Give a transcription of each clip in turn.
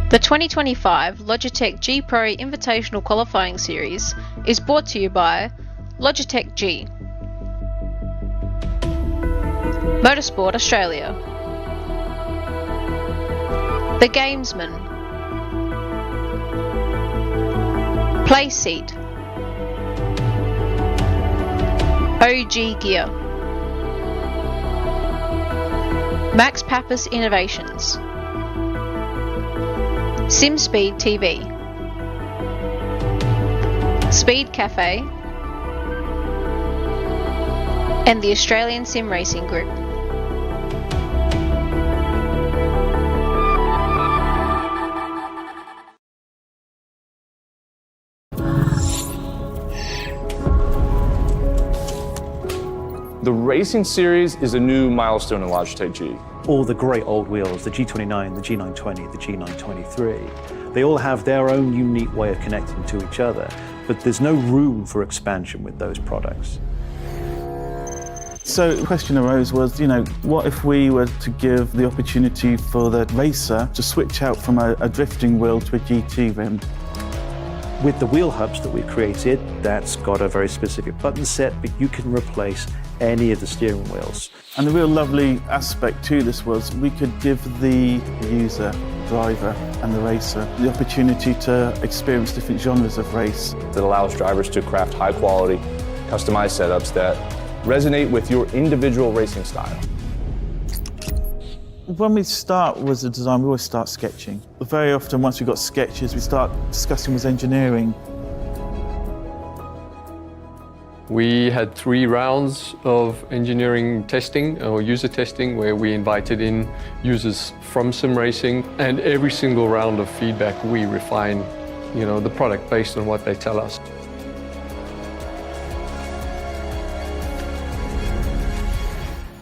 The 2025 Logitech G Pro Invitational Qualifying Series is brought to you by Logitech G, Motorsport Australia, The Gamesman, Playseat, OG Gear, Max Pappas Innovations, SimSpeed TV, Speed Cafe, and the Australian Sim Racing Group. The Racing Series is a new milestone in Logitech G. All the great old wheels, the G29, the G920, the G923, they all have their own unique way of connecting to each other, but there's no room for expansion with those products. So the question arose was, what if we were to give the opportunity for the racer to switch out from a drifting wheel to a GT rim? With the wheel hubs that we've created, that's got a very specific button set, but you can replace any of the steering wheels. And the real lovely aspect to this was we could give the user, driver and the racer the opportunity to experience different genres of race. That allows drivers to craft high quality, customized setups that resonate with your individual racing style. When we start with the design, we always start sketching. Very often, once we've got sketches, we start discussing with engineering. We had 3 rounds of engineering testing or user testing where we invited in users from sim racing, and every single round of feedback we refine, the product based on what they tell us.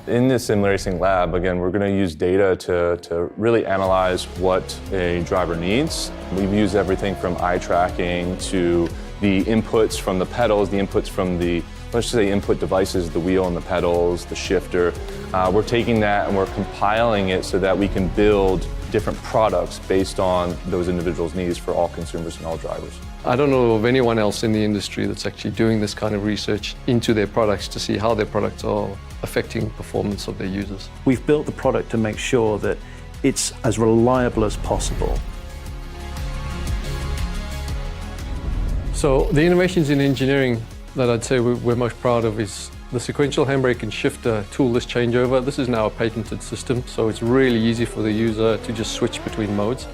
In the sim racing lab, again, we're going to use data to really analyze what a driver needs. We've used everything from eye tracking to the inputs from the pedals, the inputs from the, let's just say, input devices, the wheel and the pedals, the shifter. We're taking that and we're compiling it so that we can build different products based on those individuals' needs for all consumers and all drivers. I don't know of anyone else in the industry that's actually doing this kind of research into their products to see how their products are affecting performance of their users. We've built the product to make sure that it's as reliable as possible. So the innovations in engineering that I'd say we're most proud of is the sequential handbrake and shifter toolless changeover. This is now a patented system, so it's really easy for the user to just switch between modes.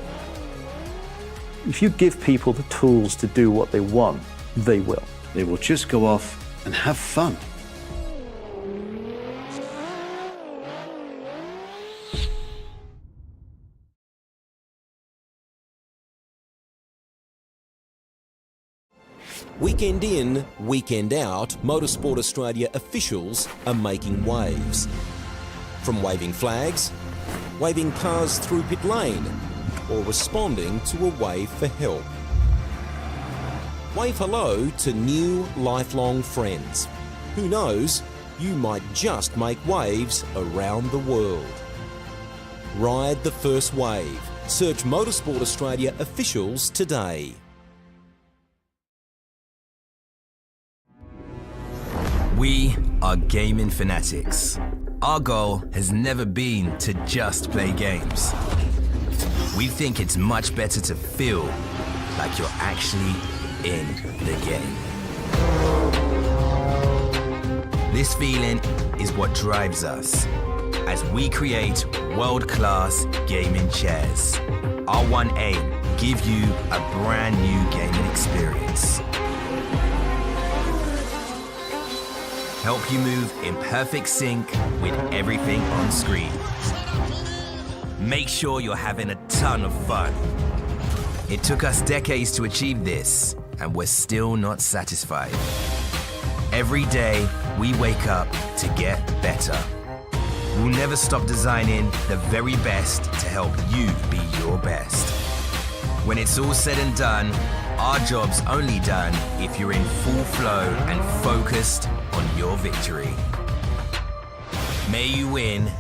If you give people the tools to do what they want, they will. They will just go off and have fun. Weekend in, weekend out, Motorsport Australia officials are making waves. From waving flags, waving cars through pit lane, or responding to a wave for help. Wave hello to new lifelong friends. Who knows, you might just make waves around the world. Ride the first wave. Search Motorsport Australia officials today. We are gaming fanatics. Our goal has never been to just play games. We think it's much better to feel like you're actually in the game. This feeling is what drives us as we create world-class gaming chairs. Our one aim, give you a brand new gaming experience. Help you move in perfect sync with everything on screen. Make sure you're having a ton of fun. It took us decades to achieve this, and we're still not satisfied. Every day, we wake up to get better. We'll never stop designing the very best to help you be your best. When it's all said and done, our job's only done if you're in full flow and focused on your victory. May you win,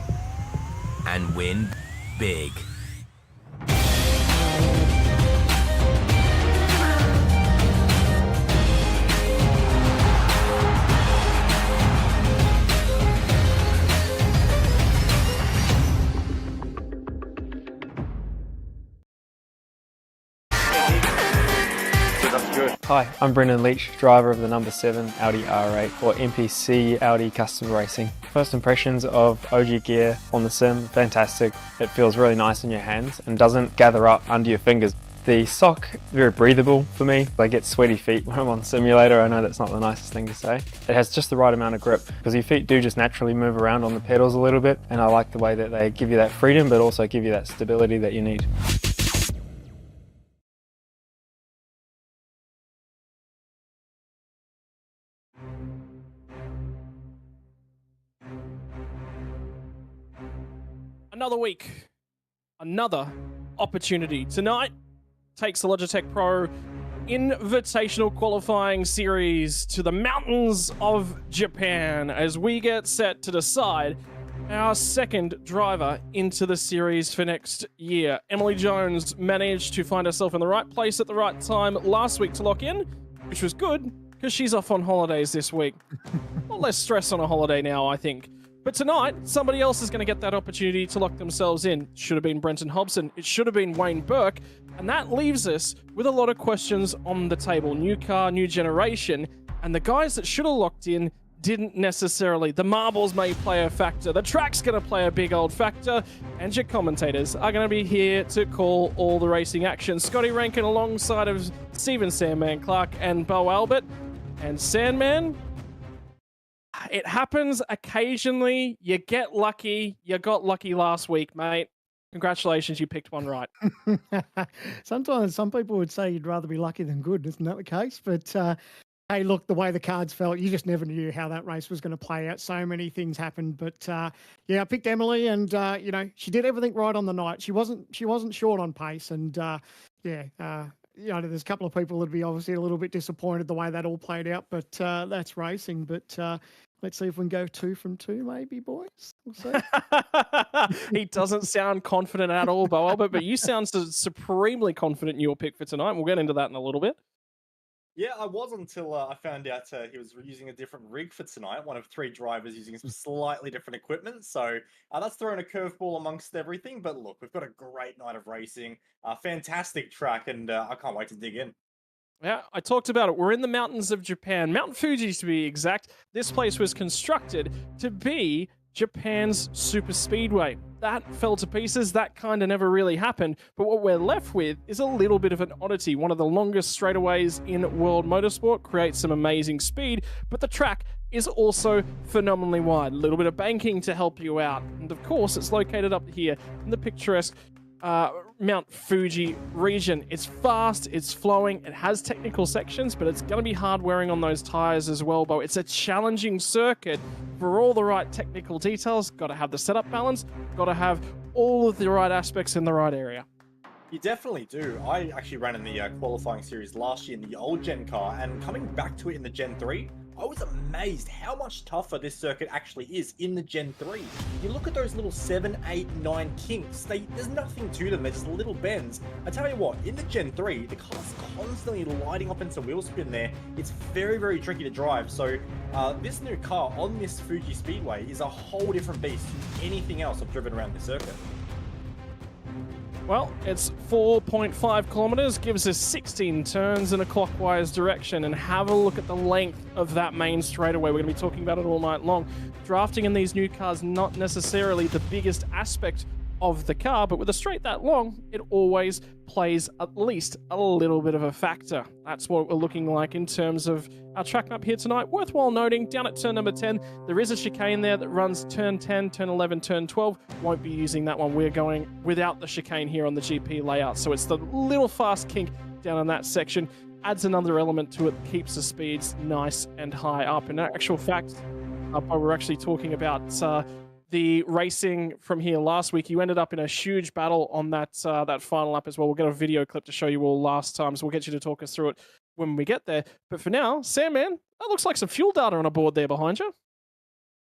and win big. good. Hi, I'm Brendan Leach, driver of the number 7 Audi R8 or MPC Audi Custom Racing. First impressions of OG gear on the sim, fantastic. It feels really nice in your hands and doesn't gather up under your fingers. The sock, very breathable for me. I get sweaty feet when I'm on the simulator. I know that's not the nicest thing to say. It has just the right amount of grip because your feet do just naturally move around on the pedals a little bit, and I like the way that they give you that freedom but also give you that stability that you need. Another week, another opportunity. Tonight takes the Logitech Pro Invitational Qualifying Series to the mountains of Japan as we get set to decide our second driver into the series for next year. Emily Jones managed to find herself in the right place at the right time last week to lock in, which was good because she's off on holidays this week. A lot less stress on a holiday now, I think. But tonight, somebody else is going to get that opportunity to lock themselves in. Should have been Brenton Hobson. It should have been Wayne Burke. And that leaves us with a lot of questions on the table. New car, new generation. And the guys that should have locked in didn't necessarily. The marbles may play a factor. The track's going to play a big old factor. And your commentators are going to be here to call all the racing action. Scotty Rankin alongside of Stephen Sandman Clark and Bo Albert. And Sandman, it happens occasionally. You get lucky. You got lucky last week, mate. Congratulations, you picked one right. Sometimes some people would say you'd rather be lucky than good. Isn't that the case? But hey, look, the way the cards felt, you just never knew how that race was going to play out. So many things happened. But yeah, I picked Emily, and you know, she did everything right on the night. She wasn't short on pace, and yeah. You know, there's a couple of people that'd be obviously a little bit disappointed the way that all played out, but that's racing. But let's see if we can go 2 from 2, maybe, boys. We'll see. He doesn't sound confident at all, Bo Albert, but you sound supremely confident in your pick for tonight. We'll get into that in a little bit. Yeah, I was until I found out he was using a different rig for tonight. One of 3 drivers using some slightly different equipment. So that's thrown a curveball amongst everything. But look, we've got a great night of racing, fantastic track, and I can't wait to dig in. Yeah, I talked about it. We're in the mountains of Japan. Mount Fuji, to be exact. This place was constructed to be Japan's super speedway. That fell to pieces. That kind of never really happened. But what we're left with is a little bit of an oddity. One of the longest straightaways in world motorsport, creates some amazing speed, but the track is also phenomenally wide. A little bit of banking to help you out. And of course, it's located up here in the picturesque Mount Fuji region. It's fast, it's flowing, it has technical sections, but it's going to be hard wearing on those tires as well, Bo. It's a challenging circuit for all the right technical details. Got to have the setup balance, got to have all of the right aspects in the right area. You definitely do. I actually ran in the qualifying series last year in the old Gen car, and coming back to it in the Gen 3, I was amazed how much tougher this circuit actually is in the Gen 3. You look at those little 7, 8, 9 kinks, there's nothing to them, they're just little bends. I tell you what, in the Gen 3, the car's constantly lighting up into wheel spin there. It's very, very tricky to drive, so this new car on this Fuji Speedway is a whole different beast to anything else I've driven around the circuit. Well, it's 4.5 kilometers, gives us 16 turns in a clockwise direction, and have a look at the length of that main straightaway. We're going to be talking about it all night long. Drafting in these new cars, not necessarily the biggest aspect of the car, but with a straight that long, it always plays at least a little bit of a factor. That's what we're looking like in terms of our track map here tonight. Worthwhile noting, down at turn number 10, there is a chicane there that runs turn 10, turn 11, turn 12. Won't be using that one. We're going without the chicane here on the GP layout. So it's the little fast kink down in that section. Adds another element to it, keeps the speeds nice and high up. In actual fact, we're actually talking about the racing from here last week. You ended up in a huge battle on that that final lap as well. We'll get a video clip to show you all last time, so we'll get you to talk us through it when we get there. But for now, Sam, man, that looks like some fuel data on a board there behind you.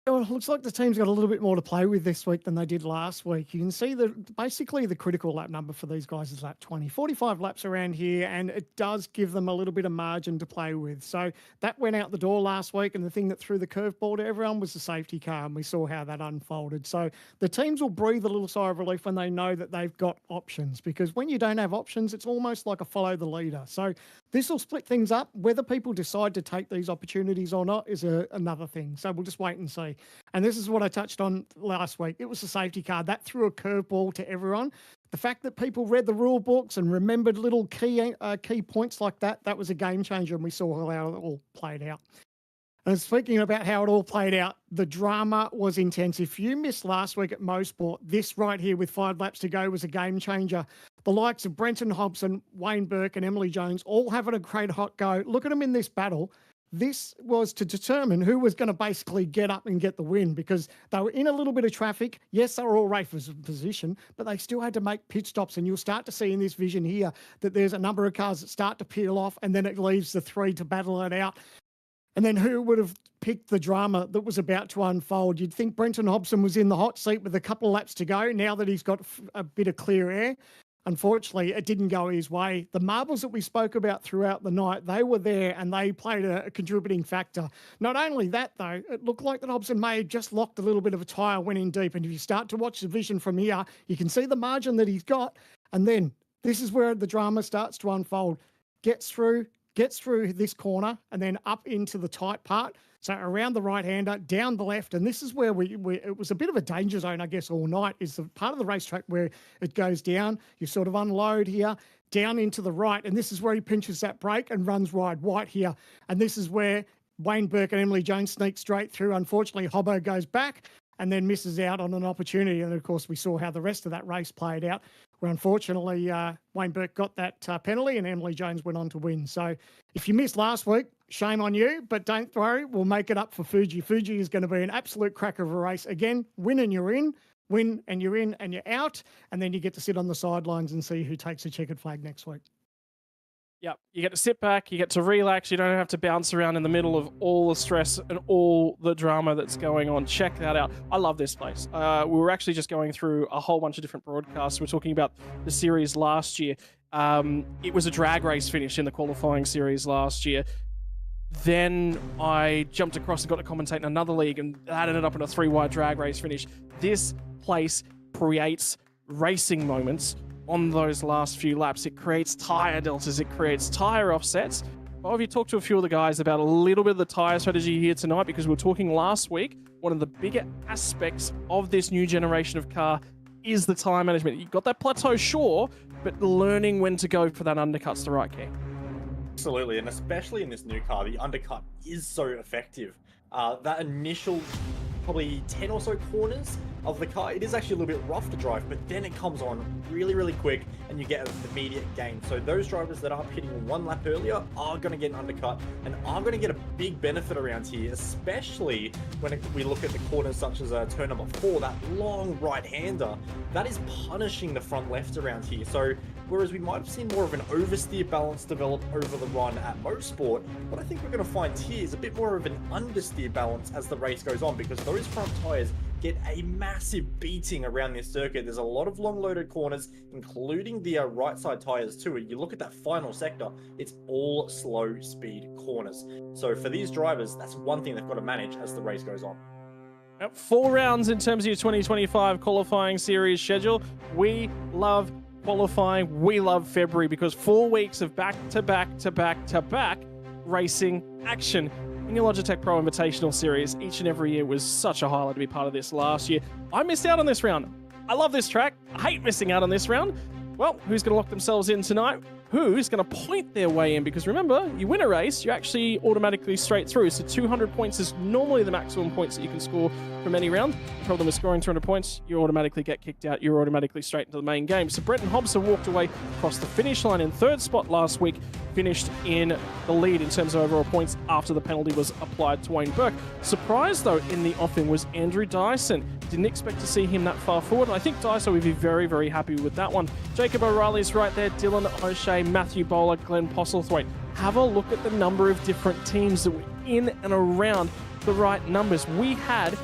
Well, it looks like the team's got a little bit more to play with this week than they did last week. You can see that basically the critical lap number for these guys is lap 20, 45 laps around here, and it does give them a little bit of margin to play with. So that went out the door last week, and the thing that threw the curveball to everyone was the safety car, and we saw how that unfolded. So the teams will breathe a little sigh of relief when they know that they've got options, because when you don't have options, it's almost like a follow the leader. So this will split things up. Whether people decide to take these opportunities or not is another thing. So we'll just wait and see. And this is what I touched on last week. It was the safety car. That threw a curveball to everyone. The fact that people read the rule books and remembered little key points like that, that was a game changer, and we saw how it all played out. And speaking about how it all played out, the drama was intense. If you missed last week at Mosport, this right here with 5 laps to go was a game changer. The likes of Brenton Hobson, Wayne Burke and Emily Jones all having a great hot go. Look at them in this battle. This was to determine who was going to basically get up and get the win, because they were in a little bit of traffic. Yes, they were all racers in position, but they still had to make pit stops. And you'll start to see in this vision here that there's a number of cars that start to peel off, and then it leaves the 3 to battle it out. And then who would have picked the drama that was about to unfold? You'd think Brenton Hobson was in the hot seat with a couple of laps to go now that he's got a bit of clear air. Unfortunately, it didn't go his way. The marbles that we spoke about throughout the night, they were there and they played a contributing factor. Not only that, though, it looked like that Hobson may have just locked a little bit of a tyre, went in deep. And if you start to watch the vision from here, you can see the margin that he's got. And then this is where the drama starts to unfold. Gets through this corner and then up into the tight part. So around the right-hander, down the left, and this is where it was a bit of a danger zone, I guess, all night, is the part of the racetrack where it goes down. You sort of unload here, down into the right, and this is where he pinches that brake and runs wide here. And this is where Wayne Burke and Emily Jones sneak straight through. Unfortunately, Hobbo goes back and then misses out on an opportunity. And, of course, we saw how the rest of that race played out, where unfortunately Wayne Burke got that penalty and Emily Jones went on to win. So if you missed last week, shame on you, but don't worry, we'll make it up for Fuji. Fuji is going to be an absolute cracker of a race. Again, win and you're in, win and you're in and you're out, and then you get to sit on the sidelines and see who takes a checkered flag next week. Yep, you get to sit back, you get to relax, you don't have to bounce around in the middle of all the stress and all the drama that's going on. Check that out. I love this place. We were actually just going through a whole bunch of different broadcasts. We're talking about the series last year. It was a drag race finish in the qualifying series last year. Then I jumped across and got to commentate in another league, and that ended up in a 3-wide drag race finish. This place creates racing moments on those last few laps. It creates tyre deltas, it creates tyre offsets. Well, have you talked to a few of the guys about a little bit of the tyre strategy here tonight? Because we were talking last week, one of the bigger aspects of this new generation of car is the tyre management. You've got that plateau, sure, but learning when to go for that undercut's the right key. Absolutely, and especially in this new car, the undercut is so effective. That initial probably 10 or so corners of the car, it is actually a little bit rough to drive, but then it comes on really quick and you get an immediate gain. So those drivers that are hitting 1 lap earlier are going to get an undercut and are going to get a big benefit around here, especially when we look at the corners such as turn number 4, that long right-hander, that is punishing the front left around here. So whereas we might have seen more of an oversteer balance develop over the run at Mosport, what I think we're going to find here is a bit more of an understeer balance as the race goes on, because those front tyres get a massive beating around this circuit. There's a lot of long loaded corners, including the right side tyres too. You look at that final sector, it's all slow speed corners. So for these drivers, that's one thing they've got to manage as the race goes on. 4 rounds in terms of your 2025 qualifying series schedule. We love qualifying. We love February because 4 weeks of back-to-back racing action in your Logitech Pro Invitational Series. Each and every year was such a highlight to be part of this last year. I missed out on this round. I love this track. I hate missing out on this round. Well, who's going to lock themselves in tonight? Who's going to point their way in? Because remember, you win a race, you actually automatically straight through. So 200 points is normally the maximum points that you can score from any round. The problem is scoring 200 points, you automatically get kicked out. You're automatically straight into the main game. So Brenton Hobson walked away across the finish line in 3rd spot last week, finished in the lead in terms of overall points after the penalty was applied to Wayne Burke. Surprised, though, in the offing was Andrew Dyson. Didn't expect to see him that far forward, and I think Dyson would be very happy with that one. Jacob O'Reilly's right there, Dylan O'Shea, Matthew Bowler, Glenn Postlethwaite. Have a look at the number of different teams that were in and around the right numbers. We had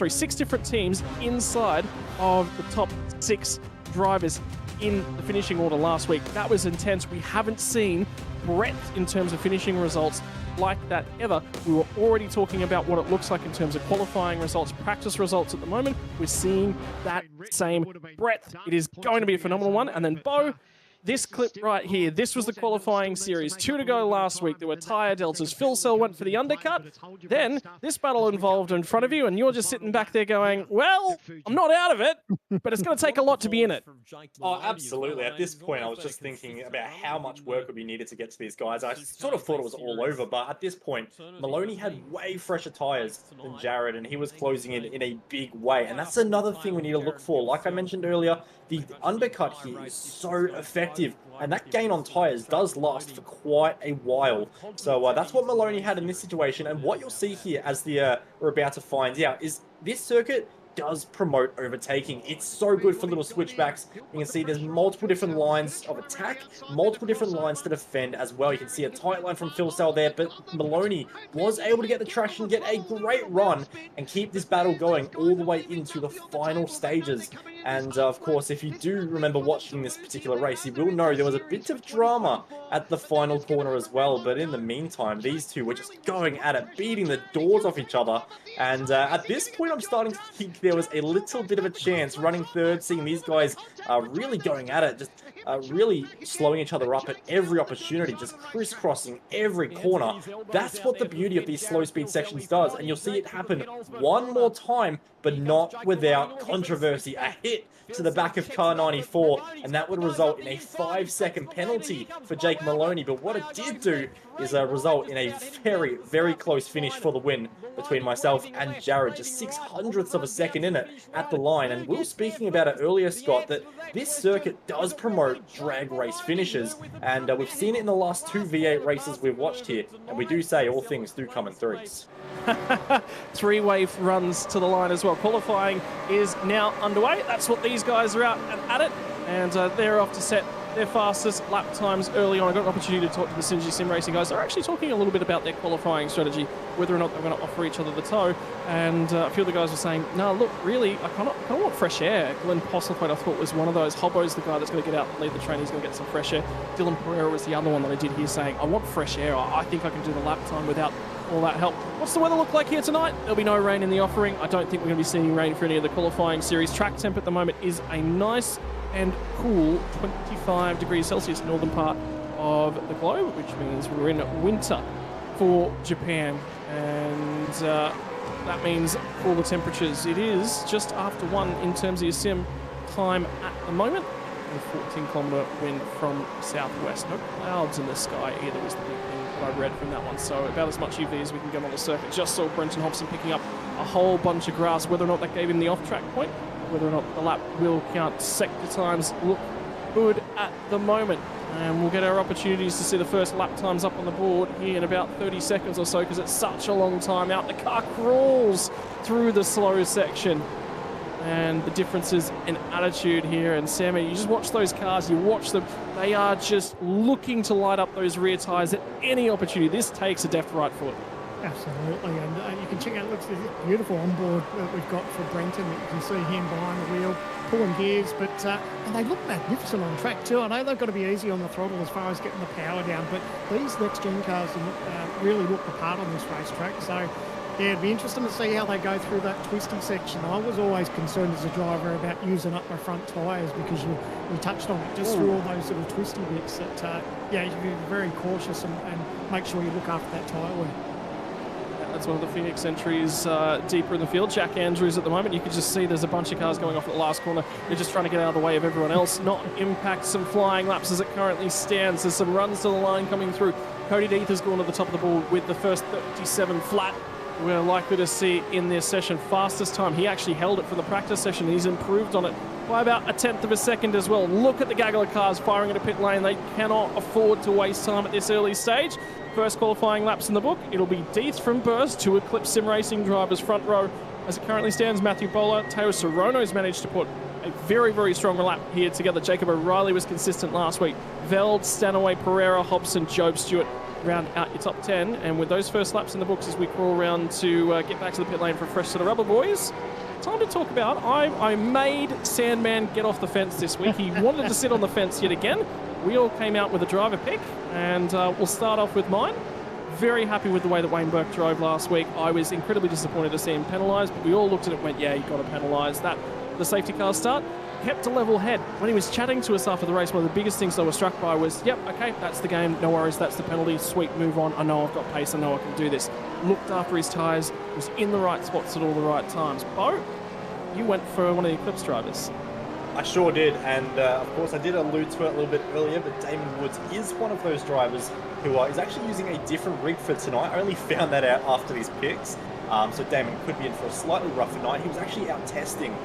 six different teams inside of the top 6 drivers in the finishing order last week. That was intense. We haven't seen breadth in terms of finishing results like that ever. We were already talking about what it looks like in terms of qualifying results, practice results at the moment. We're seeing that same breadth. It is going to be a phenomenal one. And then Bo, this clip right here, this was the qualifying series. 2 to go last week. There were tyre deltas. Phil Sell went for the undercut. Then this battle involved in front of you, and you're just sitting back there going, well, I'm not out of it, but it's going to take a lot to be in it. Oh, absolutely. At this point, I was just thinking about how much work would be needed to get to these guys. I sort of thought it was all over, but at this point, Maloney had way fresher tyres than Jared, and he was closing in a big way. And that's another thing we need to look for. Like I mentioned earlier, the undercut here is so effective, and that gain on tyres does last for quite a while. So that's what Maloney had in this situation, and what you'll see here as we're about to find out is this circuit does promote overtaking. It's so good for little switchbacks. You can see there's multiple different lines of attack, multiple different lines to defend as well. You can see a tight line from Phil Sell there, but Maloney was able to get the traction, get a great run, and keep this battle going all the way into the final stages. And of course, if you do remember watching this particular race, you will know there was a bit of drama at the final corner as well. But in the meantime, these two were just going at it, beating the doors off each other. And at this point, I'm starting to think there was a little bit of a chance running third, seeing these guys really going at it, just really slowing each other up at every opportunity, just crisscrossing every corner. That's what the beauty of these slow speed sections does, and you'll see it happen one more time, but not without controversy. A hit to the back of car 94, and that would result in a 5-second penalty for Jake Maloney. But what it did do is result in a very, very close finish for the win between myself and Jared. Just 600ths of a second in it at the line. And we were speaking about it earlier, Scott, that this circuit does promote drag race finishes, and we've seen it in the last 2 V8 races we've watched here, and we do say all things do come in threes. 3-way runs to the line as well. Qualifying is now underway. That's what these guys are out and at it, and they're off to set their fastest lap times early on. I got an opportunity to talk to the Synergy Sim Racing guys. They're actually talking a little bit about their qualifying strategy, whether or not they're going to offer each other the tow. And a few of the guys were saying, no, look, really, I kind of want fresh air. Glenn Postlethwaite, I thought, was one of those. Hobbo's the guy that's going to get out and lead the train. He's going to get some fresh air. Dylan Pereira was the other one that I did hear saying, I want fresh air. I think I can do the lap time without all that help. What's the weather look like here tonight? There'll be no rain in the offering. I don't think we're going to be seeing rain for any of the qualifying series. Track temp at the moment is a nice and cool 25 degrees Celsius, northern part of the globe, which means we're in winter for Japan, and that means cooler temperatures. It is just after 1 in terms of your sim time at the moment, and a 14-kilometre wind from southwest. No clouds in the sky either was the big thing that I read from that one, so about as much UV as we can get on the circuit. Just saw Brenton Hobson picking up a whole bunch of grass. Whether or not that gave him the off-track point, whether or not the lap will count, sector times look good at the moment. And we'll get our opportunities to see the first lap times up on the board here in about 30 seconds or so, because it's such a long time out. The car crawls through the slow section. And the differences in attitude here. And Sammy, you just watch those cars, you watch them. They are just looking to light up those rear tyres at any opportunity. This takes a deft right foot. Absolutely, and you can check out, looks beautiful onboard that we've got for Brenton. You can see him behind the wheel, pulling gears, but and they look magnificent on track too. I know they've got to be easy on the throttle as far as getting the power down, but these next-gen cars really look the part on this racetrack. So, yeah, it'd be interesting to see how they go through that twisty section. I was always concerned as a driver about using up my front tyres, because we touched on it just through all those little twisty bits that, yeah, you should be very cautious and make sure you look after that tyre wear. That's one of the Phoenix entries deeper in the field. Jack Andrews at the moment. You can just see there's a bunch of cars going off at the last corner. They're just trying to get out of the way of everyone else, not impact some flying laps as it currently stands. There's some runs to the line coming through. Cody Deeth has gone to the top of the board with the first 37 flat. We're likely to see in this session fastest time. He actually held it for the practice session. He's improved on it by about 1/10 of a second as well. Look at the gaggle of cars firing into pit lane. They cannot afford to waste time at this early stage. First qualifying laps in the book. It'll be Deeth from Burst, 2 Eclipse Sim Racing drivers front row. As it currently stands, Matthew Bowler, Teo Sorono's managed to put a very, very strong lap here together. Jacob O'Reilly was consistent last week. Veld, Stanaway, Pereira, Hobson, Job Stewart round out your top 10. And with those first laps in the books as we crawl around to get back to the pit lane for a fresh set of rubber, boys, time to talk about, I made Sandman get off the fence this week. He wanted to sit on the fence yet again. We all came out with a driver pick, and we'll start off with mine. Very happy with the way that Wayne Burke drove last week. I was incredibly disappointed to see him penalised, but we all looked at it and went, yeah, you got to penalise that. The safety car start kept a level head. When he was chatting to us after the race, one of the biggest things I was struck by was, yep, okay, that's the game, no worries, that's the penalty, sweet, move on, I know I've got pace, I know I can do this. Looked after his tyres, was in the right spots at all the right times. Bo, you went for one of the Eclipse drivers. I sure did, and of course I did allude to it a little bit earlier, but Damon Woods is one of those drivers who is actually using a different rig for tonight. I only found that out after these picks, so Damon could be in for a slightly rougher night. He was actually out testing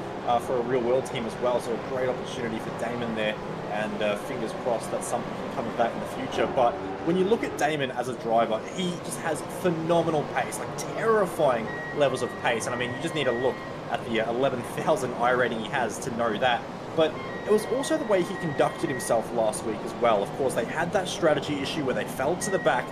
for a real-world team as well, so a great opportunity for Damon there, and fingers crossed that something can come of that in the future. But when you look at Damon as a driver, he just has phenomenal pace, like terrifying levels of pace, and I mean, you just need to look at the 11,000 iRating he has to know that. But it was also the way he conducted himself last week as well. Of course, they had that strategy issue where they fell to the back,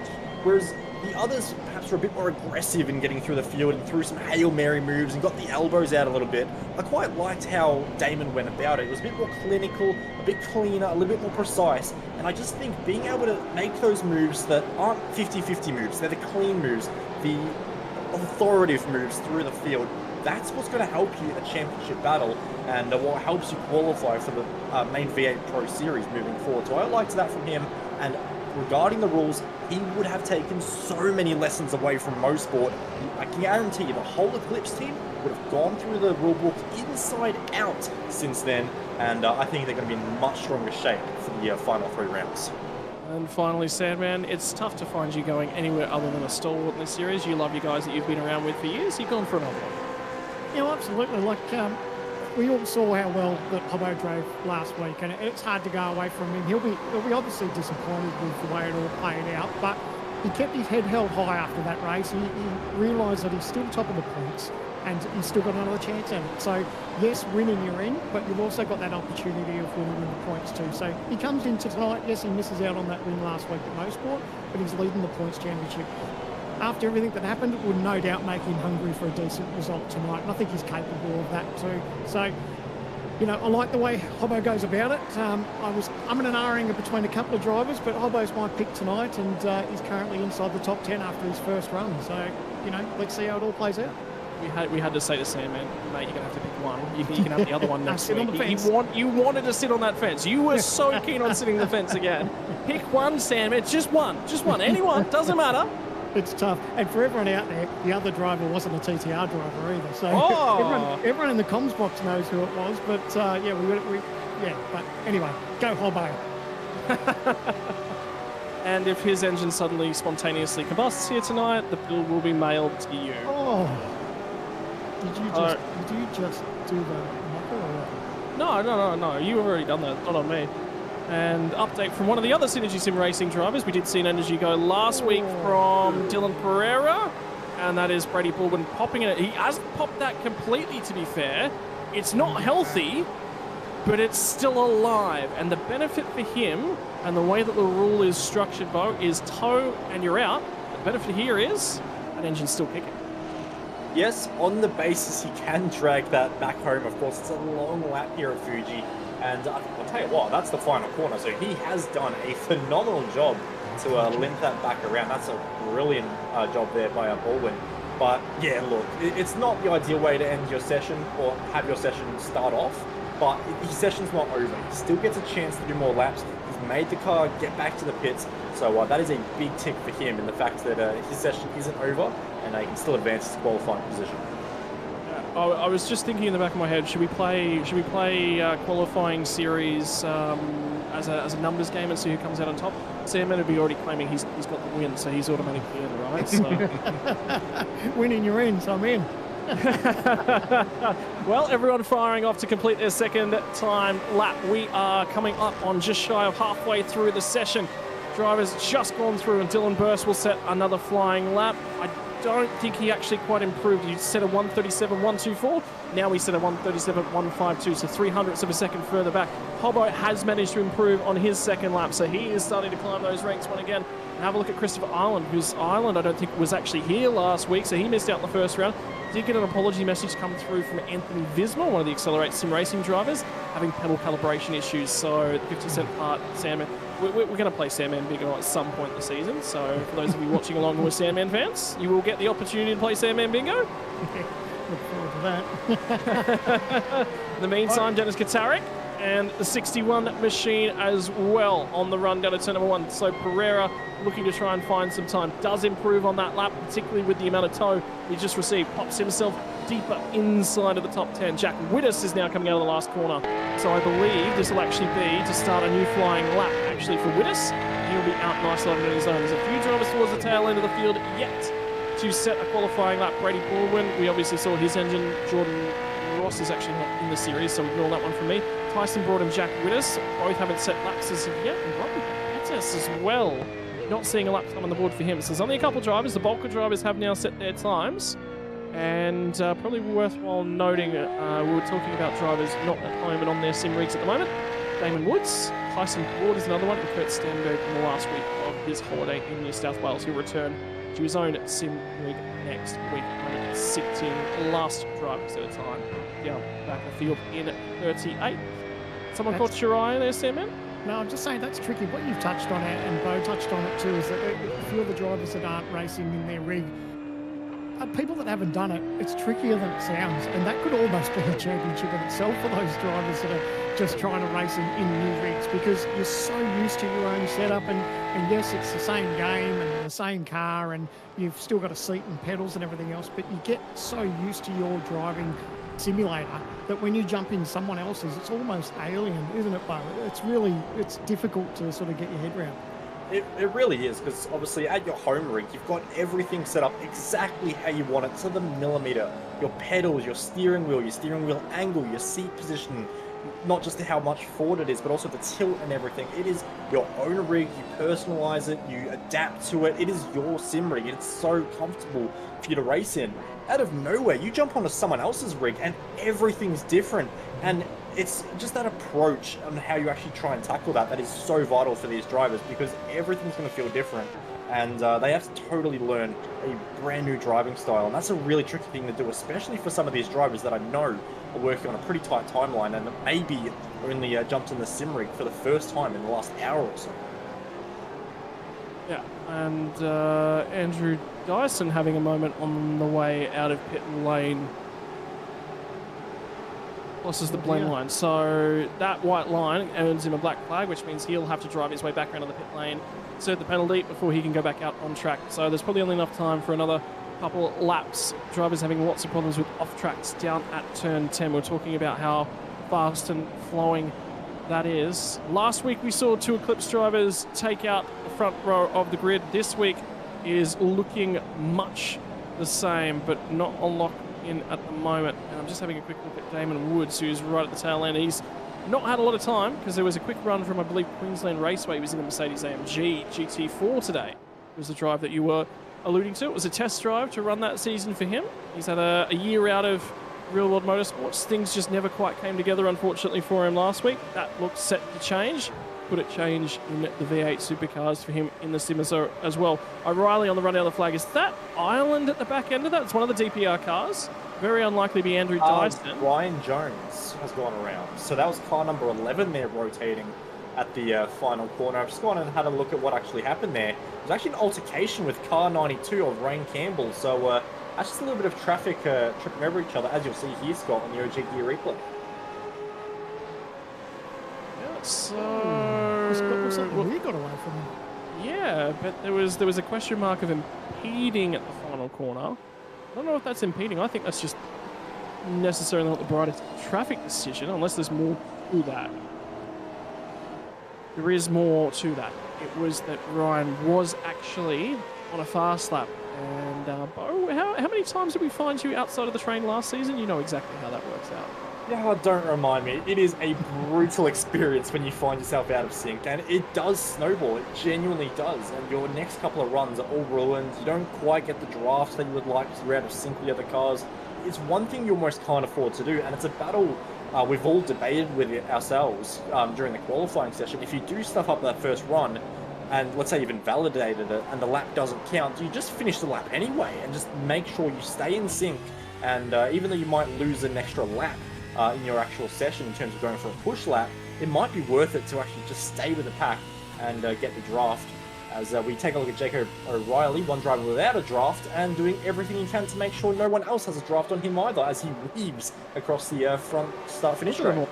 whereas the others perhaps were a bit more aggressive in getting through the field and threw some Hail Mary moves and got the elbows out a little bit. I quite liked how Damon went about it. It was a bit more clinical, a bit cleaner, a little bit more precise. And I just think being able to make those moves that aren't 50-50 moves, they're the clean moves, the authoritative moves through the field, that's what's going to help you in a championship battle, and what helps you qualify for the main V8 Pro Series moving forward. So I liked that from him, and regarding the rules, he would have taken so many lessons away from Mosport. I can guarantee you the whole Eclipse team would have gone through the rule book inside out since then, and I think they're going to be in much stronger shape for the final 3 rounds. And finally, Sandman, it's tough to find you going anywhere other than a stalwart in this series. You love your guys that you've been around with for years. You've gone for another one. Yeah, absolutely. Like, we all saw how well that Hobbo drove last week, and it's hard to go away from him. He'll be obviously disappointed with the way it all played out, but he kept his head held high after that race. He realised that he's still top of the points, and he's still got another chance at it. So, yes, winning you're in, but you've also got that opportunity of winning the points too. So he comes into tonight, yes, he misses out on that win last week at Mosport, but he's leading the points championship. After everything that happened, it would no doubt make him hungry for a decent result tonight, and I think he's capable of that too. So, you know, I like the way Hobbo goes about it. I'm in an R-ing between a couple of drivers, but Hobbo's my pick tonight, and he's currently inside the top 10 after his first run. So, you know, let's see how it all plays out. We had to say to Sandman, mate, you're going to have to pick one. You can have the other one next sit week. on the fence. You wanted to sit on that fence. You were so keen on sitting the fence again. Pick one, Sandman. Just one. Anyone. Doesn't matter. It's tough. And for everyone out there, the other driver wasn't a TTR driver either. So everyone in the comms box knows who it was. But but anyway, go Hobbo. And if his engine suddenly spontaneously combusts here tonight, the bill will be mailed to you. Oh. Did you just do the or what? No. You've already done that. Not on me. And update from one of the other Synergy Sim Racing drivers. We did see an energy go last week from Dylan Pereira, and that is Brady Baldwin popping it. He hasn't popped that completely, to be fair. It's not healthy, but it's still alive. And the benefit for him, and the way that the rule is structured, Bo, is tow and you're out. The benefit here is that engine's still kicking. Yes, on the basis he can drag that back home. Of course, it's a long lap here at Fuji. And I'll tell you what, that's the final corner. So he has done a phenomenal job to limp that back around. That's a brilliant job there by Baldwin. But yeah, look, it's not the ideal way to end your session or have your session start off. But his session's not over. He still gets a chance to do more laps. He's made the car get back to the pits. So that is a big tick for him in the fact that his session isn't over and he can still advance his qualifying position. I was just thinking in the back of my head, should we play qualifying series as a numbers game and see who comes out on top? Sandman would be already claiming he's got the win, so he's automatically in, right? So. Winning your in, so I'm in. Well, everyone firing off to complete their second time lap. We are coming up on just shy of halfway through the session. Drivers just gone through, and Dylan Burst will set another flying lap. I don't think he actually quite improved. He set a 137.124. Now we set a 137.152, so 300ths of a second further back. Hobbo has managed to improve on his second lap, so he is starting to climb those ranks once again. And have a look at Christopher Ireland, whose Ireland I don't think was actually here last week, so he missed out in the first round. Did get an apology message come through from Anthony Visma, one of the Accelerate Sim Racing drivers, having pedal calibration issues. So the 50-cent part, Sandman. We're going to play Sandman Bingo at some point in the season. So for those of you watching along who are Sandman fans, you will get the opportunity to play Sandman Bingo. Look forward to that. In the meantime, Dennis Katarik and the 61 machine as well on the run down to turn number 1. So Pereira looking to try and find some time. Does improve on that lap, particularly with the amount of tow he just received. Pops himself deeper inside of the top 10. Jack Widdus is now coming out of the last corner. So I believe this will actually be to start a new flying lap actually for Widdus. He'll be out nice on his own. There's a few drivers towards the tail end of the field yet to set a qualifying lap. Brady Baldwin, we obviously saw his engine. Jordan Ross is actually not in the series, so ignore that one from me. Tyson Broad and Jack Widdus both haven't set laps as of yet. And Robbie Pettis as well. Not seeing a lap time on the board for him. So there's only a couple of drivers. The bulk of drivers have now set their times. And probably worthwhile noting, we were talking about drivers not at home and on their sim rigs at the moment. Damon Woods, Tyson Broad is another one, and Kurt Stenberg in the last week of his holiday in New South Wales. He'll return to his own sim rig next week. 16 last drivers at a time down back in the field in 38. Someone caught your eye there, Sam? No, I'm just saying that's tricky. What you've touched on it, and Bo touched on it too, is that a few of the drivers that aren't racing in their rig, people that haven't done it, it's trickier than it sounds, and that could almost be a championship in itself for those drivers that are just trying to race in new rigs, because you're so used to your own setup, and yes, it's the same game and the same car, and you've still got a seat and pedals and everything else, but you get so used to your driving simulator that when you jump in someone else's, it's almost alien, isn't it, Bo? It's difficult to sort of get your head around. It really is, because obviously at your home rig, you've got everything set up exactly how you want it to the millimeter. Your pedals, your steering wheel angle, your seat position, not just how much forward it is, but also the tilt and everything. It is your own rig, you personalize it, you adapt to it. It is your sim rig. It's so comfortable for you to race in. Out of nowhere, you jump onto someone else's rig and everything's different. And it's just that approach on how you actually try and tackle that is so vital for these drivers, because everything's going to feel different. And they have to totally learn a brand new driving style. And that's a really tricky thing to do, especially for some of these drivers that I know are working on a pretty tight timeline and maybe only jumped in the sim rig for the first time in the last hour or so. Yeah, and Andrew Dyson having a moment on the way out of pit lane. Crosses the blend line. So that white line earns him a black flag, which means he'll have to drive his way back around to the pit lane, serve the penalty before he can go back out on track. So there's probably only enough time for another couple laps. Drivers having lots of problems with off tracks down at turn 10. We're talking about how fast and flowing that is. Last week we saw two Eclipse drivers take out the front row of the grid. This week is looking much the same, but not on lock in at the moment. And I'm just having a quick look at Damon Woods, who's right at the tail end. He's not had a lot of time because there was a quick run from, I believe, Queensland Raceway. He was in the Mercedes-AMG GT4 today. It was the drive that you were alluding to. It was a test drive to run that season for him. He's had a year out of real-world motorsports. Things just never quite came together, unfortunately, for him last week. That looked set to change. Could it change in the V8 supercars for him in the Simmers as well? O'Reilly on the run down the flag. Is that Ireland at the back end of that? It's one of the DPR cars. Very unlikely to be Andrew Dyson. Ryan Jones has gone around. So that was car number 11 there rotating at the final corner. I've just gone and had a look at what actually happened there. There's actually an altercation with car 92 of Rain Campbell. So that's just a little bit of traffic tripping over each other, as you'll see here, Scott, on the OG Gear replay. Yeah, so looks like the rear got away from him. Yeah, but there was a question mark of impeding at the final corner. I don't know if that's impeding. I think that's just necessarily not the brightest traffic decision, unless there's more to that. There is more to that. It was that Ryan was actually on a fast lap. And Bo, how many times did we find you outside of the train last season? You know exactly how that works out. Yeah, don't remind me. It is a brutal experience when you find yourself out of sync, and it does snowball. It genuinely does, and your next couple of runs are all ruined. You don't quite get the drafts that you would like because you're out of sync with the other cars. It's one thing you almost can't afford to do, and it's a battle we've all debated with it ourselves during the qualifying session. If you do stuff up that first run, and let's say you've invalidated it, and the lap doesn't count, you just finish the lap anyway, and just make sure you stay in sync, and even though you might lose an extra lap, in your actual session in terms of going for a push lap, it might be worth it to actually just stay with the pack and get the draft. As we take a look at Jacob O'Reilly, one driver without a draft, and doing everything he can to make sure no one else has a draft on him either, as he weaves across the front start-finish straight.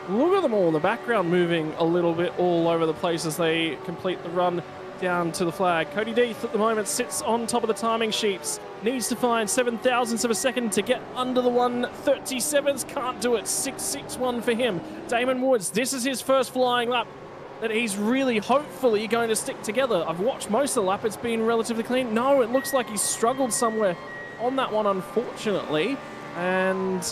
Look at them all in the background moving a little bit all over the place as they complete the run down to the flag. Cody Death at the moment sits on top of the timing sheets. Needs to find 7,000ths of a second to get under the 1:37s. Can't do it. 6:61 for him. Damon Woods, this is his first flying lap that he's really hopefully going to stick together. I've watched most of the lap. It's been relatively clean. No, it looks like he's struggled somewhere on that one, unfortunately. And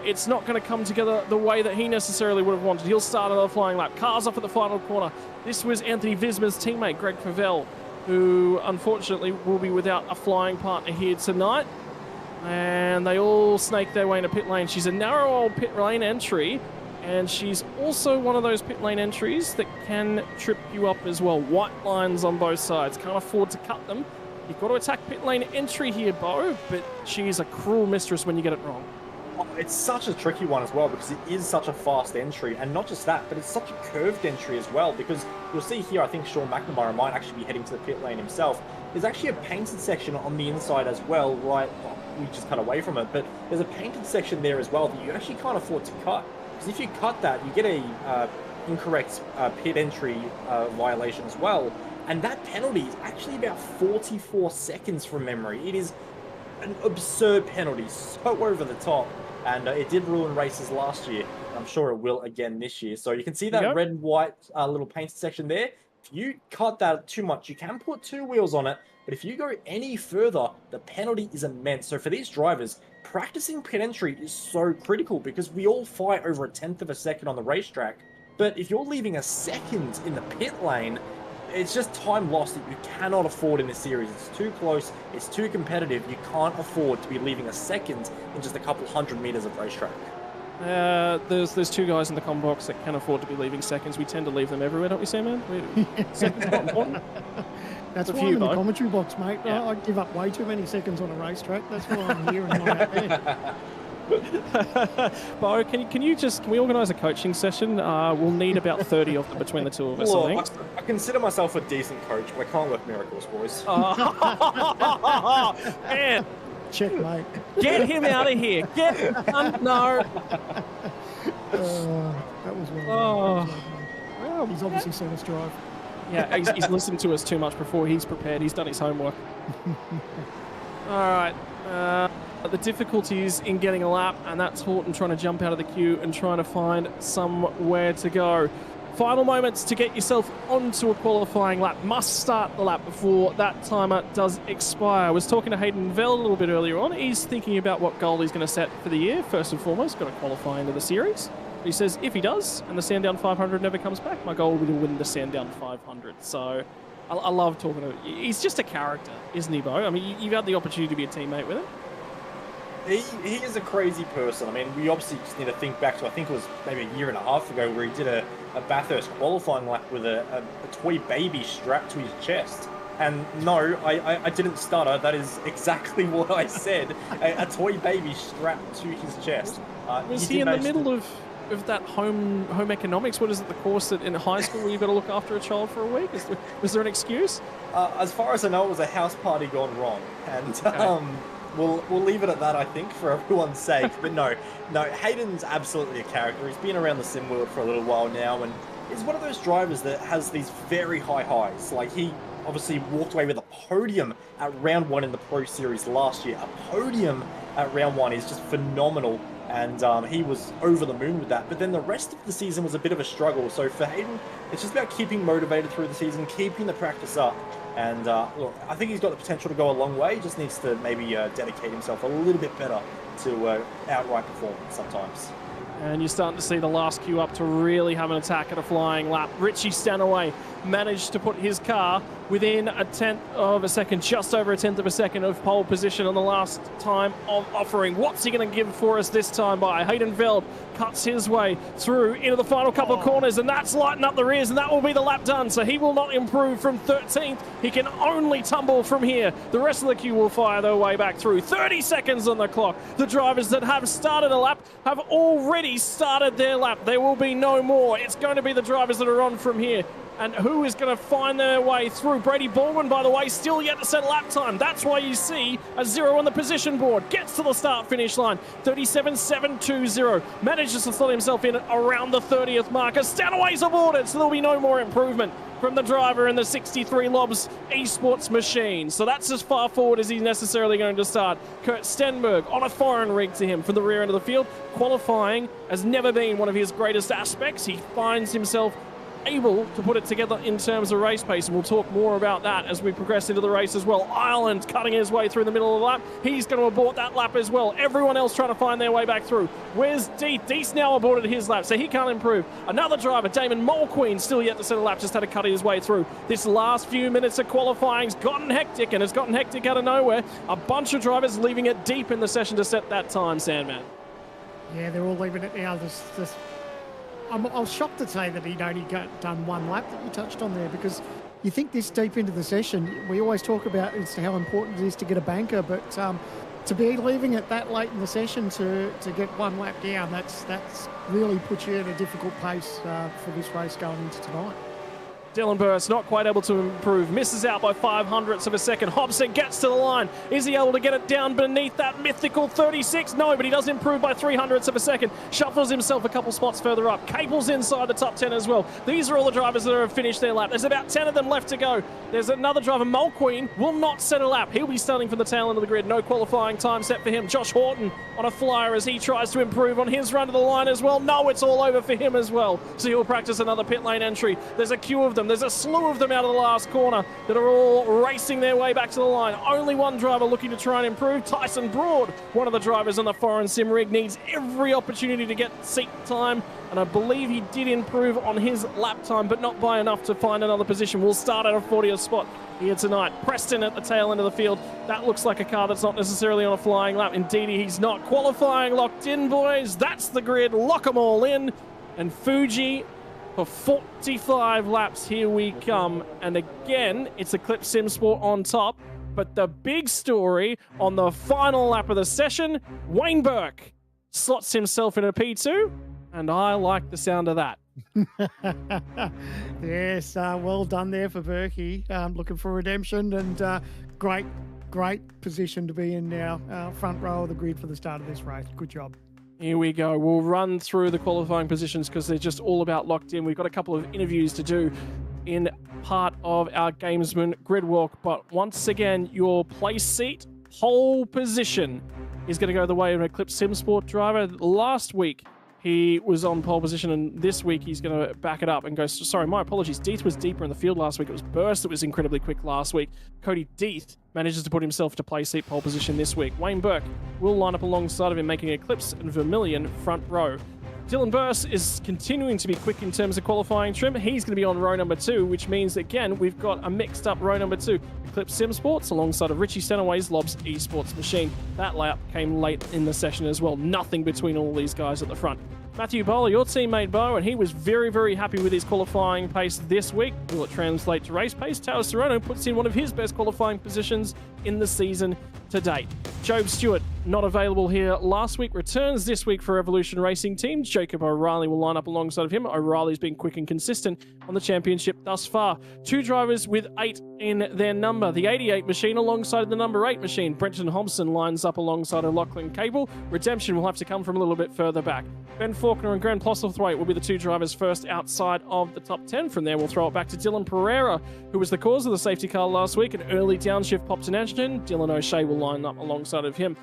it's not going to come together the way that he necessarily would have wanted. He'll start another flying lap. Cars off at the final corner. This was Anthony Visma's teammate, Greg Favell, who unfortunately will be without a flying partner here tonight. And they all snake their way into pit lane. She's a narrow old pit lane entry, and she's also one of those pit lane entries that can trip you up as well. White lines on both sides. Can't afford to cut them. You've got to attack pit lane entry here, Bo, but she's a cruel mistress when you get it wrong. Oh, it's such a tricky one as well because it is such a fast entry, and not just that, but it's such a curved entry as well, because you'll see here, I think Sean McNamara might actually be heading to the pit lane himself. There's actually a painted section on the inside as well, right? Oh, we just cut away from it, but there's a painted section there as well that you actually can't afford to cut, because if you cut that, you get a incorrect pit entry violation as well. And that penalty is actually about 44 seconds from memory. It is an absurd penalty, so over the top. And it did ruin races last year. I'm sure it will again this year. So you can see that red and white little painted section there. If you cut that too much, you can put two wheels on it. But if you go any further, the penalty is immense. So for these drivers, practicing pit entry is so critical because we all fight over 1/10 of a second on the racetrack. But if you're leaving a second in the pit lane, it's just time lost that you cannot afford in this series. It's too close, it's too competitive. You can't afford to be leaving a second in just a couple hundred meters of racetrack. There's two guys in the com box that can afford to be leaving seconds. We tend to leave them everywhere, don't we, Sam, man? Seconds not important. That's why I'm in the commentary box, mate. Yeah. I give up way too many seconds on a racetrack. That's why I'm here and not out there. Bo, can we organise a coaching session? We'll need about 30 of them between the two of us. Look, I consider myself a decent coach, but I can't work miracles, boys. Man, checkmate. Get him out of here. No. That was well. Well, he's obviously seen us drive. Yeah, he's listened to us too much before he's prepared. He's done his homework. All right. The difficulties in getting a lap, and that's Horton trying to jump out of the queue and trying to find somewhere to go. Final moments to get yourself onto a qualifying lap. Must start the lap before that timer does expire. I was talking to Hayden Vell a little bit earlier on. He's thinking about what goal he's going to set for the year. First and foremost, got to qualify into the series. He says if he does, and the Sandown 500 never comes back, my goal will be to win the Sandown 500. So I love talking to him. He's just a character, isn't he, Bo? I mean, you've had the opportunity to be a teammate with him. He is a crazy person. I mean, we obviously just need to think back to, I think it was maybe a year and a half ago, where he did a Bathurst qualifying lap with a toy baby strapped to his chest. And no, I didn't stutter. That is exactly what I said. A toy baby strapped to his chest. Was he in the middle of that home economics? What is it, the course that in high school where you've got to look after a child for a week? Was there an excuse? As far as I know, it was a house party gone wrong. And okay. We'll leave it at that, I think, for everyone's sake. But no, Hayden's absolutely a character. He's been around the sim world for a little while now, and he's one of those drivers that has these very high highs. Like, he obviously walked away with a podium at round 1 in the Pro Series last year. A podium at round 1 is just phenomenal, and he was over the moon with that. But then the rest of the season was a bit of a struggle. So for Hayden, it's just about keeping motivated through the season, keeping the practice up. And look, I think he's got the potential to go a long way. He just needs to maybe dedicate himself a little bit better to outright performance sometimes. And you're starting to see the last queue up to really have an attack at a flying lap. Richie Stanaway managed to put his car within a tenth of a second, just over a tenth of a second of pole position on the last time of offering. What's he going to give for us this time by? Hayden Veld cuts his way through into the final couple of corners, and that's lighting up the rears, and that will be the lap done. So he will not improve from 13th. He can only tumble from here. The rest of the queue will fire their way back through. 30 seconds on the clock. The drivers that have started a lap have already started their lap. There will be no more. It's going to be the drivers that are on from here. And who is going to find their way through? Brady Baldwin, by the way, still yet to set a lap time. That's why you see a 0 on the position board. Gets to the start-finish line. 37.720. Manages to slot himself in around the 30th marker. Stanaway's aborted, so there'll be no more improvement from the driver in the 63 Lobs esports machine. So that's as far forward as he's necessarily going to start. Kurt Stenberg on a foreign rig to him from the rear end of the field. Qualifying has never been one of his greatest aspects. He finds himself able to put it together in terms of race pace, and we'll talk more about that as we progress into the race as well. Ireland cutting his way through the middle of the lap. He's going to abort that lap as well. Everyone else trying to find their way back through. Where's Deeth? Deeth's now aborted his lap, so he can't improve. Another driver, Damon Mulqueen, still yet to set a lap, just had to cut his way through. This last few minutes of qualifying's gotten hectic, and it's gotten hectic out of nowhere. A bunch of drivers leaving it deep in the session to set that time, Sandman. Yeah, they're all leaving it now. I was shocked to say that he'd only done one lap that you touched on there, because you think this deep into the session, we always talk about as to how important it is to get a banker, but to be leaving it that late in the session to get one lap down, that's really puts you in a difficult pace for this race going into tonight. Dylan Burris not quite able to improve. Misses out by 0.05 of a second. Hobson gets to the line. Is he able to get it down beneath that mythical 36? No, but he does improve by 0.03 of a second. Shuffles himself a couple spots further up. Capel's inside the top 10 as well. These are all the drivers that have finished their lap. There's about 10 of them left to go. There's another driver, Mulqueen, will not set a lap. He'll be starting from the tail end of the grid. No qualifying time set for him. Josh Horton on a flyer as he tries to improve on his run to the line as well. No, it's all over for him as well. So he'll practice another pit lane entry. There's a queue of them. There's a slew of them out of the last corner that are all racing their way back to the line. Only one driver looking to try and improve. Tyson Broad, one of the drivers on the foreign sim rig, needs every opportunity to get seat time, and I believe he did improve on his lap time, but not by enough to find another position. We'll start at a 40th spot here tonight. Preston at the tail end of the field. That looks like a car that's not necessarily on a flying lap. Indeed, he's not. Qualifying locked in, boys. That's the grid. Lock them all in. And Fuji for 45 laps, here we come. And again, it's Eclipse Sim Sport on top. But the big story on the final lap of the session, Wayne Burke slots himself in a P2, and I like the sound of that. Yes, well done there for Berkey. Looking for redemption, and great position to be in now. Front row of the grid for the start of this race. Good job. Here we go. We'll run through the qualifying positions because they're just all about locked in. We've got a couple of interviews to do in part of our Gamesman grid walk. But once again, your place seat, pole position is going to go the way of an Eclipse Sim Sport driver. Last week, he was on pole position, and this week he's going to back it up and go, sorry, my apologies. Deeth was deeper in the field last week. It was Burst that was incredibly quick last week. Cody Deeth manages to put himself to play seat pole position this week. Wayne Burke will line up alongside of him, making Eclipse and Vermilion front row. Dylan Burst is continuing to be quick in terms of qualifying trim. He's going to be on row number 2, which means, again, we've got a mixed up row number 2. Eclipse Sim Sports alongside of Richie Stanaway's Lobs esports machine. That layout came late in the session as well. Nothing between all these guys at the front. Matthew Bowler, your teammate Bo, and he was very, very happy with his qualifying pace this week. Will it translate to race pace? Tao Serrano puts in one of his best qualifying positions in the season to date. Job Stewart, not available here last week, returns this week for Evolution Racing Team. Jacob O'Reilly will line up alongside of him. O'Reilly's been quick and consistent on the championship thus far. 2 drivers with 8 in their number. The 88 machine alongside the number 8 machine. Brenton Hobson lines up alongside of Lachlan Cable. Redemption will have to come from a little bit further back. Ben Faulkner and Grant Plosselthwaite will be the 2 drivers first outside of the top 10. From there, we'll throw it back to Dylan Pereira, who was the cause of the safety car last week. An early downshift popped an engine. Dylan O'Shea will line up alongside of him.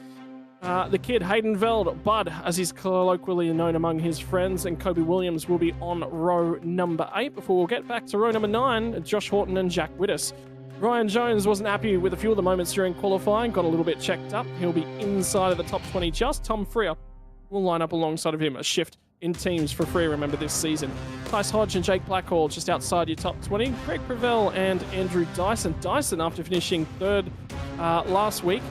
The kid, Hayden Veld, Bud, as he's colloquially known among his friends, and Kobe Williams will be on row number 8 before we'll get back to row number 9, Josh Horton and Jack Wittes. Ryan Jones wasn't happy with a few of the moments during qualifying, got a little bit checked up. He'll be inside of the top 20 just. Tom Freer will line up alongside of him. A shift in teams for free, remember, this season. Tice Hodge and Jake Blackhall just outside your top 20. Greg Prevell and Andrew Dyson. Dyson, after finishing third last week,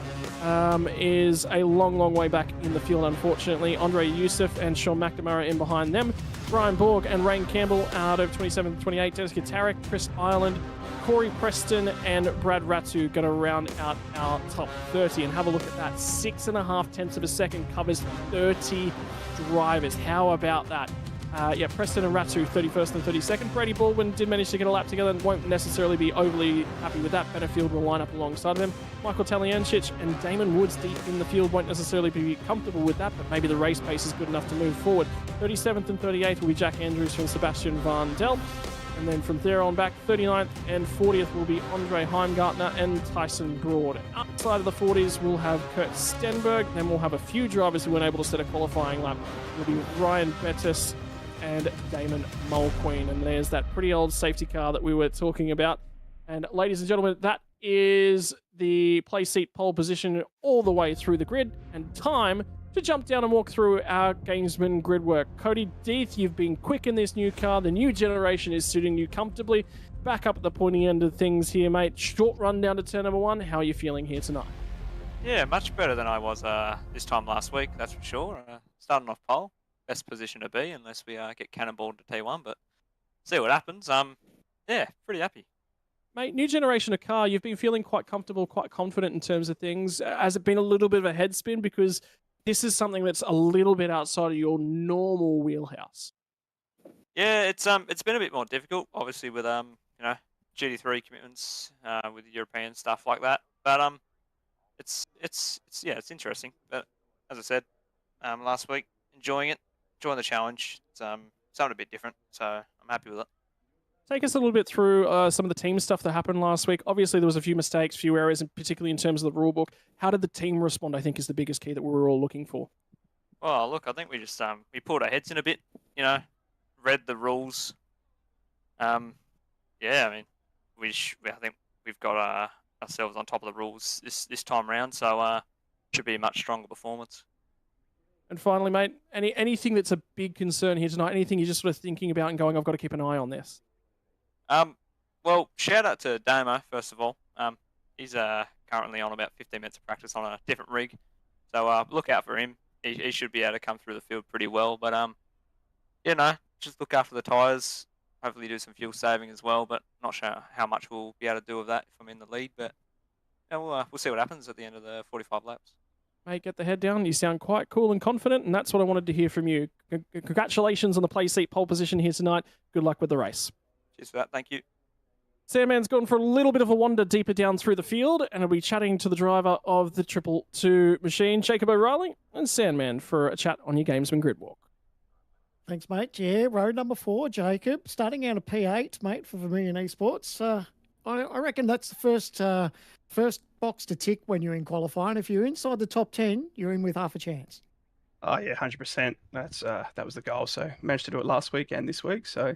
is a long, long way back in the field, unfortunately. Andre Youssef and Sean McNamara in behind them. Brian Borg and Rain Campbell out of 27-28. Dennis Katarik, Chris Ireland, Corey Preston, and Brad Ratu going to round out our top 30. And have a look at that. 6.5 tenths of a second covers 30 drivers. How about that? Preston and Ratu, 31st and 32nd. Brady Baldwin did manage to get a lap together and won't necessarily be overly happy with that. Benefield will line up alongside of him. Michael Taliancic and Damon Woods deep in the field won't necessarily be comfortable with that, but maybe the race pace is good enough to move forward. 37th and 38th will be Jack Andrews from Sebastian Van Del. And then from there on back, 39th and 40th will be Andre Heimgartner and Tyson Broad. Outside of the 40s, we'll have Kurt Stenberg. Then we'll have a few drivers who weren't able to set a qualifying lap. It'll be Ryan Bettis and Damon Mulqueen. And there's that pretty old safety car that we were talking about. And ladies and gentlemen, that is the play seat pole position all the way through the grid. And time to jump down and walk through our Gamesman grid work. Cody Deeth, you've been quick in this new car. The new generation is suiting you comfortably. Back up at the pointy end of things here, mate. Short run down to turn number 1. How are you feeling here tonight? Yeah, much better than I was this time last week, that's for sure. Starting off pole, best position to be unless we get cannonballed to T1, but see what happens. Yeah, pretty happy. Mate, new generation of car, you've been feeling quite comfortable, quite confident in terms of things. Has it been a little bit of a head spin because this is something that's a little bit outside of your normal wheelhouse? Yeah, it's been a bit more difficult, obviously with GT3 commitments with European stuff like that. But it's interesting. But as I said last week, enjoying the challenge. It's something a bit different, so I'm happy with it. Take us a little bit through some of the team stuff that happened last week. Obviously, there was a few mistakes, few errors, and particularly in terms of the rule book. How did the team respond, I think, is the biggest key that we were all looking for. Well, look, I think we just we pulled our heads in a bit, read the rules. I mean, I think we've got ourselves on top of the rules this time round, so should be a much stronger performance. And finally, mate, anything that's a big concern here tonight? Anything you're just sort of thinking about and going, I've got to keep an eye on this? Well, shout out to Damo, first of all. He's currently on about 15 minutes of practice on a different rig. So look out for him. He should be able to come through the field pretty well. But, just look after the tyres. Hopefully do some fuel saving as well. But not sure how much we'll be able to do with that if I'm in the lead. But we'll see what happens at the end of the 45 laps. Mate, get the head down. You sound quite cool and confident, and that's what I wanted to hear from you. Congratulations on the play seat pole position here tonight. Good luck with the race. Cheers for that. Thank you. Sandman's gone for a little bit of a wander deeper down through the field, and I'll be chatting to the driver of the 222 machine, Jacob O'Reilly, and Sandman for a chat on your Gamesman grid walk. Thanks, mate. Yeah, road number 4, Jacob. Starting out of P8, mate, for Vermilion Esports. I reckon that's the first box to tick when you're in qualifying. If you're inside the top 10, you're in with half a chance. Oh, yeah, 100%. That was the goal. So managed to do it last week and this week, so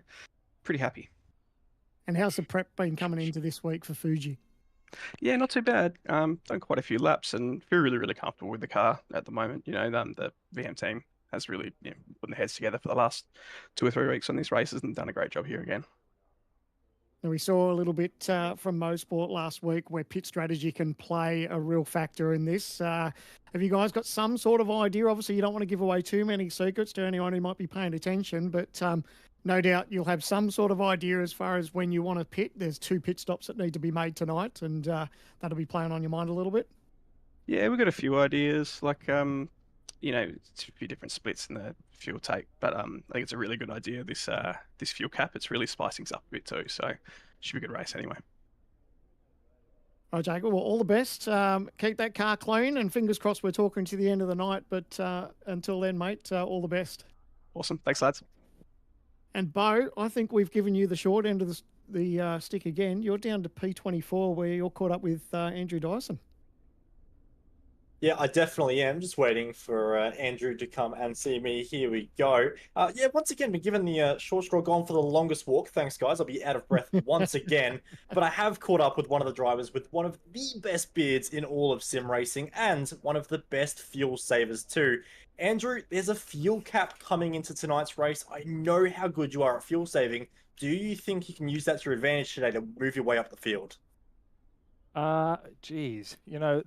pretty happy. And how's the prep been coming into this week for Fuji? Yeah, not too bad. Done quite a few laps and feel really, really comfortable with the car at the moment. The VM team has really put their heads together for the last 2 or 3 weeks on these races and done a great job here again. And we saw a little bit from Mosport last week where pit strategy can play a real factor in this. Have you guys got some sort of idea? Obviously, you don't want to give away too many secrets to anyone who might be paying attention, but no doubt you'll have some sort of idea as far as when you want to pit. There's 2 pit stops that need to be made tonight, and that'll be playing on your mind a little bit. Yeah, we've got a few ideas, like, it's a few different splits in the fuel take, but I think it's a really good idea, this fuel cap. It's really spicing up a bit too, so should be a good race anyway. All right, Jacob, well, all the best. Keep that car clean, and fingers crossed we're talking to the end of the night, but until then, mate, all the best. Awesome. Thanks, lads. And Bo, I think we've given you the short end of the stick again. You're down to P24 where you're caught up with Andrew Dyson. Yeah, I definitely am. Just waiting for Andrew to come and see me. Here we go. Yeah, once again, been given the short straw, gone for the longest walk. Thanks, guys. I'll be out of breath once again. But I have caught up with one of the drivers with one of the best beards in all of sim racing and one of the best fuel savers too. Andrew, there's a fuel cap coming into tonight's race. I know how good you are at fuel saving. Do you think you can use that to your advantage today to move your way up the field? Geez,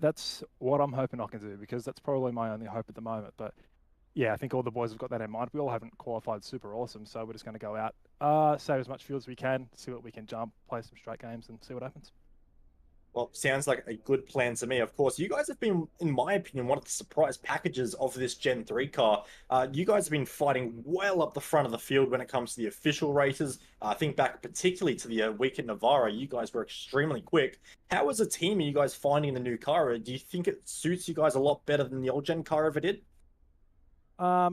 that's what I'm hoping I can do, because that's probably my only hope at the moment. But yeah, I think all the boys have got that in mind. We all haven't qualified super awesome, so we're just going to go out, save as much fuel as we can, see what we can jump, play some straight games, and see what happens. Well, sounds like a good plan to me. Of course, you guys have been, in my opinion, one of the surprise packages of this Gen 3 car. You guys have been fighting well up the front of the field when it comes to the official races. I think back particularly to the week at Navarra, you guys were extremely quick. How as a team are you guys finding the new car? Do you think it suits you guys a lot better than the old Gen car ever did? I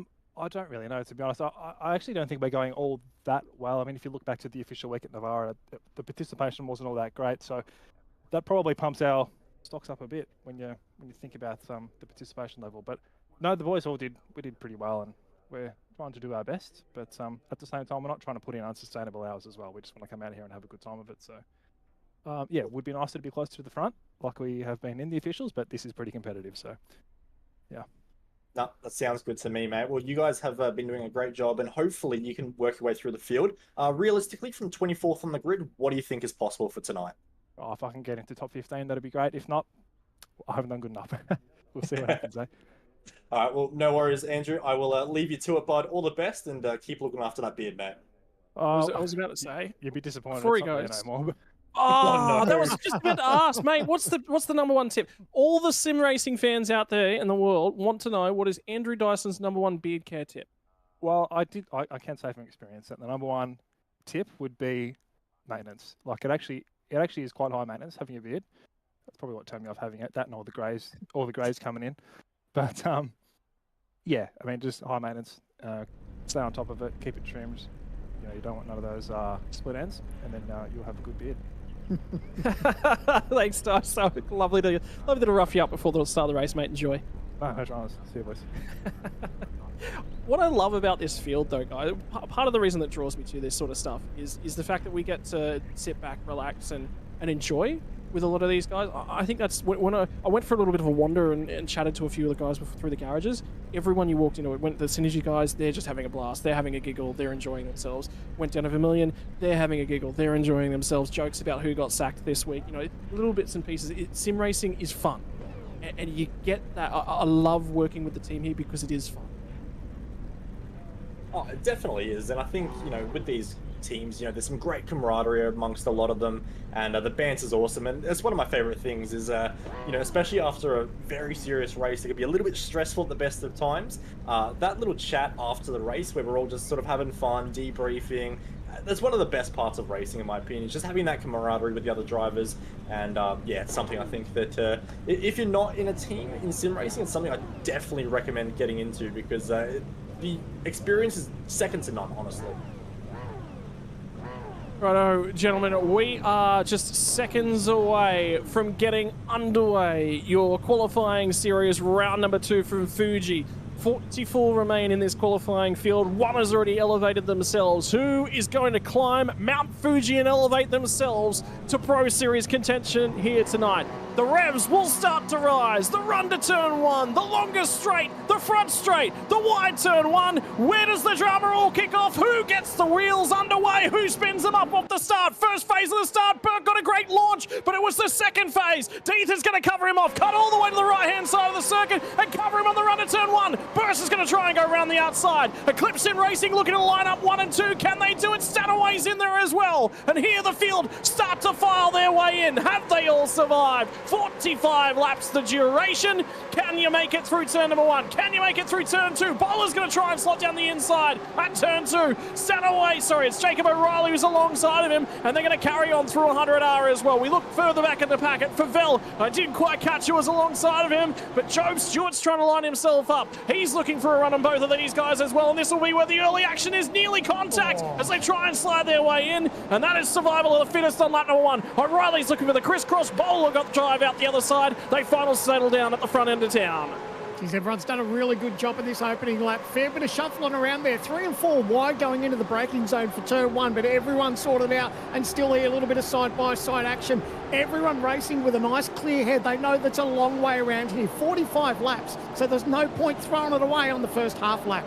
don't really know, to be honest. I actually don't think we're going all that well. I mean, if you look back to the official week at Navarra, the participation wasn't all that great, so that probably pumps our stocks up a bit when you think about the participation level. But no, the boys we did pretty well, and we're trying to do our best. But at the same time, we're not trying to put in unsustainable hours as well. We just want to come out here and have a good time of it. So yeah, it would be nicer to be closer to the front, like we have been in the officials. But this is pretty competitive, so yeah. No, that sounds good to me, mate. Well, you guys have been doing a great job, and hopefully you can work your way through the field. Realistically, from 24th on the grid, what do you think is possible for tonight? Oh, if I can get into top 15, that'd be great. If not, I haven't done good enough. We'll see what happens, eh? All right, well, no worries, Andrew. I will leave you to it, bud. All the best, and keep looking after that beard, mate. I was about to say. You'd be disappointed Before he if goes. no more. Oh, no. that was just about to ask, mate. What's the number one tip? All the sim racing fans out there in the world want to know, what is Andrew Dyson's number one beard care tip? Well, I can say from experience that the number one tip would be maintenance. Like it actually is quite high maintenance having a beard. That's probably what turned me off having it. That and all the greys coming in. But yeah, I mean, just high maintenance. Stay on top of it. Keep it trimmed. You don't want none of those split ends, and then you'll have a good beard. Thanks, Dice. So lovely to rough you up before the start of the race, mate. Enjoy. No dramas. See you, boys. What I love about this field, though, guys, part of the reason that draws me to this sort of stuff is the fact that we get to sit back, relax, and enjoy with a lot of these guys. I think that's when I went for a little bit of a wander and chatted to a few of the guys through the garages. Everyone you walked into, the Synergy guys, they're just having a blast. They're having a giggle. They're enjoying themselves. Went down to Vermilion. They're having a giggle. They're enjoying themselves. Jokes about who got sacked this week. Little bits and pieces. Sim racing is fun, and you get that. I love working with the team here because it is fun. Oh, it definitely is, and I think, with these teams, there's some great camaraderie amongst a lot of them, and the banter's awesome, and it's one of my favorite things is, especially after a very serious race, it can be a little bit stressful at the best of times. That little chat after the race where we're all just sort of having fun, debriefing, that's one of the best parts of racing, in my opinion, just having that camaraderie with the other drivers. And yeah, it's something I think that if you're not in a team in sim racing, it's something I definitely recommend getting into, because the experience is second to none, honestly. Righto, gentlemen, we are just seconds away from getting underway. Your qualifying series, round number 2 from Fuji. 44 remain in this qualifying field. One has already elevated themselves. Who is going to climb Mount Fuji and elevate themselves to Pro Series contention here tonight? The revs will start to rise. The run to turn 1, the longest straight, the front straight, the wide turn 1. Where does the drama all kick off? Who gets the wheels underway? Who spins them up off the start? First phase of the start, Burke got a great launch, but it was the second phase. Deeth is going to cover him off, cut all the way to the right-hand side of the circuit and cover him on the run to turn 1. Burst is going to try and go around the outside. Eclipse in Racing looking to line up 1 and 2. Can they do it? Stanaway's in there as well. And here the field start to file their way in. Have they all survived? 45 laps the duration. Can you make it through turn number 1? Can you make it through turn 2? Bowler's going to try and slot down the inside at turn 2. Stanaway, sorry, it's Jacob O'Reilly who's alongside of him, and they're going to carry on through 100R as well. We look further back in the packet. Favel, I didn't quite catch who was alongside of him, but Job Stewart's trying to line himself up. He He's looking for a run on both of these guys as well, and this will be where the early action is. Nearly contact as they try and slide their way in, and that is survival of the fittest on lap number 1. O'Reilly's looking for the crisscross bowler, got the drive out the other side. They finally settle down at the front end of town. Geez, everyone's done a really good job in this opening lap. Fair bit of shuffling around there. 3 and 4 wide going into the braking zone for turn 1, but everyone's sorted out and still here a little bit of side-by-side action. Everyone racing with a nice clear head. They know that's a long way around here. 45 laps, so there's no point throwing it away on the first half lap.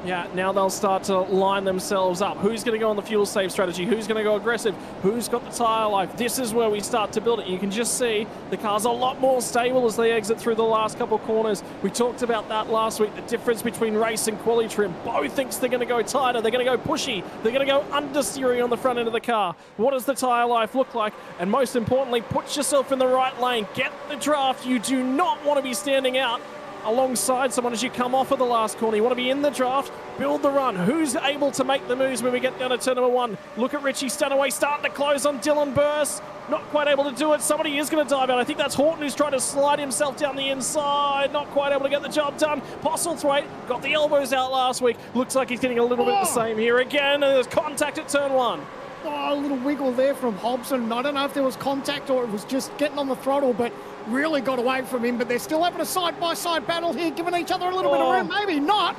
Yeah, now they'll start to line themselves up. Who's going to go on the fuel save strategy? Who's going to go aggressive? Who's got the tyre life? This is where we start to build it. You can just see the car's a lot more stable as they exit through the last couple of corners. We talked about that last week, the difference between race and quali trim. Bo thinks they're going to go tighter. They're going to go pushy. They're going to go understeering on the front end of the car. What does the tyre life look like? And most importantly, put yourself in the right lane. Get the draft. You do not want to be standing out alongside someone as you come off of the last corner. You want to be in the draft, build the run. Who's able to make the moves when we get down to turn number 1? Look at Richie Stanaway starting to close on Dylan Burst. Not quite able to do it. Somebody is going to dive out. I think that's Horton who's trying to slide himself down the inside. Not quite able to get the job done. Postlethwaite got the elbows out last week. Looks like he's getting a little bit the same here again. And there's contact at turn 1. Oh, a little wiggle there from Hobson. I don't know if there was contact or it was just getting on the throttle, but really got away from him. But they're still having a side-by-side battle here, giving each other a little bit of room. Maybe not,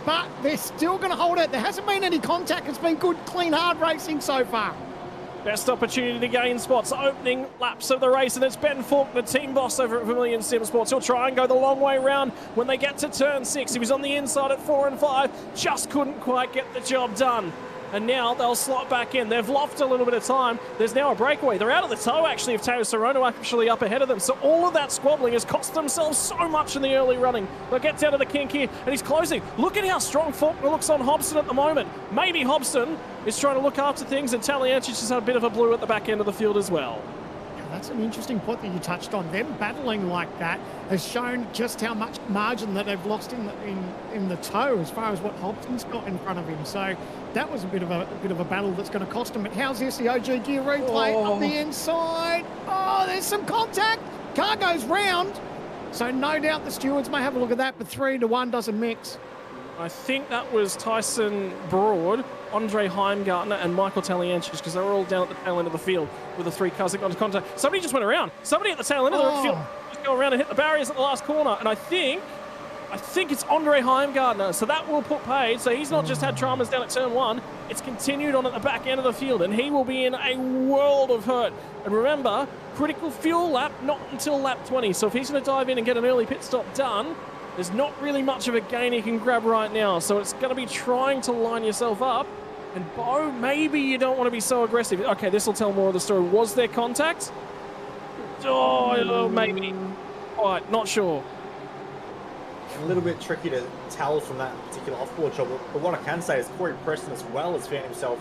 but they're still going to hold it. There hasn't been any contact. It's been good, clean, hard racing so far. Best opportunity to gain spots, opening laps of the race, and it's Ben Faulkner, team boss over at Vermilion Sim Sports. He'll try and go the long way round when they get to turn 6. He was on the inside at 4 and 5, just couldn't quite get the job done. And now they'll slot back in. They've lost a little bit of time. There's now a breakaway. They're out of the tow, actually, of Teo Sorono actually up ahead of them. So all of that squabbling has cost themselves so much in the early running. They'll get down to the kink here, and he's closing. Look at how strong Faulkner looks on Hobson at the moment. Maybe Hobson is trying to look after things, and Taliancic just had a bit of a blue at the back end of the field as well. That's an interesting point that you touched on. Them battling like that has shown just how much margin that they've lost in the tow as far as what Hobson's got in front of him. So that was a bit of a battle that's going to cost him. But how's this? The OG gear replay up the inside. Oh, there's some contact. Car goes round. So no doubt the stewards may have a look at that, but 3-1 doesn't mix. I think that was Tyson Broad, Andre Heimgartner, and Michael Taliancic, because they were all down at the tail end of the field with the 3 cars that got into contact. Somebody just went around. Somebody at the tail end of the field just go around and hit the barriers at the last corner. And I think it's Andre Heimgartner. So that will put paid. So he's not just had dramas down at turn 1. It's continued on at the back end of the field, and he will be in a world of hurt. And remember, critical fuel lap, not until lap 20. So if he's going to dive in and get an early pit stop done, there's not really much of a gain he can grab right now. So it's going to be trying to line yourself up. And Bo, maybe you don't want to be so aggressive. Okay, this will tell more of the story. Was there contact? Oh, maybe. Quite, not sure. A little bit tricky to tell from that particular off-board shot, but what I can say is Corey Preston as well has found himself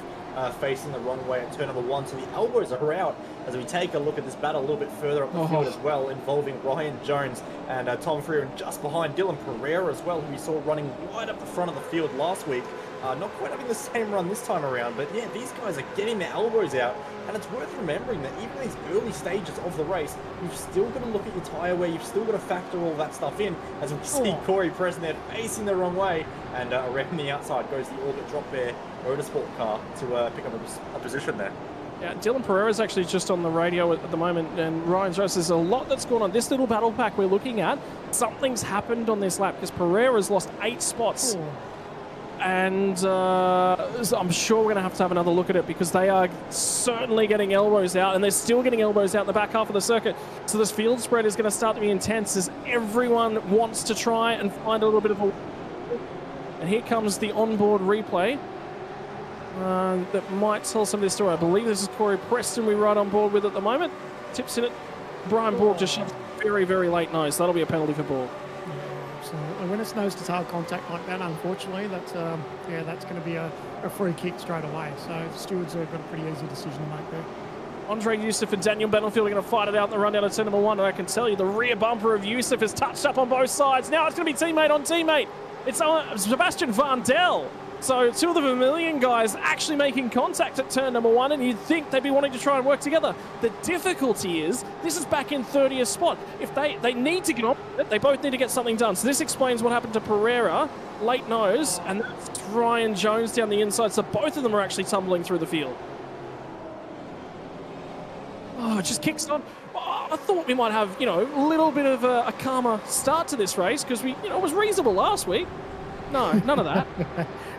facing the wrong way at turn number 1, so the elbows are out as we take a look at this battle a little bit further up the field as well, involving Ryan Jones and Tom Freer, and just behind Dylan Pereira as well, who we saw running right up the front of the field last week. Not quite having the same run this time around, but yeah, these guys are getting their elbows out, and it's worth remembering that even these early stages of the race, you've still got to look at your tyre wear, you've still got to factor all that stuff in, as we see Corey Preston there facing the wrong way, and around the outside goes the Orbit Drop Bear Motorsport car to pick up a position there. Yeah, Dylan Pereira's actually just on the radio at the moment, and Ryan Jones, there's a lot that's going on. This little battle pack we're looking at, something's happened on this lap, because Pereira's lost 8 spots. And I'm sure we're going to have another look at it, because they are certainly getting elbows out, and they're still getting elbows out in the back half of the circuit. So this field spread is going to start to be intense as everyone wants to try and find a little bit of a... And here comes the onboard replay that might tell some of this story. I believe this is Corey Preston we ride on board with at the moment. Tips in it. Brian Borg just shoved very, very late nose. That'll be a penalty for Borg. Absolutely. When it's nose-to-tail contact like that, unfortunately, that's going to be a free kick straight away. So the stewards have got a pretty easy decision to make there. Andre Youssef and Daniel Benefield are going to fight it out in the run down to turn number 1. And I can tell you the rear bumper of Youssef is touched up on both sides. Now it's going to be teammate on teammate. It's Sebastian Vandel So 2 of the Vermilion guys actually making contact at turn number 1, and you'd think they'd be wanting to try and work together. The difficulty is, this is back in 30th spot. If they need to get on it, they both need to get something done. So this explains what happened to Pereira, late nose, and that's Ryan Jones down the inside. So both of them are actually tumbling through the field. Oh, it just kicks on. Oh, I thought we might have, a little bit of a calmer start to this race because it was reasonable last week. No, none of that.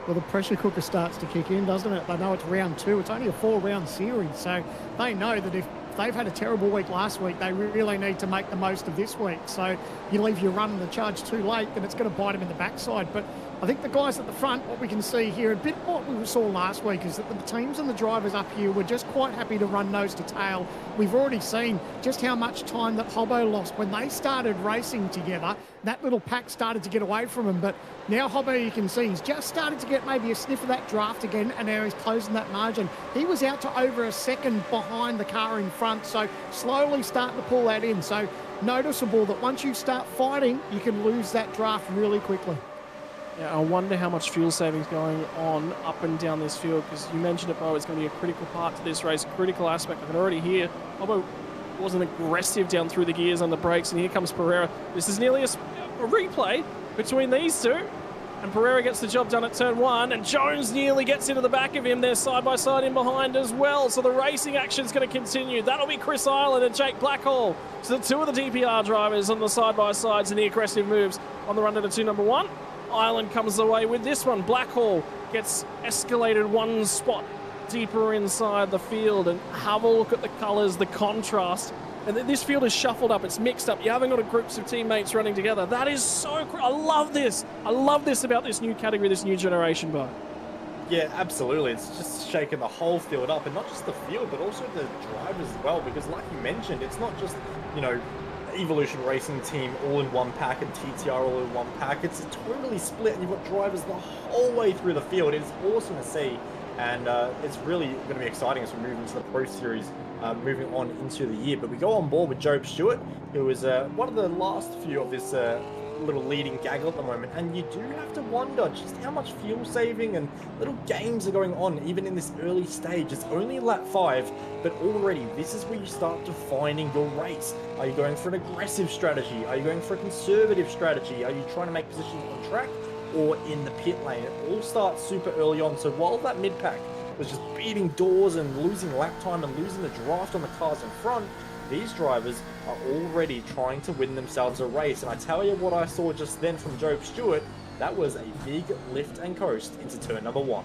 Well, the pressure cooker starts to kick in, doesn't it? They know it's round 2. It's only a 4-round series, so they know that if they've had a terrible week last week, they really need to make the most of this week. So you leave your run in the charge too late, then it's going to bite them in the backside. But I think the guys at the front, what we can see here, a bit what we saw last week, is that the teams and the drivers up here were just quite happy to run nose to tail. We've already seen just how much time that Hobbo lost when they started racing together. That little pack started to get away from him, but now Hobbo, you can see, he's just started to get maybe a sniff of that draft again, and now he's closing that margin. He was out to over a second behind the car in front, so slowly starting to pull that in. So noticeable that once you start fighting, you can lose that draft really quickly. Yeah, I wonder how much fuel savings going on up and down this field, because you mentioned it, Bo, it's going to be a critical part to this race, critical aspect. I can already hear Hobbo wasn't aggressive down through the gears on the brakes, and here comes Pereira. This is nearly a replay between these two, and Pereira gets the job done at turn 1, and Jones nearly gets into the back of him. They're side by side in behind as well, so the racing action's going to continue. That'll be Chris Ireland and Jake Blackhall. So the 2 of the DPR drivers on the side by sides and the aggressive moves on the run to the 2 number 1. Ireland comes away with this one. Blackhall gets escalated 1 spot deeper inside the field, and have a look at the colours, the contrast. And this field is shuffled up, it's mixed up. You haven't got groups of teammates running together. That is so cool. I love this. I love this about this new category, this new generation, Bo. Yeah, absolutely. It's just shaking the whole field up, and not just the field, but also the drivers as well, because like you mentioned, it's not just, Evolution Racing Team all in one pack and TTR all in one pack. It's totally split, and you've got drivers the whole way through the field. It's awesome to see, and it's really going to be exciting as we move into the Pro Series, moving on into the year. But we go on board with Job Stewart, who is one of the last few of this little leading gaggle at the moment, and you do have to wonder just how much fuel saving and little games are going on even in this early stage. It's only lap 5, but already this is where you start defining your race. Are you going for an aggressive strategy? Are you going for a conservative strategy? Are you trying to make positions on track or in the pit lane? It all starts super early on, so while that mid-pack was just beating doors and losing lap time and losing the draft on the cars in front, these drivers are already trying to win themselves a race. And I tell you what I saw just then from Job Stewart, that was a big lift and coast into turn number 1.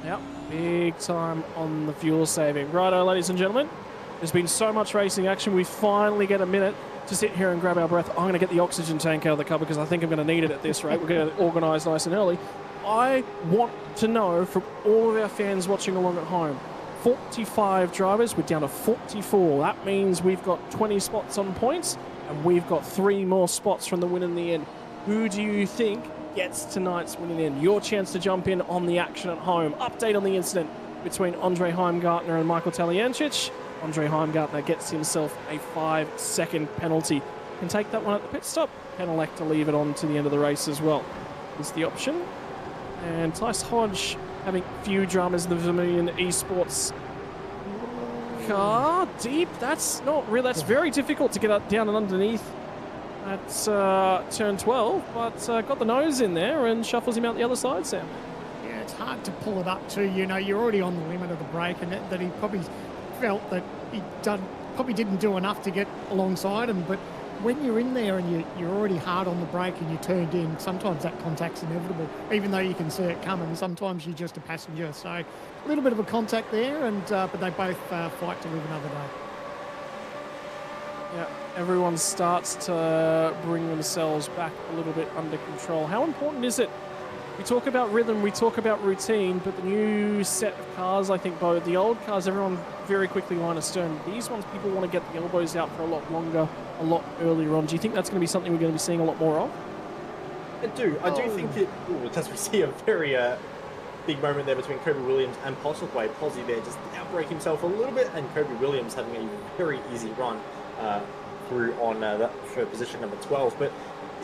Yep, big time on the fuel saving. Righto, ladies and gentlemen, there's been so much racing action. We finally get a minute to sit here and grab our breath. I'm going to get the oxygen tank out of the cupboard because I think I'm going to need it at this rate. We're going to organise nice and early. I want to know from all of our fans watching along at home, 45 drivers, we're down to 44. That means we've got 20 spots on points, and we've got 3 more spots from the win in the end. Who do you think gets tonight's win in the end? Your chance to jump in on the action at home. Update on the incident between Andre Heimgartner and Michael Taliancic. Andre Heimgartner gets himself a 5-second penalty. Can take that one at the pit stop, and elect to leave it on to the end of the race as well. Is the option. And Tice Hodge having few dramas in the Vermilion Esports car. Deep, that's not real. That's very difficult to get up, down and underneath at turn 12, but got the nose in there and shuffles him out the other side, Sam. Yeah, it's hard to pull it up too. You're already on the limit of the break, and that he probably felt that he probably didn't do enough to get alongside him, but when you're in there and you're already hard on the brake and you're turned in, sometimes that contact's inevitable, even though you can see it coming. Sometimes you're just a passenger. So a little bit of a contact there, and but they both fight to live another day. Yeah, everyone starts to bring themselves back a little bit under control. How important is it? We talk about rhythm, we talk about routine, but the new set of cars, I think, both the old cars, everyone very quickly line astern. These ones, people want to get the elbows out for a lot longer, a lot earlier on. Do you think that's going to be something we're going to be seeing a lot more of? I do. I do think it... As we see a very big moment there between Kobe Williams and Postlethwaite. Posy there just outbrake himself a little bit, and Kobe Williams having a very easy run through on that for position number 12. But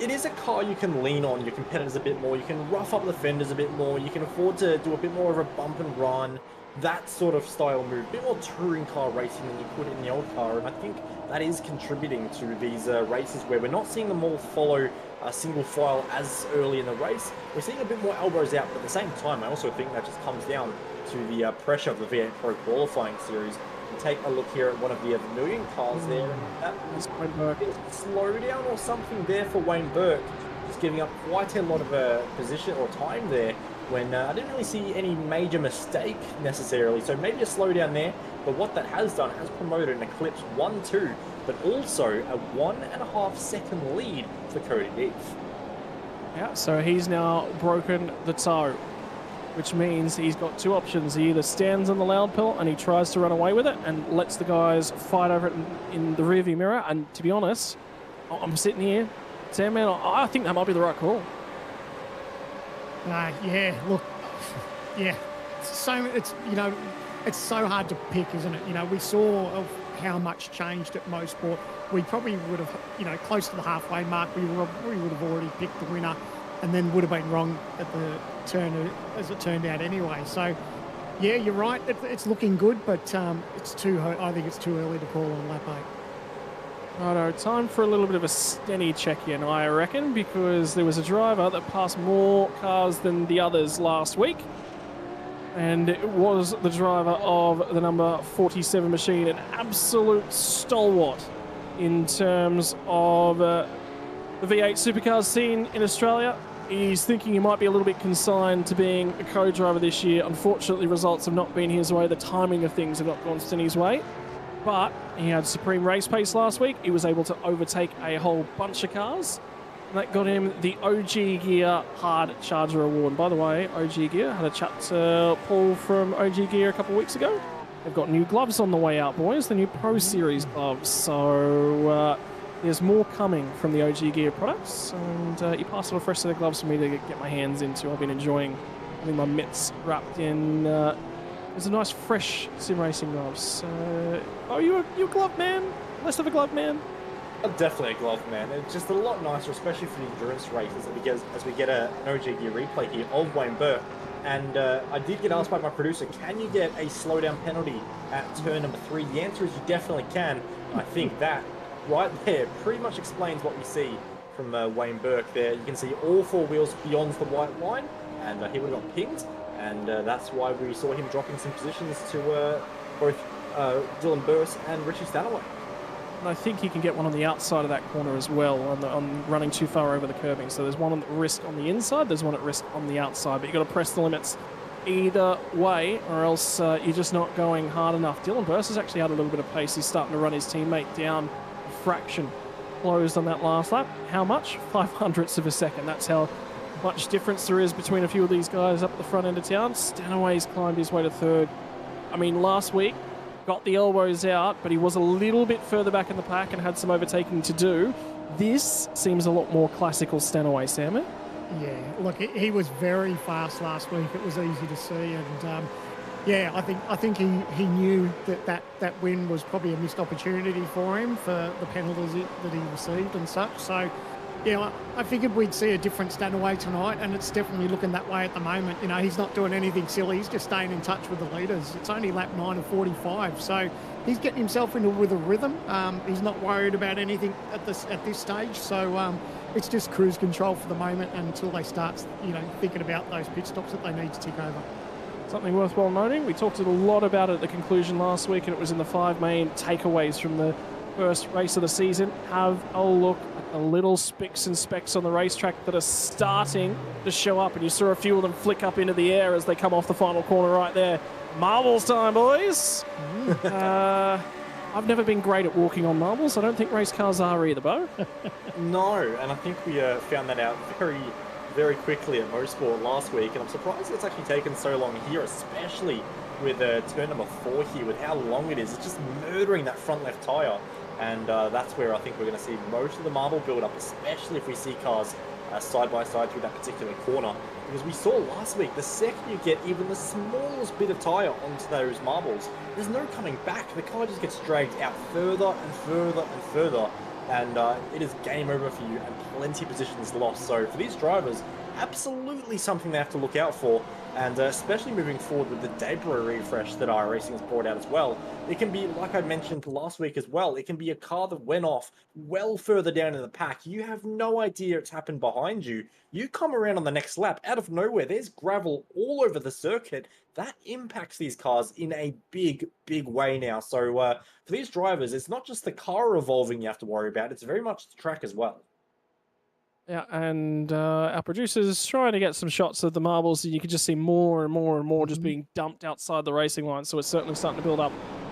it is a car you can lean on your competitors a bit more. You can rough up the fenders a bit more. You can afford to do a bit more of a bump and run, that sort of style move. A bit more touring car racing than you could in the old car. And I think that is contributing to these races where we're not seeing them all follow a single file as early in the race. We're seeing a bit more elbows out, but at the same time, I also think that just comes down to the pressure of the V8 Pro qualifying series. Take a look here at one of the Vermilion cars there. That was a slowdown or something there for Wayne Burke. Just giving up quite a lot of position or time there when I didn't really see any major mistake necessarily. So maybe a slowdown there, but what that has done has promoted an eclipse 1-2, but also a 1.5 second lead for Cody Deef. Yeah, so he's now broken the toe, which means he's got two options. He either stands on the loud pill and he tries to run away with it and lets the guys fight over it in the rearview mirror. And to be honest, I'm sitting here, Sam, man, I think that might be the right call. Yeah, look, yeah, it's so hard to pick, isn't it? You know, we saw of how much changed at Mosport. We probably would have, close to the halfway mark, we would have already picked the winner, and then would have been wrong at the turn as it turned out anyway. So, yeah, you're right. It's looking good, but I think it's too early to call on lap 8. Righto, time for a little bit of a Stenny check-in, I reckon, because there was a driver that passed more cars than the others last week, and it was the driver of the number 47 machine, an absolute stalwart in terms of the V8 supercars scene in Australia. He's thinking he might be a little bit consigned to being a co-driver this year. Unfortunately, results have not been his way. The timing of things have not gone Stenny's way. But he had supreme race pace last week. He was able to overtake a whole bunch of cars. And that got him the OG Gear Hard Charger Award. By the way, OG Gear, had a chat to Paul from OG Gear a couple of weeks ago. They've got new gloves on the way out, boys. The new Pro Series gloves. So there's more coming from the OG Gear products. And you passed on a fresh set of gloves for me to get my hands into. I've been enjoying having my mitts wrapped in... It's a nice, fresh sim racing gloves. You a glove man? Less of a glove man? Definitely a glove man. It's just a lot nicer, especially for the endurance races, because as we get an OG Gear replay here of Wayne Burke, and I did get asked by my producer, can you get a slowdown penalty at turn number 3? The answer is you definitely can. I think that right there pretty much explains what we see from Wayne Burke there. You can see all 4 wheels beyond the white line, and he would have got pinged. And that's why we saw him dropping some positions to both Dylan Burse and Richie Stanaway. And I think he can get one on the outside of that corner as well, on running too far over the curbing. So there's one at risk on the inside, there's one at risk on the outside. But you've got to press the limits either way, or else you're just not going hard enough. Dylan Burse has actually had a little bit of pace. He's starting to run his teammate down a fraction. Closed on that last lap. How much? 0.05 of a second. That's how much difference there is between a few of these guys up at the front end of town. Stanaway's climbed his way to 3rd. I mean, last week, got the elbows out, but he was a little bit further back in the pack and had some overtaking to do. This seems a lot more classical Stanaway, Sam. Yeah, look, he was very fast last week. It was easy to see, and yeah, I think he knew that win was probably a missed opportunity for him for the penalties that he received and such. So, yeah, I figured we'd see a different Stanaway tonight, and it's definitely looking that way at the moment. You know, he's not doing anything silly. He's just staying in touch with the leaders. It's only lap 9 of 45, so he's getting himself with a rhythm. He's not worried about anything at this stage. So it's just cruise control for the moment until they start, thinking about those pit stops that they need to tick over. Something worthwhile noting, we talked a lot about it at the conclusion last week, and it was in the 5 main takeaways from the first race of the season. Have a look at the little spicks and specks on the racetrack that are starting to show up, and you saw a few of them flick up into the air as they come off the final corner right there. Marbles time, boys! I've never been great at walking on marbles. I don't think race cars are either, Bo. No, and I think we found that out very, very quickly at Mosport last week, and I'm surprised it's actually taken so long here, especially with turn number 4 here, with how long it is. It's just murdering that front left tyre, and that's where I think we're going to see most of the marble build up, especially if we see cars side by side through that particular corner. Because we saw last week, the second you get even the smallest bit of tyre onto those marbles, there's no coming back. The car just gets dragged out further and further and further and it is game over for you and plenty of positions lost. So for these drivers, absolutely something they have to look out for, and especially moving forward with the debris refresh that iRacing has brought out as well. It can be, like I mentioned last week as well, it can be a car that went off well further down in the pack. You have no idea it's happened behind you. You come around on the next lap, out of nowhere, there's gravel all over the circuit. That impacts these cars in a big, big way now. So for these drivers, it's not just the car evolving you have to worry about, it's very much the track as well. Yeah, and our producer's trying to get some shots of the marbles, and you can just see more and more and more just being dumped outside the racing line, so it's certainly starting to build up.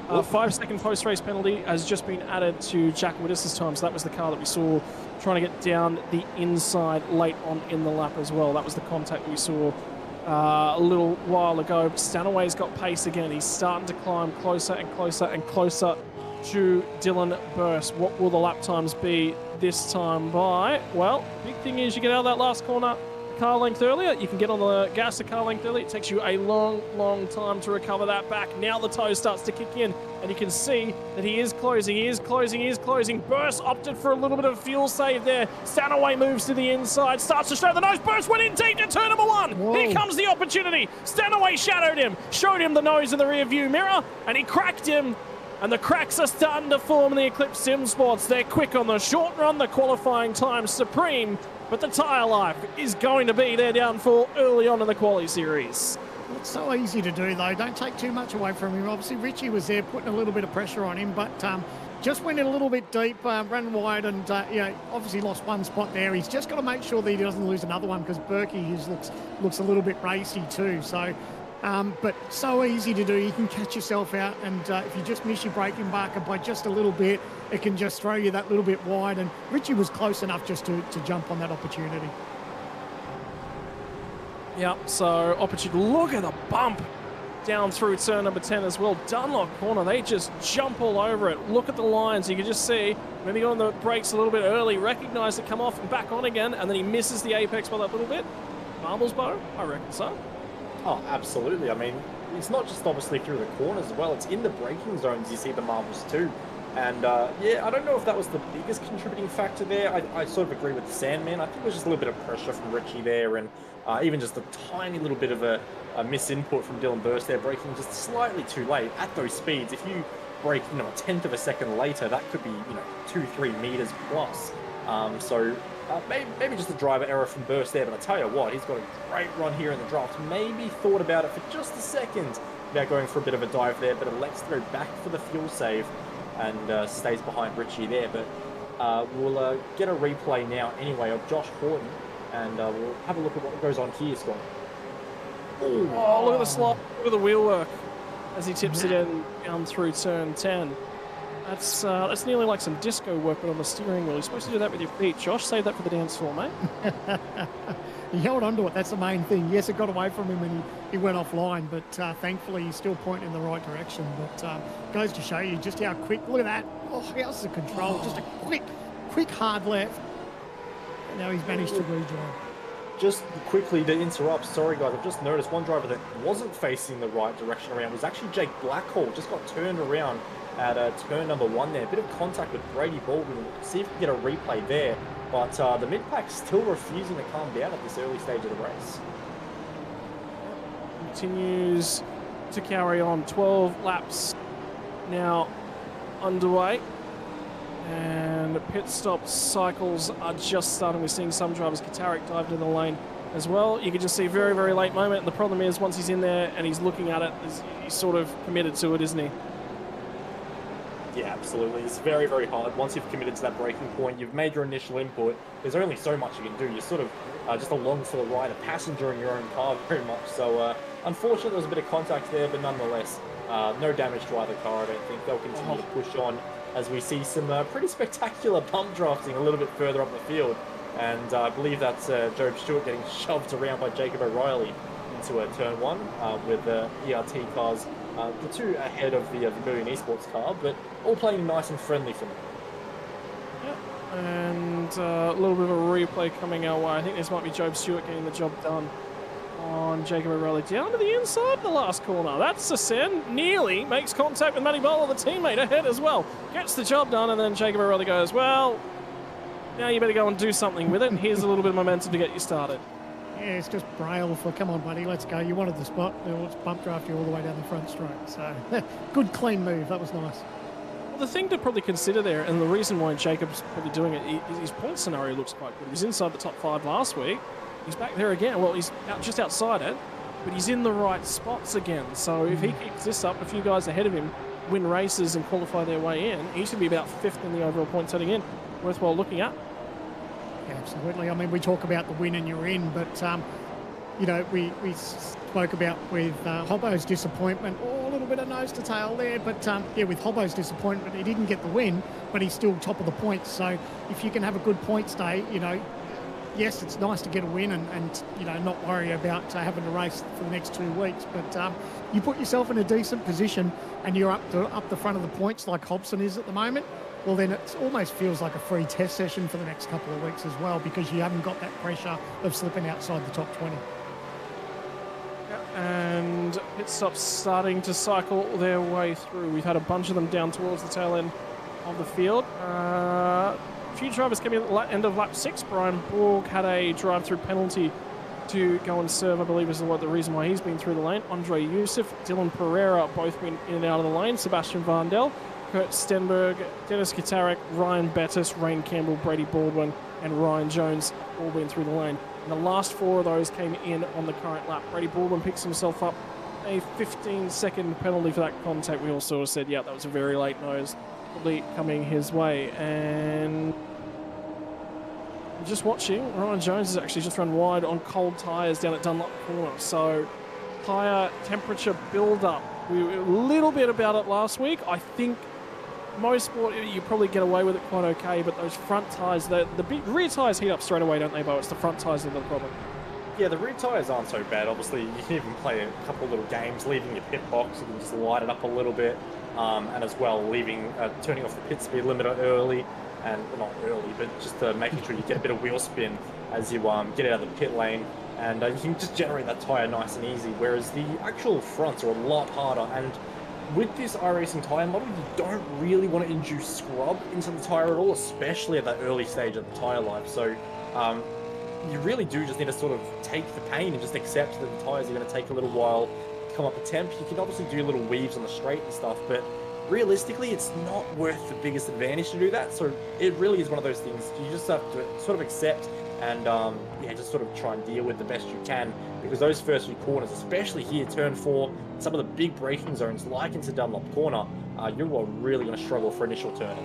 5-second post-race penalty has just been added to Jack Wittes' time, so that was the car that we saw trying to get down the inside late on in the lap as well. That was the contact we saw a little while ago. Stanaway's got pace again. He's starting to climb closer and closer and closer to Dylan Burst. What will the lap times be this time by? Well, big thing is you get out of that last corner a car length earlier. You can get on the gas a car length earlier. It takes you a long, long time to recover that back. Now the toe starts to kick in, and you can see that he is closing, he is closing, he is closing. Burst opted for a little bit of fuel save there. Stanaway moves to the inside, starts to show the nose. Burst went in deep to turn number one. Whoa. Here comes the opportunity. Stanaway shadowed him, showed him the nose in the rear view mirror, and he cracked him. And the cracks are starting to form in the Eclipse Sim Sports. They're quick on the short run, the qualifying time supreme, but the tyre life is going to be their downfall early on in the quali series. It's so easy to do, though. Don't take too much away from him. Obviously, Richie was there putting a little bit of pressure on him, but just went in a little bit deep, ran wide, and obviously lost one spot there. He's just got to make sure that he doesn't lose another one, because Berkey looks a little bit racy too. So. But so easy to do. You can catch yourself out, and if you just miss your braking marker by just a little bit, it can just throw you that little bit wide. And Richie was close enough just to jump on that opportunity. Yep, so opportunity. Look at the bump down through turn number 10 as well. Dunlop corner, they just jump all over it. Look at the lines. You can just see, maybe on the brakes a little bit early, recognize it, come off and back on again, and then he misses the apex by that little bit. Marbles bow? I reckon so. Oh, absolutely. I mean, it's not just obviously through the corners as well. It's in the braking zones you see the marbles too. And yeah, I don't know if that was the biggest contributing factor there. I sort of agree with the Sandman. I think there's just a little bit of pressure from Richie there, and even just a tiny little bit of a misinput from Dylan Burst there, braking just slightly too late at those speeds. If you brake, a tenth of a second later, that could be 2-3 meters plus. Maybe just a driver error from Burst there, but I tell you what, he's got a great run here in the draft. Maybe thought about it for just a second about going for a bit of a dive there, but elects to go back for the fuel save and stays behind Richie there. But we'll get a replay now anyway of Josh Horton, and we'll have a look at what goes on here, Scott. Ooh. Oh, look at the slide, look at the wheel work as he tips it in down through turn 10. That's nearly like some disco work, but on the steering wheel. You're supposed to do that with your feet. Josh, save that for the dance floor, mate. He held on to it. That's the main thing. Yes, it got away from him and he went offline, but thankfully he's still pointing in the right direction. But goes to show you just how quick. Look at that. Oh, how's the control? Just a quick hard left. And now he's managed to rejoin. Just quickly to interrupt, sorry guys, I've just noticed one driver that wasn't facing the right direction around was actually Jake Blackhall. Just got turned around at turn number 1 there. A bit of contact with Brady Baldwin. We'll see if we can get a replay there. But the mid-pack's still refusing to calm down at this early stage of the race. Continues to carry on. 12 laps now underway. And pit stop cycles are just starting. We're seeing some drivers, Katarik dived in the lane as well. You can just see a very, very late moment. And the problem is once he's in there and he's looking at it, he's sort of committed to it, isn't he? Yeah, absolutely. It's very, very hard. Once you've committed to that braking point, you've made your initial input, there's only so much you can do. You're sort of just along for the ride, a passenger in your own car very much. So unfortunately, there was a bit of contact there, but nonetheless, no damage to either car, I don't think. They'll continue to push on as we see some pretty spectacular bump drafting a little bit further up the field. And I believe that's Job Stewart getting shoved around by Jacob O'Reilly into turn 1 with the ERT cars. The two ahead of the Million Esports car, but all playing nice and friendly for them. Yep, and a little bit of a replay coming our way. I think this might be Job Stewart getting the job done on Jacob O'Reilly down to the inside of the last corner. That's Sassen. Nearly makes contact with Matty Bowler, the teammate, ahead as well. Gets the job done, and then Jacob O'Reilly goes, well, now you better go and do something with it. Here's a little bit of momentum to get you started. Yeah, it's just braille for, come on, buddy, let's go. You wanted the spot. Let's bump draft you all the way down the front stroke. So, good, clean move. That was nice. Well, the thing to probably consider there, and the reason why Jacob's probably doing it, his point scenario looks quite good. He was inside the top 5 last week. He's back there again. Well, he's just outside it, but he's in the right spots again. So if he keeps this up, a few guys ahead of him win races and qualify their way in, he should be about 5th in the overall point setting in. Worthwhile looking at. Yeah, absolutely. I mean, we talk about the win and you're in, but, you know, we spoke about with Hobbo's disappointment, a little bit of nose to tail there, but yeah, with Hobbo's disappointment, he didn't get the win, but he's still top of the points. So if you can have a good points day, you know, yes, it's nice to get a win and you know, not worry about having to race for the next 2 weeks, but you put yourself in a decent position and you're up the front of the points like Hobson is at the moment, well then it almost feels like a free test session for the next couple of weeks as well, because you haven't got that pressure of slipping outside the top 20. And pit stops starting to cycle their way through. We've had a bunch of them down towards the tail end of the field. A few drivers coming at the end of lap 6. Brian Borg had a drive-through penalty to go and serve, I believe is the reason why he's been through the lane. Andre Youssef, Dylan Pereira, both been in and out of the lane. Sebastian Vandel, Kurt Stenberg, Dennis Kitarik, Ryan Bettis, Rain Campbell, Brady Baldwin, and Ryan Jones all been through the lane. And the last 4 of those came in on the current lap. Brady Baldwin picks himself up a 15-second penalty for that contact. We all sort of said, yeah, that was a very late nose, probably coming his way. And just watching, Ryan Jones has actually just run wide on cold tyres down at Dunlop Corner. So tyre temperature build-up. We were a little bit about it last week. I think most sport, you probably get away with it quite okay, but those front tyres, the rear tyres heat up straight away, don't they, Bo? It's the front tyres that are the problem. Yeah, the rear tyres aren't so bad. Obviously, you can even play a couple of little games, leaving your pit box, you can just light it up a little bit, and as well, turning off the pit speed limiter early, and well, not early, but just making sure you get a bit of wheel spin as you get out of the pit lane, and you can just generate that tyre nice and easy, whereas the actual fronts are a lot harder, and with this iRacing tyre model, you don't really want to induce scrub into the tyre at all, especially at that early stage of the tyre life. So you really do just need to sort of take the pain and just accept that the tyres are going to take a little while to come up a temp. You can obviously do little weaves on the straight and stuff, but realistically, it's not worth the biggest advantage to do that. So it really is one of those things you just have to sort of accept and yeah, just sort of try and deal with the best you can, because those first few corners, especially here, turn 4, some of the big braking zones like into Dunlop Corner, you are really going to struggle for initial turning.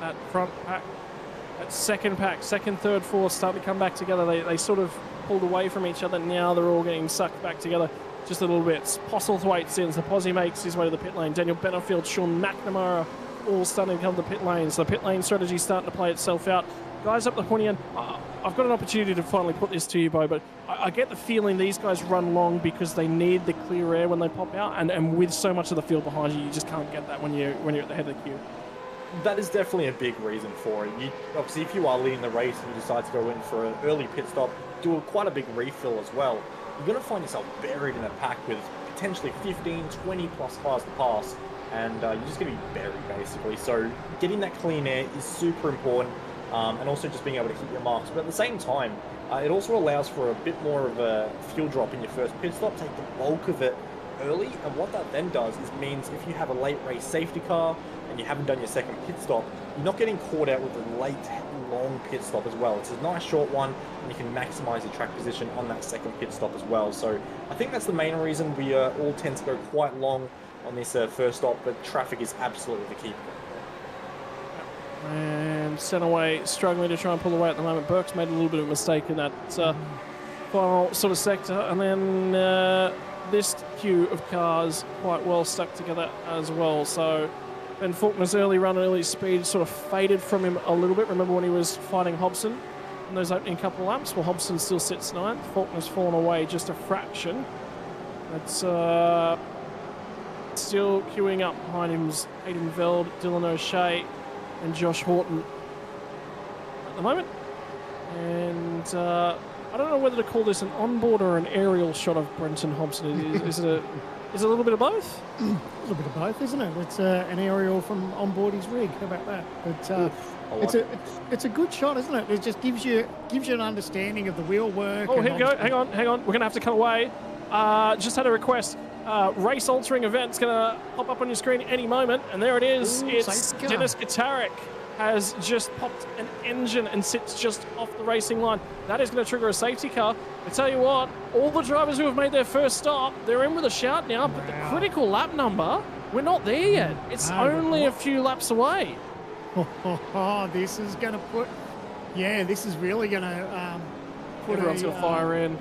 That front pack, that second pack, second, third, fourth start to come back together. They sort of pulled away from each other. Now they're all getting sucked back together just a little bit. Postlethwaite's in, so Posy makes his way to the pit lane. Daniel Benefield, Sean McNamara, all starting to come to the pit lane. So the pit lane strategy is starting to play itself out. Guys up the pointy end, I've got an opportunity to finally put this to you, Bo, but I get the feeling these guys run long because they need the clear air when they pop out, and with so much of the field behind you, you just can't get that when you're at the head of the queue. That is definitely a big reason for it. Obviously, if you are leading the race and you decide to go in for an early pit stop, do quite a big refill as well, you're going to find yourself buried in a pack with potentially 15, 20 plus cars to pass, and you're just going to be buried, basically. So getting that clean air is super important. And also just being able to hit your marks. But at the same time, it also allows for a bit more of a fuel drop in your first pit stop, take the bulk of it early, and what that then does is means if you have a late race safety car and you haven't done your second pit stop, you're not getting caught out with a late, long pit stop as well. It's a nice short one, and you can maximize your track position on that second pit stop as well. So I think that's the main reason we all tend to go quite long on this first stop, but traffic is absolutely the key. And Centerway struggling to try and pull away at the moment. Burke's made a little bit of a mistake in that final sort of sector. And then this queue of cars quite well stuck together as well. So Ben Faulkner's early run, early speed sort of faded from him a little bit. Remember when he was fighting Hobson in those opening couple of laps? Well, Hobson still sits 9th. Faulkner's fallen away just a fraction. It's still queuing up behind him's Hayden Veld, Dylan O'Shea, and Josh Horton at the moment. And I don't know whether to call this an onboard or an aerial shot of Brenton Hobson. Is it a little bit of both? A little bit of both, isn't it? It's an aerial from onboard his rig. How about that? But it's a good shot, isn't it? It just gives you an understanding of the wheel work. Oh, here we go. Hang on. We're gonna have to cut away. Just had a request. Race altering event's gonna pop up on your screen any moment, and there it is. Ooh, it's Dennis Katarik has just popped an engine and sits just off the racing line. That is going to trigger a safety car. I tell you what, all the drivers who have made their first stop, they're in with a shout now, but the critical lap number, we're not there yet. It's only a few laps away. This is going to put... Yeah, this is really going to put Everyone's going to fire in.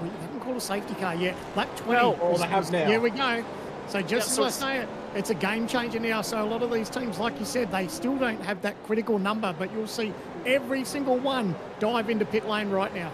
We haven't called a safety car yet. Lap 20. Well, they have now. Here we go. So just Yeah, as I say it, it's a game changer now. So a lot of these teams, like you said, they still don't have that critical number, but you'll see every single one dive into pit lane right now.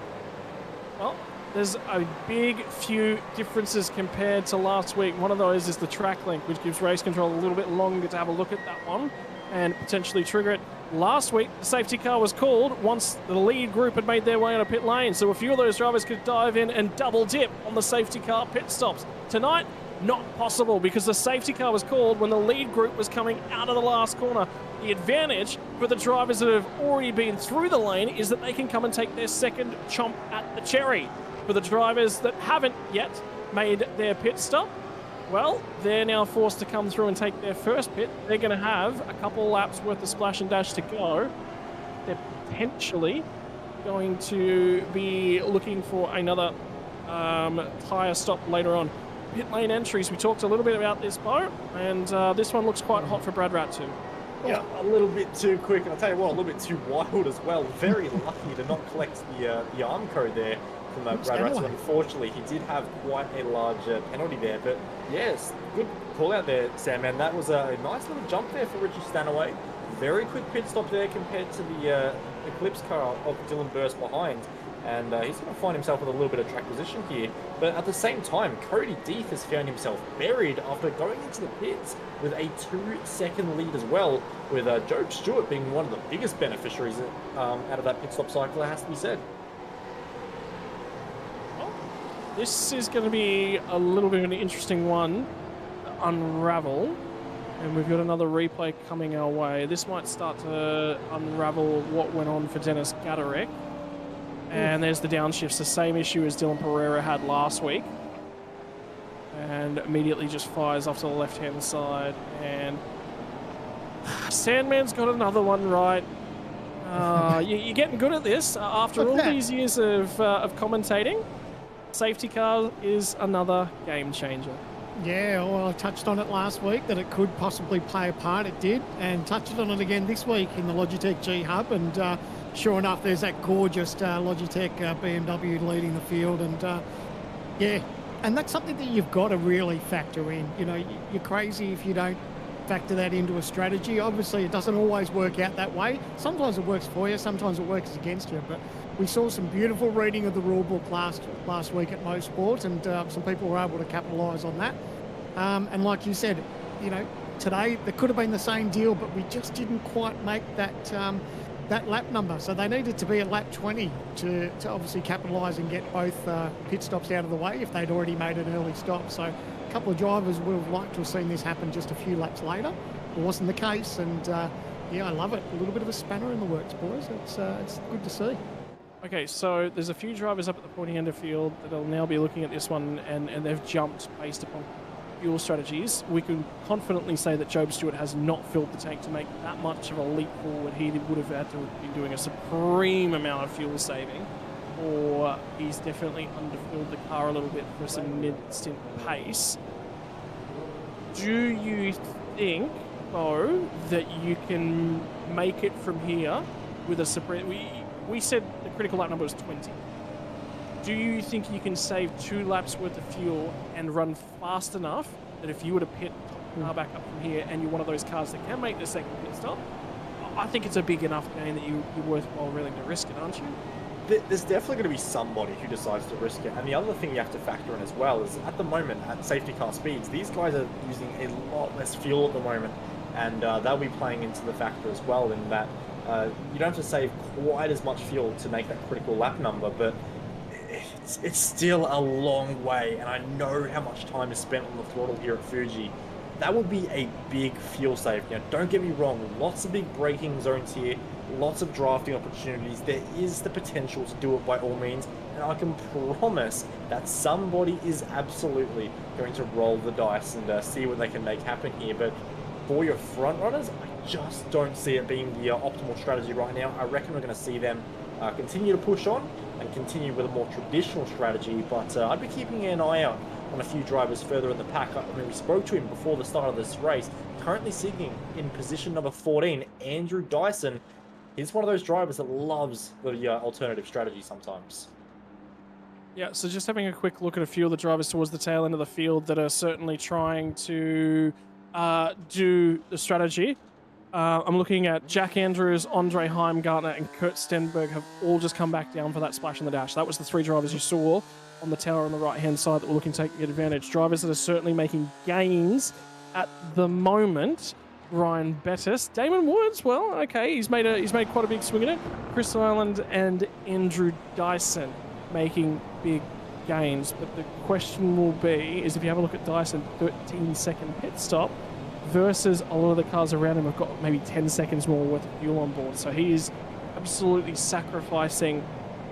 Well, there's a big few differences compared to last week. One of those is the track link, which gives race control a little bit longer to have a look at that one and potentially trigger it. Last week, the safety car was called once the lead group had made their way on a pit lane, so a few of those drivers could dive in and double dip on the safety car pit stops. Tonight, not possible because the safety car was called when the lead group was coming out of the last corner. The advantage for the drivers that have already been through the lane is that they can come and take their second chomp at the cherry. For the drivers that haven't yet made their pit stop, well, they're now forced to come through and take their first pit. They're going to have a couple laps worth of splash and dash to go. They're potentially going to be looking for another tyre stop later on. Pit lane entries, we talked a little bit about this, Bo, and this one looks quite hot for Brad Rat too. Yeah, a little bit too quick, and I'll tell you what, a little bit too wild as well. Very lucky to not collect the arm code there from Brad Rat. Unfortunately, he did have quite a large penalty there, but yes, good call out there, Sam, man. That was a nice little jump there for Richie Stanaway. Very quick pit stop there compared to the Eclipse car of Dylan Burst behind. And he's going to find himself with a little bit of track position here. But at the same time, Cody Deeth has found himself buried after going into the pits with a 2-second lead as well, with Joe Stewart being one of the biggest beneficiaries out of that pit stop cycle, it has to be said. Well, this is going to be a little bit of an interesting one to unravel. And we've got another replay coming our way. This might start to unravel what went on for Dennis Gadarek. And there's the downshifts, the same issue as Dylan Pereira had last week. And immediately just fires off to the left-hand side. And Sandman's got another one right. You're getting good at this. After all these years of commentating, safety car is another game changer. Yeah, well, I touched on it last week that it could possibly play a part. It did, and touched on it again this week in the Logitech G Hub. And sure enough, there's that gorgeous Logitech BMW leading the field. And yeah, and that's something that you've got to really factor in. You know, you're crazy if you don't factor that into a strategy. Obviously, it doesn't always work out that way. Sometimes it works for you, sometimes it works against you. But we saw some beautiful reading of the rule book last week at Motorsport, and some people were able to capitalise on that. And like you said, you know, today there could have been the same deal, but we just didn't quite make that that lap number. So they needed to be at lap 20 to obviously capitalise and get both pit stops out of the way if they'd already made an early stop. So a couple of drivers would have liked to have seen this happen just a few laps later. It wasn't the case, and yeah, I love it. A little bit of a spanner in the works, boys. It's good to see. Okay, so there's a few drivers up at the pointy end of field that'll now be looking at this one, and they've jumped based upon fuel strategies. We can confidently say that Job Stewart has not filled the tank to make that much of a leap forward. He would have had to have been doing a supreme amount of fuel saving, or he's definitely underfilled the car a little bit for some mid-stint pace. Do you think, though, that you can make it from here with a supreme... We said the critical lap number was 20. Do you think you can save 2 laps worth of fuel and run fast enough that if you were to pit car back up from here and you're one of those cars that can make the second pit stop, I think it's a big enough gain that you're worthwhile willing to risk it, aren't you? There's definitely going to be somebody who decides to risk it. And the other thing you have to factor in as well is at the moment at safety car speeds, these guys are using a lot less fuel at the moment. And that'll be playing into the factor as well in that You don't have to save quite as much fuel to make that critical lap number, but it's still a long way, and I know how much time is spent on the throttle here at Fuji. That would be a big fuel save. Now, don't get me wrong, lots of big braking zones here, lots of drafting opportunities. There is the potential to do it by all means, and I can promise that somebody is absolutely going to roll the dice and see what they can make happen here. But for your front runners, I just don't see it being the optimal strategy right now. I reckon we're going to see them continue to push on and continue with a more traditional strategy, but I'd be keeping an eye out on a few drivers further in the pack. I mean, we spoke to him before the start of this race. Currently sitting in position number 14, Andrew Dyson. He's one of those drivers that loves the alternative strategy sometimes. Yeah, so just having a quick look at a few of the drivers towards the tail end of the field that are certainly trying to do the strategy. I'm looking at Jack Andrews, Andre Heimgartner, and Kurt Stenberg have all just come back down for that splash in the dash. That was the three drivers you saw on the tower on the right-hand side that were looking to take advantage. Drivers that are certainly making gains at the moment. Ryan Bettis, Damon Woods, well, okay, he's made quite a big swing at it. Chris Ireland and Andrew Dyson making big gains. But the question will be is if you have a look at Dyson, 13-second pit stop versus a lot of the cars around him have got maybe 10 seconds more worth of fuel on board. So he is absolutely sacrificing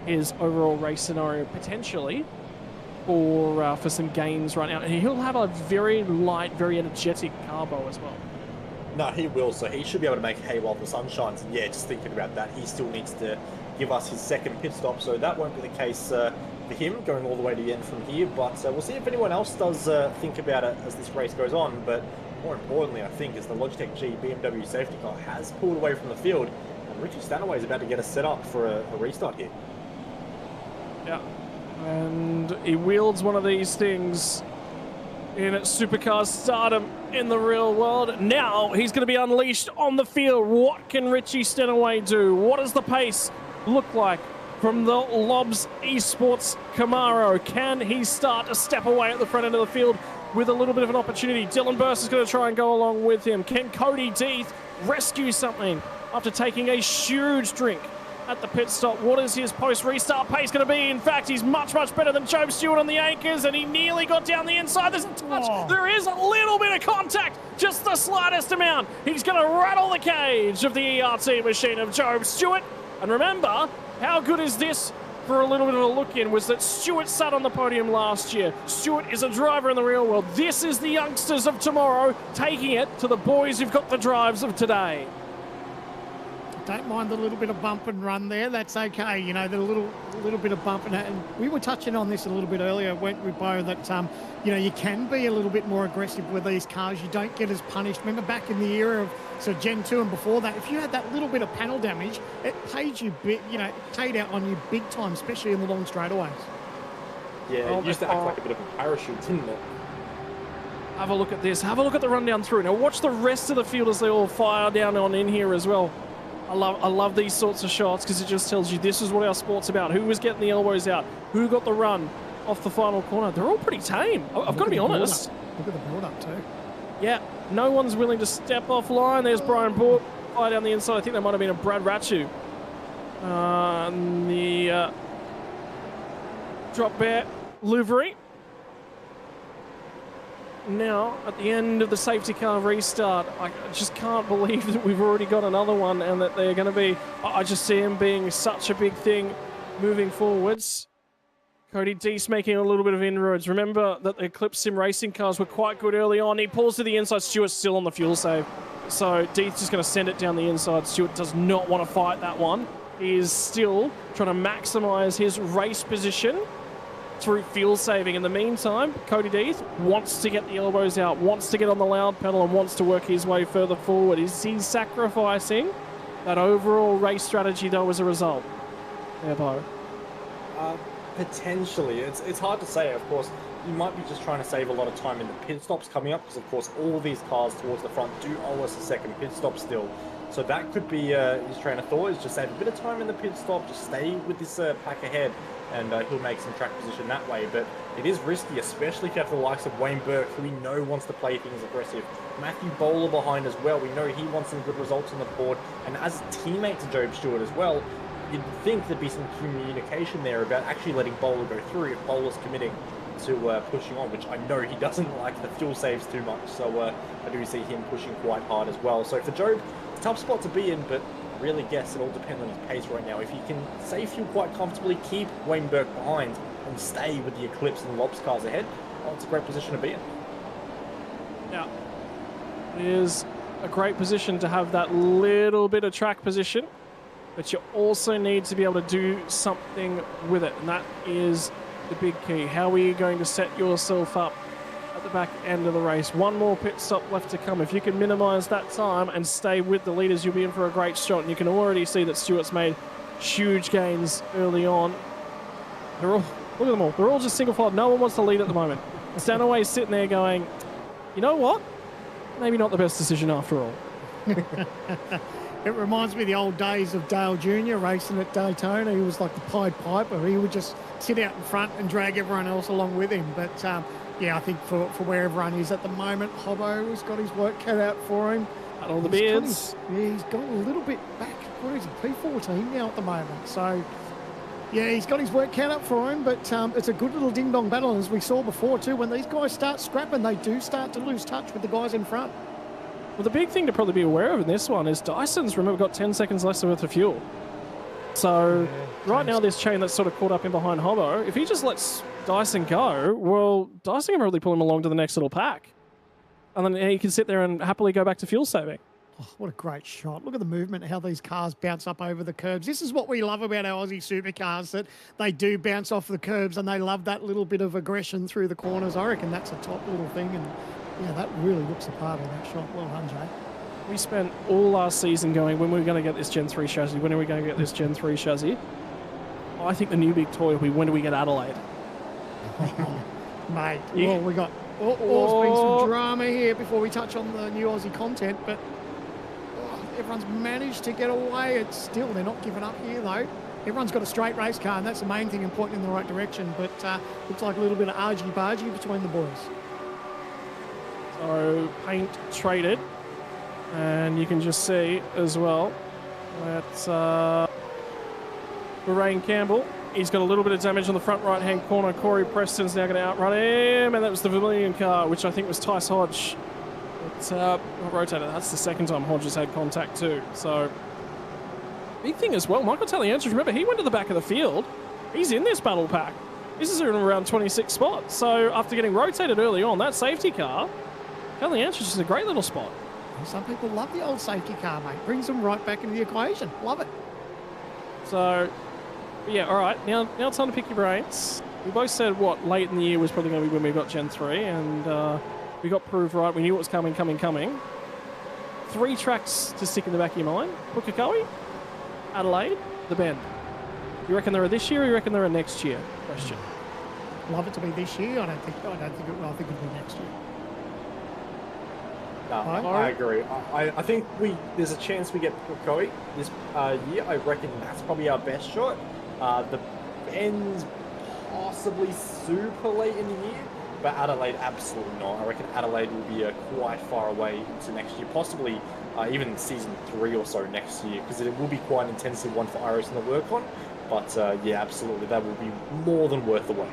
his overall race scenario potentially for some gains right now. And he'll have a very light, very energetic carbo as well. No, he will, so he should be able to make hay while the sun shines. And yeah, just thinking about that, he still needs to give us his second pit stop, so that won't be the case for him going all the way to the end from here. But we'll see if anyone else does think about it as this race goes on. But more importantly, I think, is the Logitech G BMW safety car has pulled away from the field, and Richie Stanaway is about to get us set up for a restart here. Yeah, and he wields one of these things in supercar stardom in the real world. Now he's going to be unleashed on the field. What can Richie Stenaway do? What does the pace look like from the Lobs Esports Camaro? Can he start to step away at the front end of the field with a little bit of an opportunity? Dylan Burst is going to try and go along with him. Can Cody Deeth rescue something after taking a huge drink at the pit stop? What is his post-restart pace going to be? In fact, he's much better than Job Stewart on the anchors, and he nearly got down the inside. There's a touch. Oh. There is a little bit of contact, just the slightest amount. He's going to rattle the cage of the ERT machine of Job Stewart. And remember, how good is this for a little bit of a look-in was that Stewart sat on the podium last year. Stewart is a driver in the real world. This is the youngsters of tomorrow taking it to the boys who've got the drives of today. Don't mind the little bit of bump and run there. That's okay. You know, the little bit of bump and we were touching on this a little bit earlier, weren't we, Bo, that, you know, you can be a little bit more aggressive with these cars. You don't get as punished. Remember back in the era of sort of Gen 2 and before that, if you had that little bit of panel damage, it paid you big, you know, it paid out on you big time, especially in the long straightaways. Yeah, it used to act like a bit of a parachute, didn't it? Have a look at this. Have a look at the rundown through. Now watch the rest of the field as they all fire down on in here as well. I love these sorts of shots because it just tells you this is what our sport's about. Who was getting the elbows out? Who got the run off the final corner? They're all pretty tame. I've got to be honest. Look at the build-up too. Yeah, no one's willing to step off line. There's Brian Boort fire down the inside. I think that might have been a Brad Ratchu. The drop bear livery. Now, at the end of the safety car restart, I just can't believe that we've already got another one and that they're going to be... I just see him being such a big thing moving forwards. Cody Deese making a little bit of inroads. Remember that the Eclipse Sim racing cars were quite good early on. He pulls to the inside. Stewart's still on the fuel save. So Deeth's just going to send it down the inside. Stewart does not want to fight that one. He is still trying to maximise his race position through fuel saving. In the meantime, Cody Deeth wants to get the elbows out, wants to get on the loud pedal and wants to work his way further forward. Is he sacrificing that overall race strategy though as a result? Yeah, Bo. Potentially. It's hard to say, of course. You might be just trying to save a lot of time in the pit stops coming up because, of course, all these cars towards the front do owe us a second pit stop still. So that could be his train of thought, is just save a bit of time in the pit stop, just stay with this pack ahead, and he'll make some track position that way. But it is risky, especially if you have the likes of Wayne Burke, who we know wants to play things aggressive. Matthew Bowler behind as well. We know he wants some good results on the board. And as a teammate to Job Stewart as well, you'd think there'd be some communication there about actually letting Bowler go through if Bowler's committing to pushing on, which I know he doesn't like the fuel saves too much. So I do see him pushing quite hard as well. So for Job, it's a tough spot to be in, but I really guess it all depends on his pace right now. If he can save fuel quite comfortably, keep Wayne Burke behind, and stay with the Eclipse and the Lobs cars ahead, well, it's a great position to be in. Yeah. It is a great position to have that little bit of track position, but you also need to be able to do something with it, and that is the big key. How are you going to set yourself up at the back end of the race? One more pit stop left to come. If you can minimise that time and stay with the leaders, you'll be in for a great shot. And you can already see that Stewart's made huge gains early on. They're all, look at them all. They're all just single file. No one wants to lead at the moment. Stanaway's sitting there going, you know what? Maybe not the best decision after all. It reminds me of the old days of Dale Jr. racing at Daytona. He was like the Pied Piper. He would just sit out in front and drag everyone else along with him. But yeah, I think for where everyone is at the moment, Hobbo has got his work cut out for him. And all the beards. He's got a little bit back. What is he, P14 now at the moment? So yeah, he's got his work cut out for him, but it's a good little ding-dong battle. And as we saw before too, when these guys start scrapping, they do start to lose touch with the guys in front. Well, the big thing to probably be aware of in this one is Dyson's, remember, got 10 seconds less worth of fuel. So right now, this chain that's sort of caught up in behind Hobbo, if he just lets Dyson go, well, Dyson can probably pull him along to the next little pack. And then he can sit there and happily go back to fuel saving. Oh, what a great shot. Look at the movement, how these cars bounce up over the curbs. This is what we love about our Aussie supercars, that they do bounce off the curbs and they love that little bit of aggression through the corners. I reckon that's a top little thing. And yeah, that really looks the part of that shot. Well done, Jay. We spent all last season going, when are we going to get this Gen 3 chassis? When are we going to get this Gen 3 chassis? I think the new big toy will be, when do we get Adelaide? Mate, well, we got there's been some drama here before we touch on the new Aussie content, but everyone's managed to get away. It's still, they're not giving up here, though. Everyone's got a straight race car, and that's the main thing and pointing in the right direction, but looks like a little bit of argy-bargy between the boys. So paint traded, and you can just see as well that Lorraine Campbell, he's got a little bit of damage on the front right-hand corner. Corey Preston's now going to outrun him, and that was the Vermilion car, which I think was Tice Hodge. But rotated. That's the second time Hodge has had contact too. So big thing as well, Michael Taliantras, remember, he went to the back of the field. He's in this battle pack. This is in around 26 spots. So after getting rotated early on, that safety car, Taliantras is a great little spot. Some people love the old safety car, mate. Brings them right back into the equation. Love it. So, yeah, all right. Now it's time to pick your brains. We both said, what, late in the year was probably going to be when we got Gen 3, and we got proved right. We knew it was coming. 3 tracks to stick in the back of your mind. Pukekohe, Adelaide, the Bend. You reckon they're this year, or you reckon they're next year? Question. Love it to be this year. I think it'll be next year. No, I agree. I think there's a chance we get Pukekohe this year. I reckon that's probably our best shot. The Bend's possibly super late in the year, but Adelaide absolutely not. I reckon Adelaide will be quite far away into next year, possibly even season 3 or so next year, because it will be quite an intensive one for iRacing to work on. But yeah, absolutely, that will be more than worth the wait.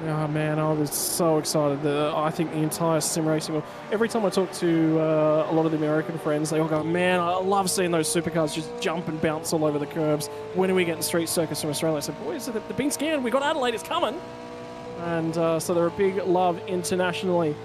Oh man, I was so excited. I think the entire sim racing, every time I talk to a lot of the American friends, they all go, man, I love seeing those supercars just jump and bounce all over the curbs. When are we getting street circuits from Australia? I said, boys, they've been scared. We got Adelaide, it's coming. And so they're a big love internationally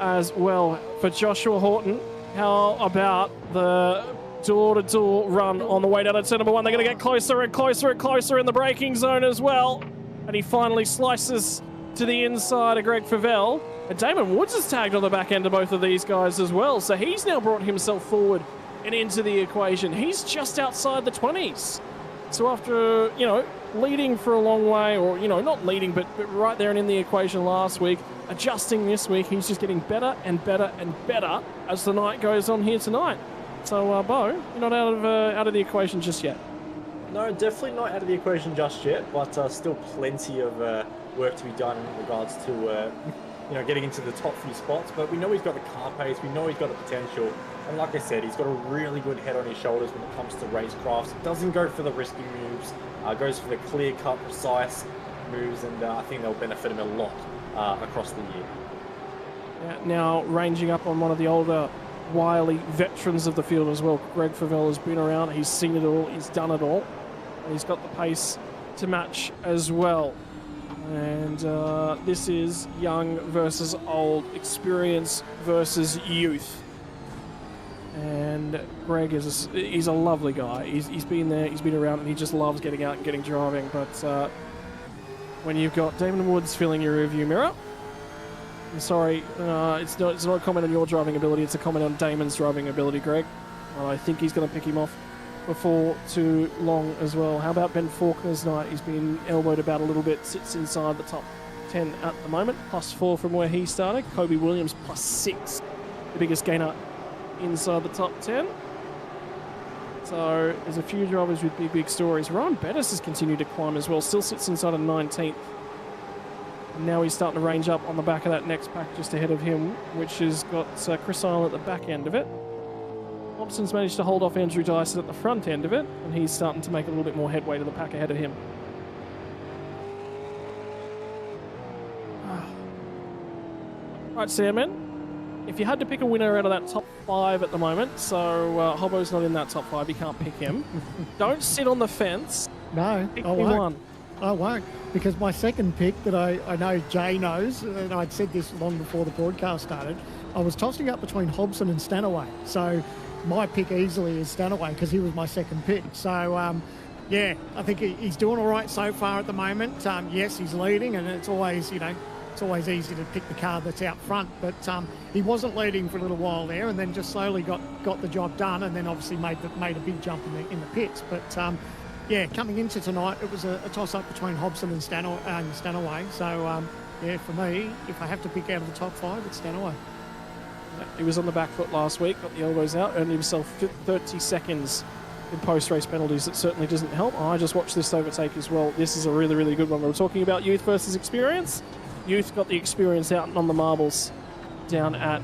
as well. For Joshua Horton, how about the door-to-door run on the way down to turn number 1? They're going to get closer and closer and closer in the braking zone as well. And he finally slices to the inside of Greg Favell. And Damon Woods is tagged on the back end of both of these guys as well. So he's now brought himself forward and into the equation. He's just outside the 20s. So after, leading for a long way, or, not leading, but right there and in the equation last week, adjusting this week, he's just getting better and better and better as the night goes on here tonight. So, Bo, you're not out of the equation just yet. No, definitely not out of the equation just yet, but still plenty of work to be done in regards to getting into the top few spots. But we know he's got the car pace, we know he's got the potential, and like I said, he's got a really good head on his shoulders when it comes to racecrafts. Doesn't go for the risky moves, goes for the clear-cut, precise moves, and I think they'll benefit him a lot across the year. Yeah, now ranging up on one of the older, wily veterans of the field as well. Greg Favell has been around, he's seen it all, he's done it all, and he's got the pace to match as well. And this is young versus old, experience versus youth. And Greg he's a lovely guy. He's been there, he's been around, and he just loves getting out and getting driving. But when you've got Damon Woods filling your rearview mirror, I'm sorry, it's not a comment on your driving ability, it's a comment on Damon's driving ability, Greg. I think he's going to pick him off before too long as well. How about Ben Faulkner's night? He's been elbowed about a little bit, sits inside the top 10 at the moment, +4 from where he started. Kobe Williams +6, the biggest gainer inside the top 10. So there's a few drivers with big stories. Ryan Bettis has continued to climb as well, still sits inside a 19th. And now he's starting to range up on the back of that next pack just ahead of him, which has got Chris Isle at the back end of it. Hobson's managed to hold off Andrew Dyson at the front end of it, and he's starting to make a little bit more headway to the pack ahead of him. Right, Sandman, if you had to pick a winner out of that top 5 at the moment, so Hobbo's not in that top 5, you can't pick him. Don't sit on the fence. No, pick I won't. one. I won't, because my second pick that I know Jay knows, and I'd said this long before the broadcast started, I was tossing up between Hobson and Stanaway. So my pick easily is Stanaway because he was my second pick. So, yeah, I think he's doing all right so far at the moment. Yes, he's leading, and it's always, it's always easy to pick the car that's out front. But he wasn't leading for a little while there, and then just slowly got the job done, and then obviously made a big jump in the pits. But yeah, coming into tonight, it was a toss-up between Hobson and Stanaway. So, yeah, for me, if I have to pick out of the top 5, it's Stanaway. He was on the back foot last week, got the elbows out, earned himself 30 seconds in post-race penalties. That certainly doesn't help. I just watched this overtake as well. This is a really, really good one. We're talking about youth versus experience. Youth got the experience out on the marbles down at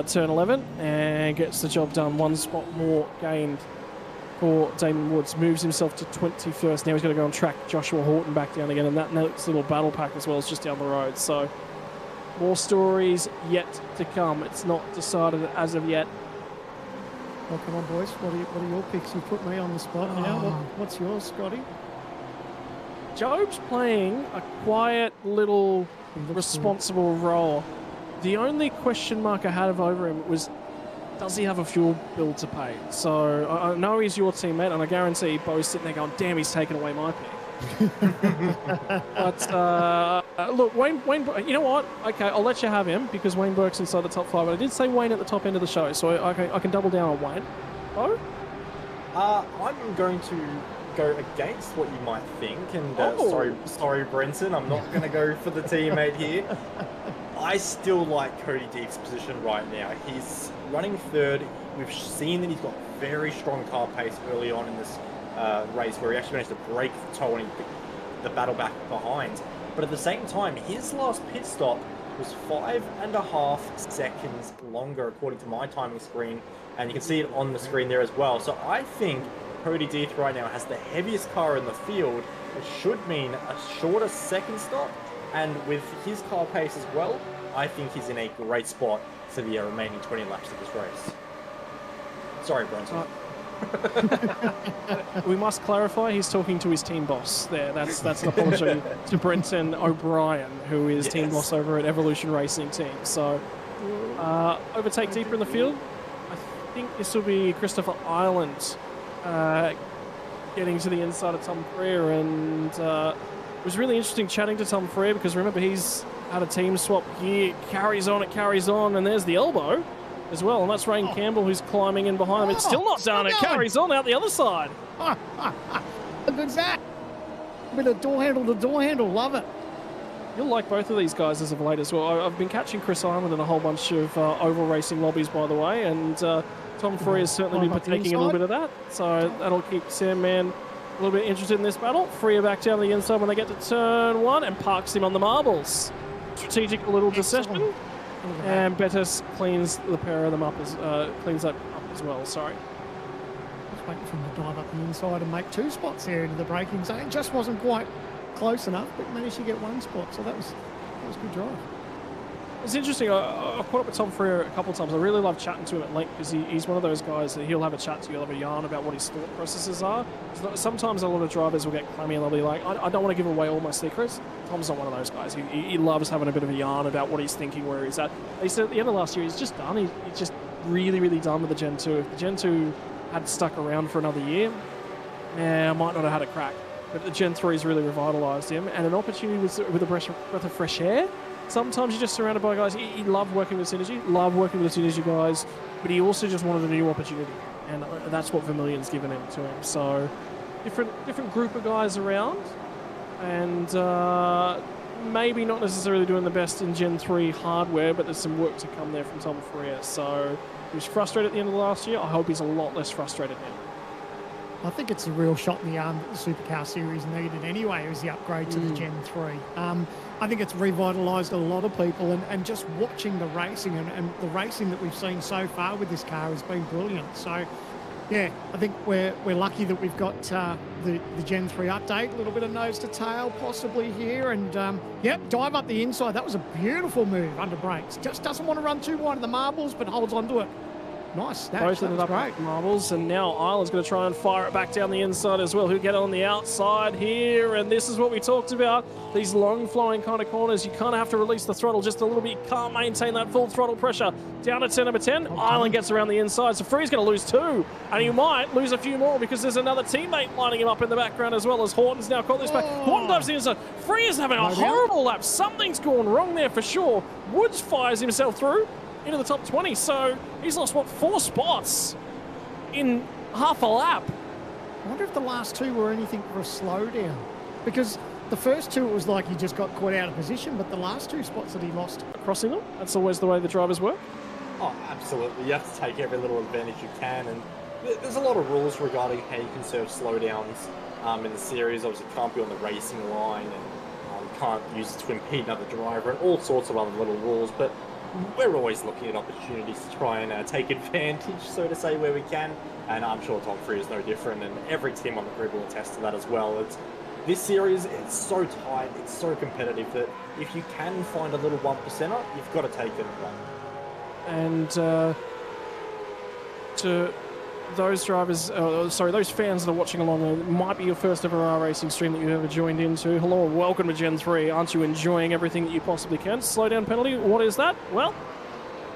turn 11 and gets the job done. 1 spot more gained for Damon Woods. Moves himself to 21st. Now he's going to go on track Joshua Horton back down again, and that next little battle pack as well is just down the road. So more stories yet to come. It's not decided as of yet. Well, come on, boys. What are your picks? You put me on the spot now. What's yours, Scotty? Job's playing a quiet little responsible role. The only question mark I had over him was, does he have a fuel bill to pay? So I know he's your teammate, and I guarantee Bo's sitting there going, damn, he's taken away my pick. But look, Wayne, you know what? Okay, I'll let you have him because Wayne Burke's inside the top 5. But I did say Wayne at the top end of the show, so I can double down on Wayne. Bo? I'm going to go against what you might think, and sorry, Brenton, I'm not going to go for the teammate here. I still like Cody Deep's position right now. He's running third. We've seen that he's got very strong car pace early on in this race, where he actually managed to break the toe and he picked the battle back behind. But at the same time, his last pit stop was 5.5 seconds longer, according to my timing screen, and you can see it on the screen there as well. So I think Cody Deeth right now has the heaviest car in the field, which should mean a shorter second stop, and with his car pace as well, I think he's in a great spot for the remaining 20 laps of this race. Sorry, Bronson. We must clarify, he's talking to his team boss there. That's an apology to Brenton O'Brien, who is team boss over at Evolution Racing Team. So, overtake deeper in the field. I think this will be Christopher Ireland getting to the inside of Tom Freer, and it was really interesting chatting to Tom Freer because remember he's had a team swap here. It carries on, and there's the elbow as well, and that's Rain Campbell who's climbing in behind him. It's still not done. It carries on out the other side. Look at that. A bit of door handle to door handle. Love it. You'll like both of these guys as of late as well. I've been catching Chris Island in a whole bunch of oval racing lobbies, by the way, and Tom Free has certainly been partaking a little bit of that, so that'll keep Sandman a little bit interested in this battle. Free back down the inside when they get to turn 1 and parks him on the marbles. Strategic little deception, and Betis cleans the pair of them up cleans that up as well. Sorry. Just waiting for him to dive up the inside and make 2 spots there into the braking zone. Just wasn't quite close enough, but managed to get 1 spot. So that was a good drive. It's interesting. I caught up with Tom Freer a couple of times. I really love chatting to him at length because he's one of those guys that he'll have a chat to you, he'll have a yarn about what his thought processes are. Sometimes a lot of drivers will get clammy and they'll be like, I don't want to give away all my secrets. Tom's not one of those guys. He loves having a bit of a yarn about what he's thinking, where he's at. He said at the end of last year, he's just done. He's just really, really done with the Gen 2. If the Gen 2 had stuck around for another year, I might not have had a crack. But the Gen 3's really revitalised him, and an opportunity with a breath of fresh air. Sometimes you're just surrounded by guys. He loved working with Synergy, loved working with the Synergy guys, but he also just wanted a new opportunity, and that's what Vermilion's given him to him. So, different group of guys around, and maybe not necessarily doing the best in Gen 3 hardware, but there's some work to come there from Tom Freer. So, he was frustrated at the end of the last year. I hope he's a lot less frustrated now. I think it's a real shot in the arm that the Supercar Series needed anyway. Was the upgrade to the Gen 3. I think it's revitalised a lot of people, and just watching the racing and the racing that we've seen so far with this car has been brilliant. So, yeah, I think we're lucky that we've got the Gen 3 update, a little bit of nose to tail possibly here, and yep, dive up the inside. That was a beautiful move under brakes. Just doesn't want to run too wide of the marbles, but holds on to it. Nice snatch. Both ended up great marbles, and now Island's going to try and fire it back down the inside as well. Who get on the outside here, and this is what we talked about. These long flowing kind of corners, you kind of have to release the throttle just a little bit. You can't maintain that full throttle pressure. Down at number 10, Island gets around the inside, so Free's going to lose 2, and he might lose a few more because there's another teammate lining him up in the background as well, as Horton's now caught this back. Horton dives the inside. Free is having a horrible lap. Something's gone wrong there for sure. Woods fires himself through into the top 20, so he's lost, what, 4 spots in half a lap. I wonder if the last 2 were anything for a slowdown, because the first 2 it was like he just got caught out of position, but the last 2 spots that he lost. Crossing them, that's always the way the drivers work. Oh, absolutely. You have to take every little advantage you can, and there's a lot of rules regarding how you can serve slowdowns in the series. Obviously, you can't be on the racing line, and you can't use it to impede another driver, and all sorts of other little rules, but we're always looking at opportunities to try and take advantage, so to say, where we can. And I'm sure Tom Free is no different, and every team on the grid will attest to that as well. This series, it's so tight, it's so competitive that if you can find a little 1%er, you've got to take it and run. And to those drivers, those fans that are watching along, it might be your first ever iRacing stream that you've ever joined into. Hello and welcome to Gen 3. Aren't you enjoying everything that you possibly can? Slowdown penalty, what is that? Well,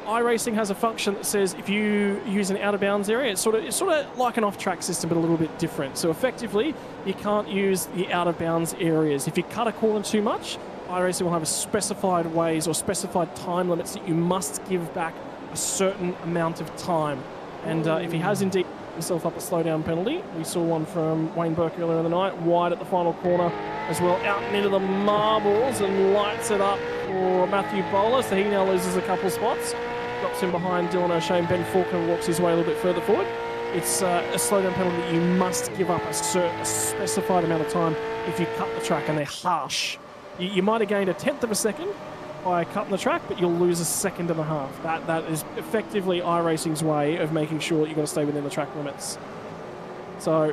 iRacing has a function that says if you use an out-of-bounds area, it's sort of like an off-track system, but a little bit different. So effectively, you can't use the out-of-bounds areas. If you cut a corner too much, iRacing will have specified ways or specified time limits that you must give back a certain amount of time. And if he has indeed himself up a slowdown penalty, we saw one from Wayne Burke earlier in the night, wide at the final corner as well, out and into the marbles, and lights it up for Matthew Bowler, so he now loses a couple spots. Drops him behind Dylan O'Shea, and Ben Faulkner walks his way a little bit further forward. It's a slowdown penalty that you must give up a specified amount of time if you cut the track, and they're harsh. You might have gained a 1/10 of a second by cutting the track, but you'll lose a 1.5 seconds. That is effectively iRacing's way of making sure that you've got to stay within the track limits. So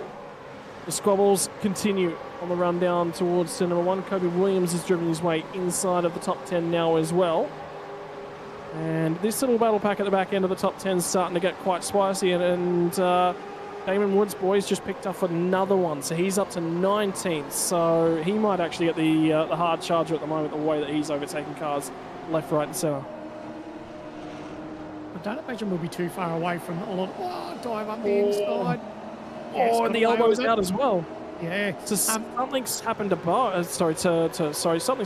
the squabbles continue on the run down towards turn number 1. Kobe Williams has driven his way inside of the top 10 now as well. And this little battle pack at the back end of the top 10 is starting to get quite spicy, and Damon Woods' boys just picked up another one, so he's up to 19th. So he might actually get the hard charger at the moment, the way that he's overtaking cars left, right, and centre. I don't imagine we'll be too far away from a lot. Dive up the inside. And the elbow's out as well. Yeah. So something's happened to Bo. Something's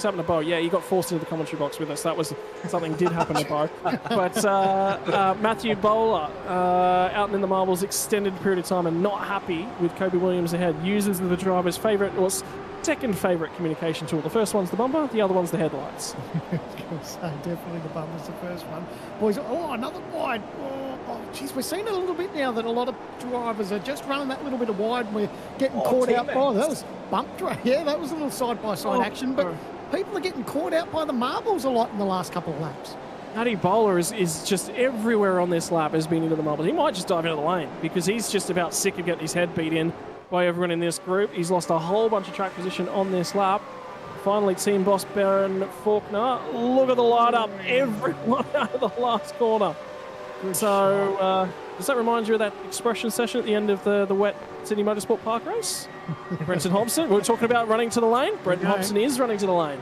happened to Bo. Yeah, he got forced into the commentary box with us. That was something did happen to Bo. But Matthew Bowler, out in the marbles, extended period of time and not happy with Kobe Williams ahead. Uses the driver's favourite, second favourite communication tool. The first one's the bumper, the other one's the headlights. I was going to say, definitely the bumper's the first one. Boys, oh, another wide. Oh, geez, we're seeing a little bit now that a lot of drivers are just running that little bit of wide and we're getting caught out. Oh, that was bump drive. Yeah, that was a little side-by-side action, but people are getting caught out by the marbles a lot in the last couple of laps. Matty Bowler is just everywhere on this lap, has been into the marbles. He might just dive into the lane because he's just about sick of getting his head beat in by everyone in this group. He's lost a whole bunch of track position on this lap. Finally, team boss Ben Faulkner. Look at the light up. Everyone out of the last corner. Good so, does that remind you of that expression session at the end of the wet Sydney Motorsport Park race? Brenton Hobson, we were talking about running to the lane. Brenton Hobson is running to the lane.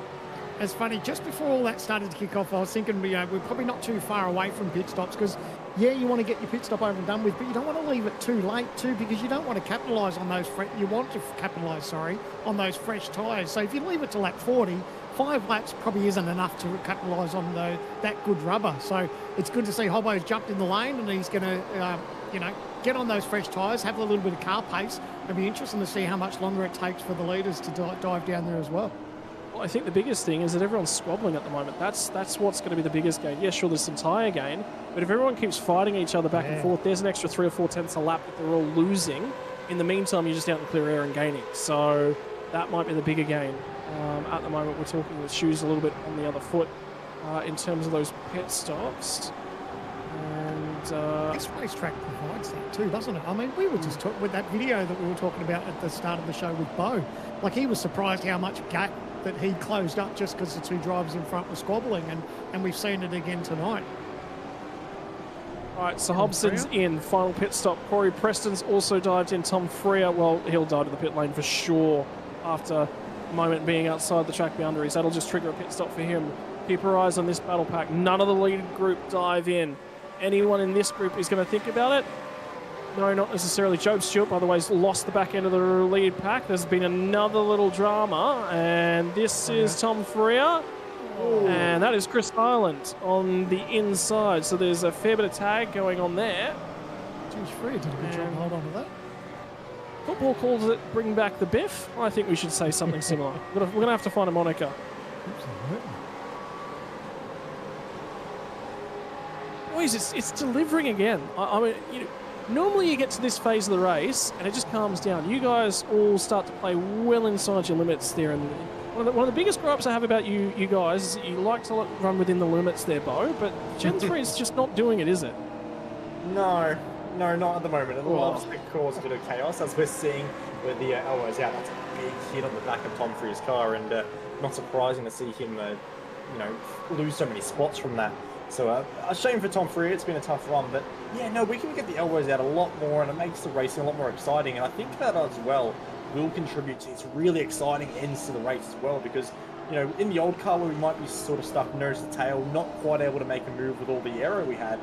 It's funny, just before all that started to kick off, I was thinking we're probably not too far away from pit stops because, yeah, you want to get your pit stop over and done with, but you don't want to leave it too late too because you don't want to capitalise on those, on those fresh tyres. So if you leave it to lap 40, 5 laps probably isn't enough to capitalise on that good rubber. So it's good to see Hobbo's jumped in the lane and he's going to, get on those fresh tyres, have a little bit of car pace. It'll be interesting to see how much longer it takes for the leaders to dive down there as well. I think the biggest thing is that everyone's squabbling at the moment. That's what's going to be the biggest gain. Yeah, sure, there's some tyre gain, but if everyone keeps fighting each other back and forth, there's an extra 3 or 4 tenths a lap that they're all losing. In the meantime, you're just out in clear air and gaining. So that might be the bigger gain. At the moment, we're talking with shoes a little bit on the other foot in terms of those pit stops. And this racetrack provides that too, doesn't it? I mean, we were just talking with that video that we were talking about at the start of the show with Bo. Like, he was surprised how much gap that he closed up just because the 2 drivers in front were squabbling, and we've seen it again tonight. All right, so Hobson's in, final pit stop. Corey Preston's also dived in. Tom Freer, well, he'll dive to the pit lane for sure after a moment being outside the track boundaries. That'll just trigger a pit stop for him. Keep your eyes on this battle pack. None of the lead group dive in. Anyone in this group is going to think about it? No, not necessarily. Job Stewart, by the way, has lost the back end of the lead pack. There's been another little drama, and this is Tom Freer, and that is Chris Ireland on the inside. So there's a fair bit of tag going on there. Geez, Freer did a good job. Hold on to that. Football calls it bring back the biff. I think we should say something similar. We're going to have to find a moniker. Absolutely. Boys, it's delivering again. I mean, normally you get to this phase of the race and it just calms down. You guys all start to play well inside your limits there. And one of the biggest gripes I have about you guys is you like to run within the limits there, Bo, but Gen 3 is just not doing it, is it? No, not at the moment. It loves to cause a bit of chaos, as we're seeing with the elbows out. That's a big hit on the back of Tom Freer's car, and not surprising to see him, lose so many spots from that. So a shame for Tom Freer. It's been a tough run, but yeah, no, we can get the elbows out a lot more, and it makes the racing a lot more exciting. And I think that as well will contribute to these really exciting ends to the race as well, because in the old car where we might be sort of stuck nose to tail, not quite able to make a move with all the aero we had,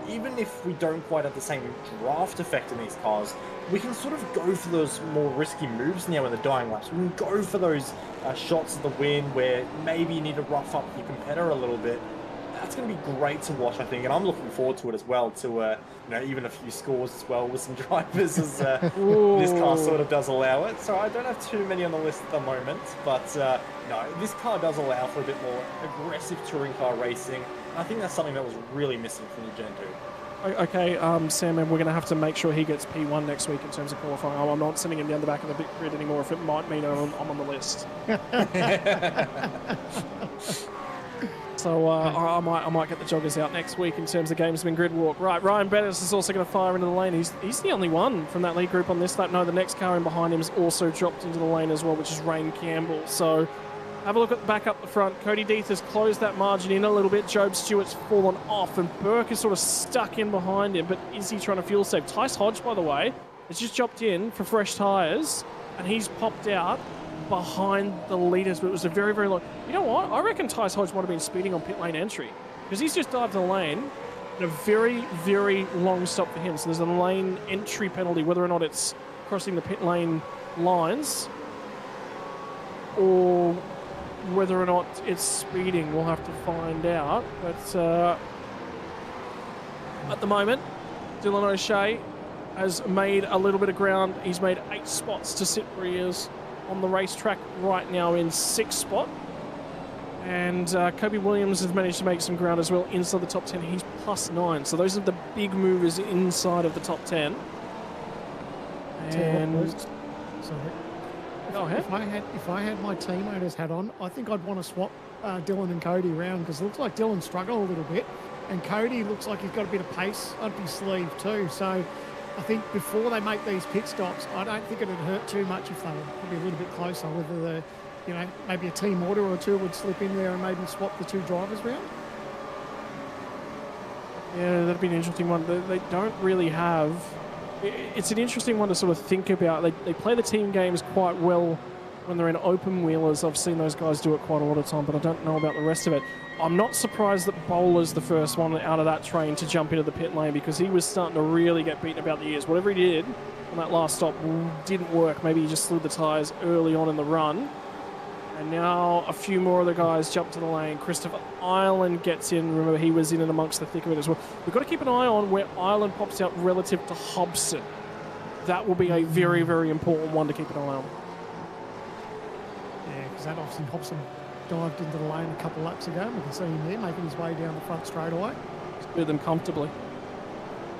even if we don't quite have the same draft effect in these cars, we can sort of go for those more risky moves now in the dying laps. We can go for those shots of the win where maybe you need to rough up your competitor a little bit. That's going to be great to watch, I think, and I'm looking forward to it as well, to even a few scores as well with some drivers, as this car sort of does allow it. So I don't have too many on the list at the moment, but no, this car does allow for a bit more aggressive touring car racing. I think that's something that was really missing from the Gen 2. Okay, Sam, and we're going to have to make sure he gets P1 next week in terms of qualifying. I'm not sending him down the back of the grid anymore if it might mean I'm on the list. So I might get the joggers out next week in terms of Gamesman Grid Walk. Right, Ryan Bettis is also going to fire into the lane. He's the only one from that lead group on this lap. No, the next car in behind him has also dropped into the lane as well, which is Rain Campbell. So have a look at back up the front. Cody Deeth has closed that margin in a little bit. Job Stewart's fallen off, and Burke is sort of stuck in behind him. But is he trying to fuel save? Tice Hodge, by the way, has just jumped in for fresh tyres, and he's popped out behind the leaders, but it was a very, very long... You know what? I reckon Tice Hodge might have been speeding on pit lane entry, because he's just dived the lane in a very, very long stop for him. So there's a lane entry penalty, whether or not it's crossing the pit lane lines or whether or not it's speeding. We'll have to find out. But at the moment, Dylan O'Shea has made a little bit of ground. He's made 8 spots to sit where he is on the racetrack right now in 6th spot. And Kobe Williams has managed to make some ground as well inside the top 10. He's +9. So those are the big movers inside of the top 10. And go ahead. If I had my team owner's hat on, I think I'd want to swap Dylan and Cody around, because it looks like Dylan struggled a little bit, and Cody looks like he's got a bit of pace up his sleeve too. So I think before they make these pit stops, I don't think it'd hurt too much if they were probably a little bit closer. Whether the maybe a team order or two would slip in there and maybe swap the 2 drivers around. Yeah, that'd be an interesting one. They don't really have... It's an interesting one to sort of think about. They play the team games quite well when they're in open wheelers. I've seen those guys do it quite a lot of time, but I don't know about the rest of it. I'm not surprised that Bowler's the first one out of that train to jump into the pit lane, because he was starting to really get beaten about the ears. Whatever he did on that last stop didn't work. Maybe he just slid the tyres early on in the run. And now a few more of the guys jump to the lane. Christopher Ireland gets in. Remember, he was in and amongst the thick of it as well. We've got to keep an eye on where Ireland pops out relative to Hobson. That will be a very, very important one to keep an eye on. Yeah, because that obviously Hobson dived into the lane a couple laps ago. We can see him there making his way down the front straightaway. Cleared them comfortably.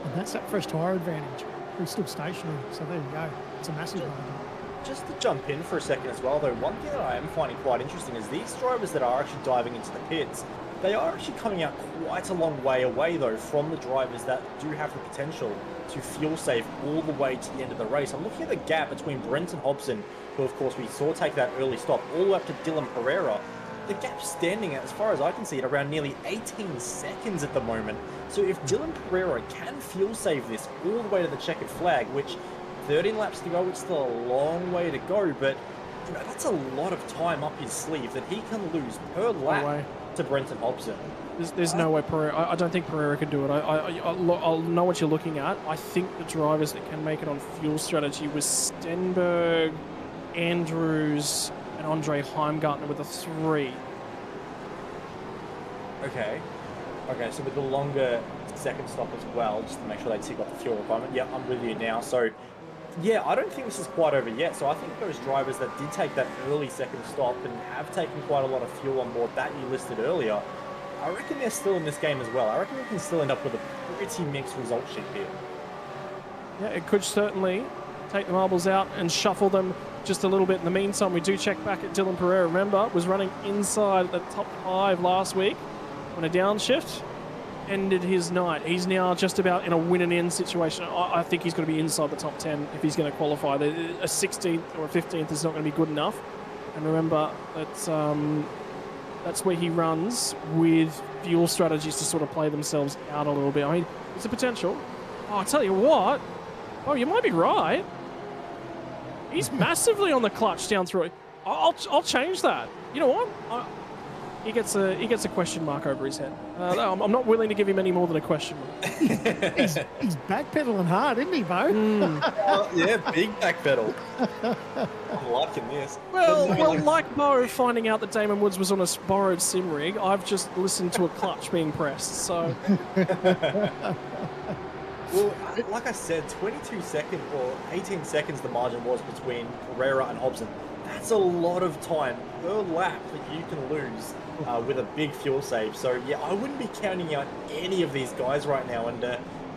And that's that fresh tyre advantage. We stood stationary, so there you go. It's a massive one. Just to jump in for a second as well, though, one thing that I am finding quite interesting is these drivers that are actually diving into the pits, they are actually coming out quite a long way away, though, from the drivers that do have the potential to fuel save all the way to the end of the race. I'm looking at the gap between Brent and Hobson, who, of course, we saw take that early stop, all the way up to Dylan Pereira. The gap's standing, as far as I can see, at around nearly 18 seconds at the moment. So if Dylan Pereira can fuel save this all the way to the checkered flag, which 13 laps to go, it's still a long way to go, but that's a lot of time up his sleeve that he can lose per lap to Brenton Hobson. There's no way Pereira... I don't think Pereira can do it. I'll know what you're looking at. I think the drivers that can make it on fuel strategy was Stenberg, Andrews, and Andre Heimgartner with a 3. Okay, so with the longer second stop as well, just to make sure they tick off the fuel requirement. Yeah, I'm with you now. So, yeah, I don't think this is quite over yet. So I think those drivers that did take that early second stop and have taken quite a lot of fuel on board that you listed earlier, I reckon they're still in this game as well. I reckon we can still end up with a pretty mixed result sheet here. Yeah, it could certainly take the marbles out and shuffle them just a little bit. In the meantime, we do check back at Dylan Pereira. Remember, was running inside the top 5 last week when a downshift ended his night. He's now just about in a win and end situation. I think he's going to be inside the top 10 if he's going to qualify. A 16th or a 15th is not going to be good enough. And remember, that's where he runs with fuel strategies to sort of play themselves out a little bit. I mean, it's a potential. Oh, I'll tell you what. Oh, you might be right. He's massively on the clutch down through. I'll change that. You know what? He gets a question mark over his head. I'm not willing to give him any more than a question mark. he's backpedaling hard, isn't he, Bo? Yeah, big backpedal. I'm liking this. Well, like Bo finding out that Damon Woods was on a borrowed sim rig, I've just listened to a clutch being pressed. So. Well, like I said, 22 seconds or 18 seconds the margin was between Pereira and Hobson. That's a lot of time per lap that you can lose with a big fuel save. So, yeah, I wouldn't be counting out any of these guys right now. And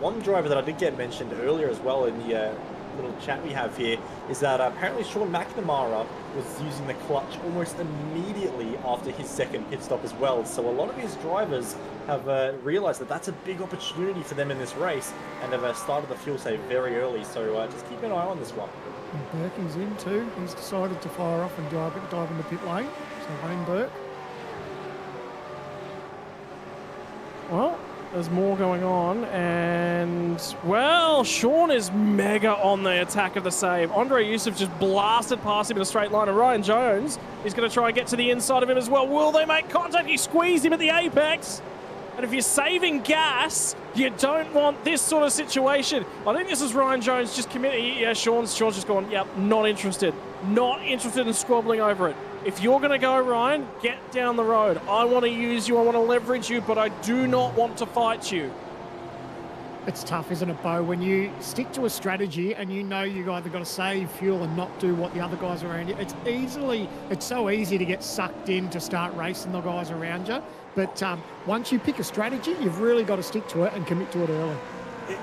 one driver that I did get mentioned earlier as well in the little chat we have here is that apparently Sean McNamara was using the clutch almost immediately after his second pit stop as well. So a lot of these drivers have realised that that's a big opportunity for them in this race and have started the fuel save very early. So just keep an eye on this one. And Burking's in too. He's decided to fire off and dive into pit lane. So Wayne Burke. Well, there's more going on, and, well, Sean is mega on the attack of the save. Andre Yusuf just blasted past him in a straight line, and Ryan Jones is going to try and get to the inside of him as well. Will they make contact? He squeezed him at the apex. And if you're saving gas, you don't want this sort of situation. I think this is Ryan Jones just committing. Yeah, Sean's just gone, yep, not interested. Not interested in squabbling over it. If you're going to go, Ryan, get down the road. I want to use you, I want to leverage you, but I do not want to fight you. It's tough, isn't it, Bo? When you stick to a strategy and you know you've either got to save fuel and not do what the other guys around you, it's so easy to get sucked in to start racing the guys around you. But once you pick a strategy, you've really got to stick to it and commit to it early.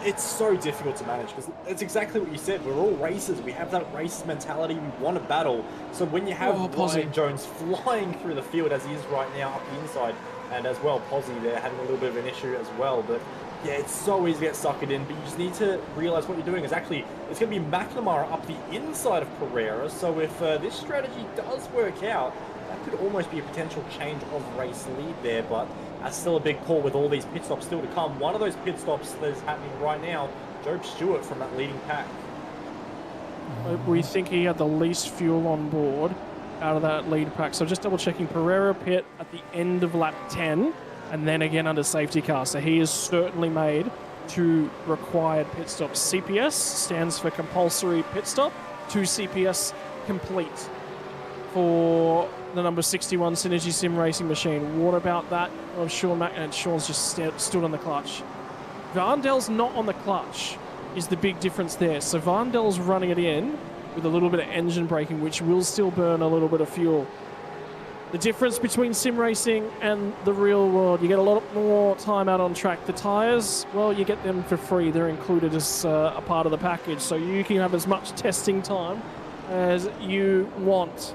It's so difficult to manage because it's exactly what you said. We're all racers. We have that race mentality. We want to battle. So when you have Ryan Jones flying through the field as he is right now up the inside, and as well Posy there having a little bit of an issue as well. But yeah, it's so easy to get suckered in, but you just need to realize what you're doing is actually, it's going to be McNamara up the inside of Pereira. So if this strategy does work out, that could almost be a potential change of race lead there, but that's still a big call with all these pit stops still to come. One of those pit stops that is happening right now, Job Stewart from that leading pack. We think he had the least fuel on board out of that lead pack. So just double checking, Pereira pit at the end of lap 10 and then again under safety car. So he is certainly made to required pit stops. CPS stands for compulsory pit stop, 2 CPS complete for the number 61 Synergy Sim Racing Machine. What about that of Sean Mack? And Sean's just stood on the clutch. Varndel's not on the clutch is the big difference there. So Varndel's running it in with a little bit of engine braking, which will still burn a little bit of fuel. The difference between sim racing and the real world, you get a lot more time out on track. The tyres, well, you get them for free. They're included as a part of the package, so you can have as much testing time as you want.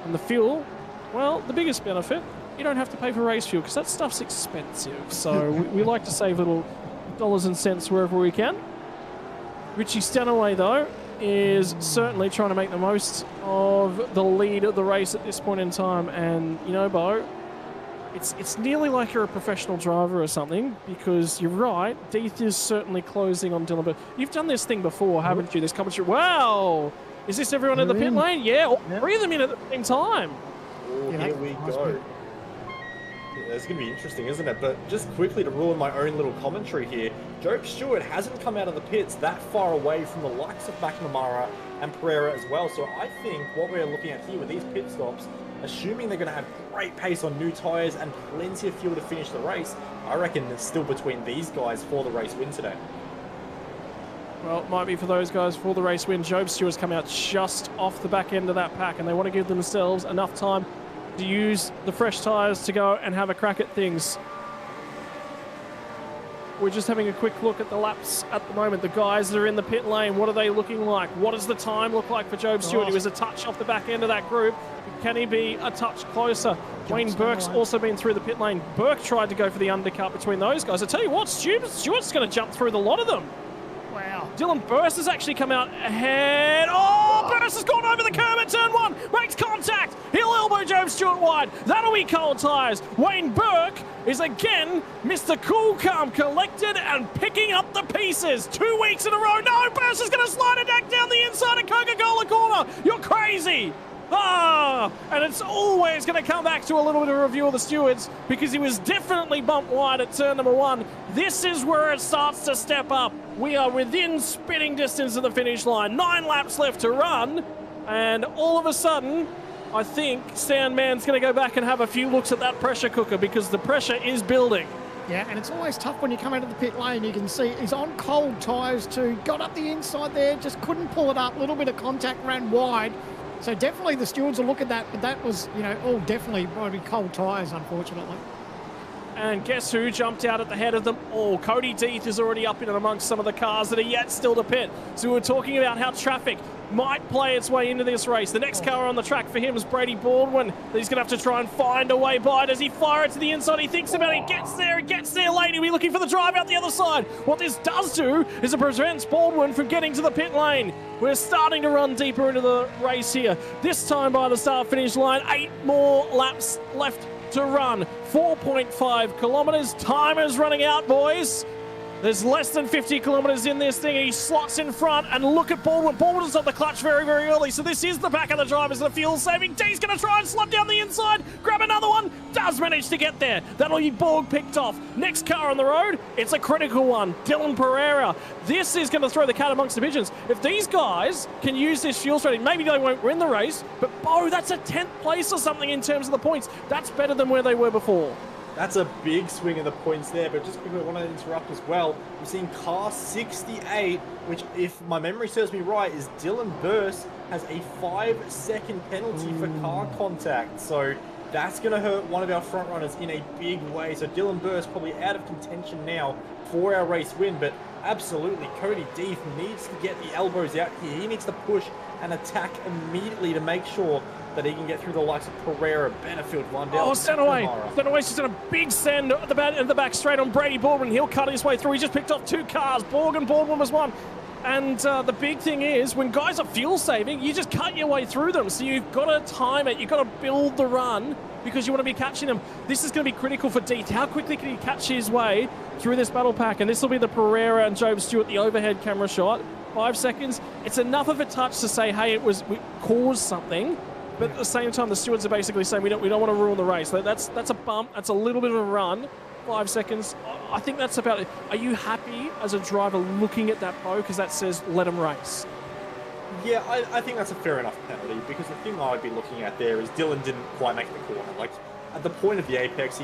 And the fuel, well, the biggest benefit, you don't have to pay for race fuel because that stuff's expensive. So we like to save little dollars and cents wherever we can. Richie Stanaway, though, is certainly trying to make the most of the lead of the race at this point in time. And, you know, Bo, it's nearly like you're a professional driver or something, because you're right, Deeth is certainly closing on Dylan. But you've done this thing before, haven't you? This commentary. Wow! Is this everyone in the pit lane? Yeah, all 3 of them in at the same time. Oh, here we go. Yeah, it's going to be interesting, isn't it? But just quickly to rule in my own little commentary here, Job Stewart hasn't come out of the pits that far away from the likes of McNamara and Pereira as well. So I think what we're looking at here with these pit stops, assuming they're going to have great pace on new tyres and plenty of fuel to finish the race, I reckon it's still between these guys for the race win today. Well, it might be for those guys for the race win. Job Stewart's come out just off the back end of that pack, and they want to give themselves enough time to use the fresh tyres to go and have a crack at things. We're just having a quick look at the laps at the moment. The guys that are in the pit lane, what are they looking like? What does the time look like for Job Stewart? He was a touch off the back end of that group. Can he be a touch closer? Wayne Burke's also been through the pit lane. Burke tried to go for the undercut between those guys. I tell you what, Stewart's going to jump through the lot of them. Wow. Dylan Burst has actually come out ahead. Oh, Burst has gone over the curb at turn 1. Makes contact. He'll elbow Job Stewart wide. That'll be cold tyres. Wayne Burke is again Mr. Cool, Calm, Collected and picking up the pieces. 2 weeks in a row. No, Burst is going to slide it back down the inside of Coca-Cola corner. You're crazy. And it's always going to come back to a little bit of a review of the stewards, because he was definitely bumped wide at turn number 1. This is where it starts to step up. We are within spitting distance of the finish line. 9 laps left to run, and all of a sudden, I think Sandman's going to go back and have a few looks at that pressure cooker, because the pressure is building. Yeah, and it's always tough when you come out of the pit lane. You can see he's on cold tyres too. Got up the inside there, just couldn't pull it up. A little bit of contact, ran wide. So definitely the stewards will look at that, but that was, you know, all definitely probably cold tyres, unfortunately. And guess who jumped out at the head of them all? Cody Deeth is already up in and amongst some of the cars that are yet still to pit. So we're talking about how traffic might play its way into this race. The next car on the track for him is Brady Baldwin. He's going to have to try and find a way by. Does he fire it to the inside? He thinks about it. He gets there late. He'll be looking for the drive out the other side. What this does do is it prevents Baldwin from getting to the pit lane. We're starting to run deeper into the race here. This time by the start-finish line, 8 more laps left to run. 4.5 kilometers. Time is running out, boys. There's less than 50 kilometers in this thing. He slots in front, and look at Baldwin. Baldwin's on the clutch very, very early, so this is the back of the drivers, the fuel saving. D's going to try and slot down the inside, grab another one, does manage to get there. That'll be Borg picked off. Next car on the road, it's a critical one, Dylan Pereira. This is going to throw the cat amongst the pigeons. If these guys can use this fuel strategy, maybe they won't win the race, but Bo, that's a 10th place or something in terms of the points. That's better than where they were before. That's a big swing in the points there, but just quickly I want to interrupt as well. I'm seeing car 68, which, if my memory serves me right, is Dylan Burst has a 5-second penalty for car contact. So that's going to hurt one of our front runners in a big way. So Dylan Burst probably out of contention now for our race win, but absolutely Cody Deef needs to get the elbows out here. He needs to push and attack immediately to make sure that he can get through the likes of Pereira, Benefield, Vondel. Oh, Stanaway. Stanaway's just done a big send at the back straight on Brady Baldwin. He'll cut his way through. He just picked off 2 cars. Baldwin was one. And the big thing is, when guys are fuel saving, you just cut your way through them. So you've got to time it. You've got to build the run because you want to be catching them. This is going to be critical for Deeth. How quickly can he catch his way through this battle pack? And this will be the Pereira and Job Stewart, the overhead camera shot. 5 seconds. It's enough of a touch to say, hey, we caused something. But at the same time, the stewards are basically saying we don't want to ruin the race. That's a bump. That's a little bit of a run. 5 seconds. I think that's about it. Are you happy as a driver looking at that bow because that says let him race? Yeah, I think that's a fair enough penalty, because the thing I'd be looking at there is Dylan didn't quite make the corner. Like, at the point of the apex,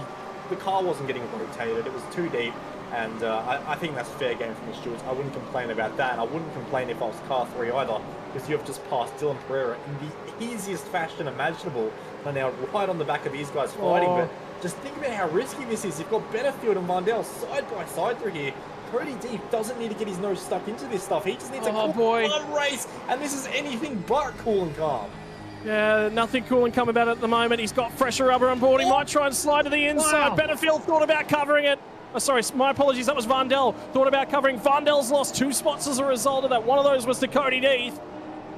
the car wasn't getting rotated. It was too deep. And I think that's a fair game from the stewards. I wouldn't complain about that. And I wouldn't complain if I was car 3 either, because you have just passed Dylan Pereira in the easiest fashion imaginable. And now right on the back of these guys fighting. But just think about how risky this is. You've got Benefield and Vondel side by side through here. Cody Deef doesn't need to get his nose stuck into this stuff. He just needs a cool calm race. And this is anything but cool and calm. Yeah, nothing cool and calm about it at the moment. He's got fresher rubber on board. He might try and slide to the inside. Wow. Benefield thought about covering it. Oh, sorry, my apologies. That was Vondel. Thought about covering. Vondel's lost 2 spots as a result of that. One of those was to Cody Deeth.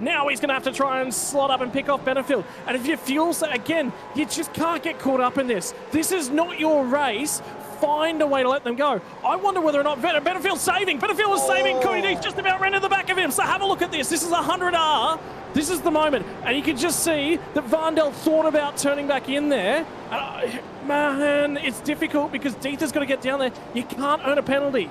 Now he's going to have to try and slot up and pick off Benefield. And if you feel so, again, you just can't get caught up in this. This is not your race. Find a way to let them go. I wonder whether or not Benefield's saving. Benefield was saving. Cody Deeth just about ran to the back of him. So have a look at this. This is 100R. This is the moment. And you can just see that Vondel thought about turning back in there. Man, it's difficult because Deeth has got to get down there. You can't earn a penalty.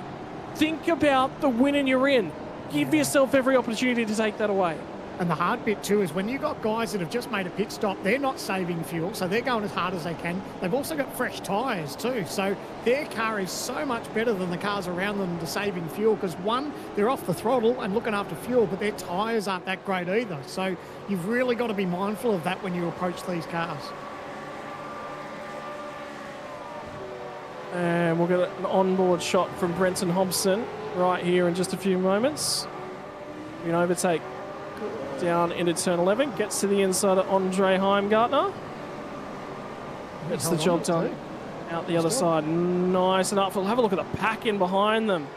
Think about the win you're in. Give yourself every opportunity to take that away. And the hard bit too is when you've got guys that have just made a pit stop, they're not saving fuel, so they're going as hard as they can. They've also got fresh tyres too, so their car is so much better than the cars around them to saving fuel, because one, they're off the throttle and looking after fuel, but their tyres aren't that great either. So you've really got to be mindful of that when you approach these cars. And we'll get an onboard shot from Brenton Hobson right here in just a few moments. We can overtake down into turn 11, gets to the inside of Andre Heimgartner. Gets the job done out the other side. Nice and up. Have a look at the pack in behind them.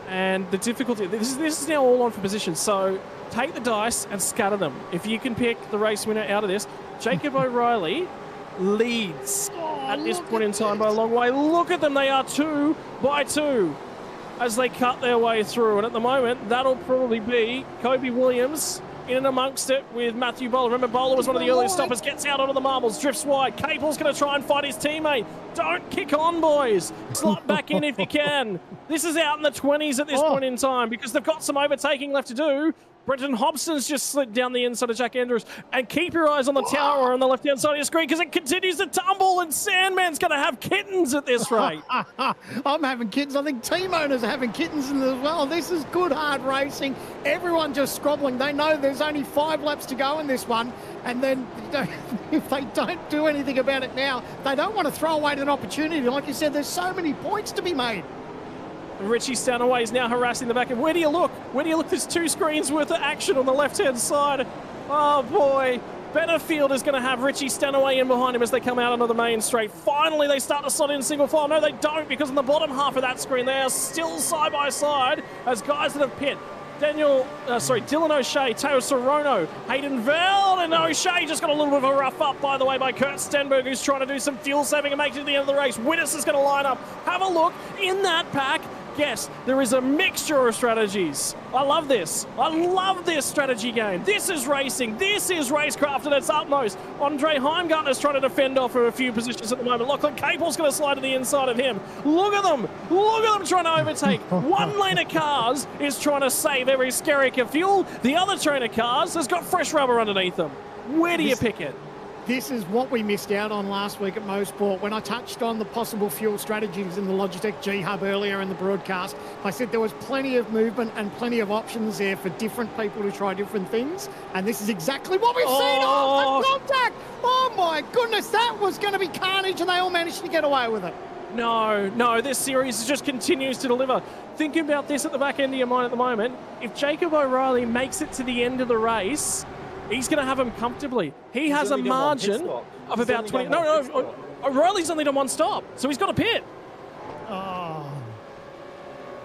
And the difficulty, this is now all on for position. So take the dice and scatter them. If you can pick the race winner out of this, Jacob O'Reilly leads at this point in time by a long way. Look at them, they are 2 by 2 as they cut their way through. And at the moment, that'll probably be Kobe Williams in and amongst it with Matthew Bowler. Remember, Bowler was one of the earliest stoppers, gets out onto the marbles, drifts wide. Capel's going to try and fight his teammate. Don't kick on, boys. Slot back in if you can. This is out in the 20s at this point in time because they've got some overtaking left to do. Brenton Hobson's just slid down the inside of Jack Andrews. And keep your eyes on the tower on the left-hand side of your screen because it continues to tumble and Sandman's going to have kittens at this rate. I'm having kittens. I think team owners are having kittens in as well. This is good, hard racing. Everyone just scrobbling. They know there's only 5 laps to go in this one. And then if they don't do anything about it now, they don't want to throw away an opportunity. Like you said, there's so many points to be made. Richie Stanaway is now harassing the back end. Where do you look? Where do you look? There's 2 screens worth of action on the left-hand side. Oh, boy. Benefield is going to have Richie Stanaway in behind him as they come out onto the main straight. Finally, they start to slot in single file. No, they don't, because on the bottom half of that screen, they are still side by side as guys that have pit. Dylan O'Shea, Teo Sorono, Hayden Veld, and O'Shea just got a little bit of a rough up, by the way, by Kurt Stenberg, who's trying to do some fuel saving and make it to the end of the race. Winnes is going to line up. Have a look in that pack. Yes, there is a mixture of strategies. I love this. I love this strategy game. This is racing. This is racecraft at its utmost. Andre Heimgartner's trying to defend off for a few positions at the moment. Lachlan Capel's going to slide to the inside of him. Look at them. Look at them trying to overtake. One lane of cars is trying to save every skerrick of fuel. The other train of cars has got fresh rubber underneath them. Where do you pick it? this is what we missed out on last week at Mosport. When I touched on the possible fuel strategies in the Logitech G Hub earlier in the broadcast, I said there was plenty of movement and plenty of options there for different people to try different things. And this is exactly what we've seen. Oh, the contact! Oh my goodness, that was going to be carnage, and they all managed to get away with it. No, this series just continues to deliver. Think about this at the back end of your mind at the moment. If Jacob O'Reilly makes it to the end of the race, he's going to have him comfortably. He has a margin of about 20. No, O'Reilly's only done one stop, so he's got a pit. Oh.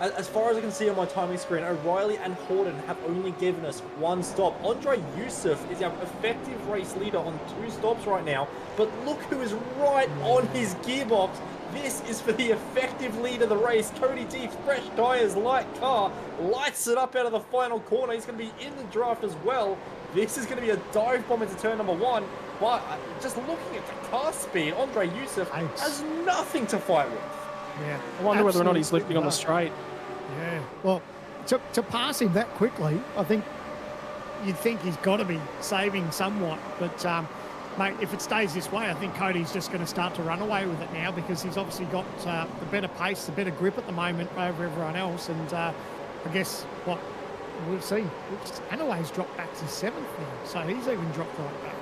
As far as I can see on my timing screen, O'Reilly and Horton have only given us one stop. Andre Yusuf is our effective race leader on 2 stops right now, but look who is right on his gearbox. This is for the effective lead of the race. Cody D, fresh tyres, light car, lights it up out of the final corner. He's going to be in the draft as well. This is going to be a dive bomb into turn number 1. But just looking at the car speed, Andre Yusuf has nothing to fight with. Yeah, I wonder whether or not he's lifting on the straight. Yeah, well, to pass him that quickly, I think you'd think he's got to be saving somewhat. But, mate, if it stays this way, I think Cody's just going to start to run away with it now because he's obviously got the better pace, the better grip at the moment over everyone else. And I guess what we've seen, Anaway's dropped back to 7th now, so he's even dropped right back.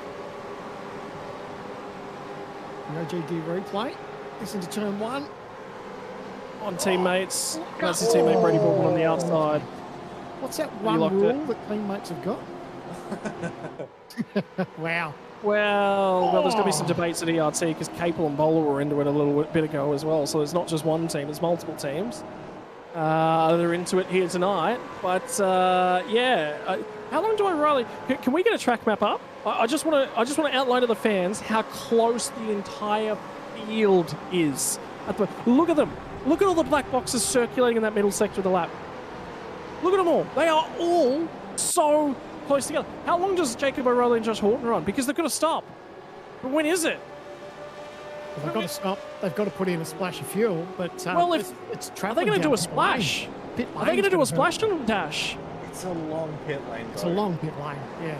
The OGD replay. Listen to turn 1. On teammates. That's his teammate Brady Baldwin on the outside. What's that one rule that teammates have got? Wow. Well, there's going to be some debates at ERT because Capel and Bowler were into it a little bit ago as well. So it's not just one team, it's multiple teams. They're into it here tonight. But, yeah. How long do I Riley? Can we get a track map up? I just want to outline to the fans how close the entire field is. Look at them. Look at all the black boxes circulating in that middle sector of the lap. Look at them all. They are all so close together. How long does Jacob O'Reilly and Josh Horton run? Because they've got to stop. But when is it? Well, they've got to stop. They've got to put in a splash of fuel. But well, if it's are they going to do a splash? Are they going to do a splash on dash? It's a long pit lane. It's a long pit lane. Yeah.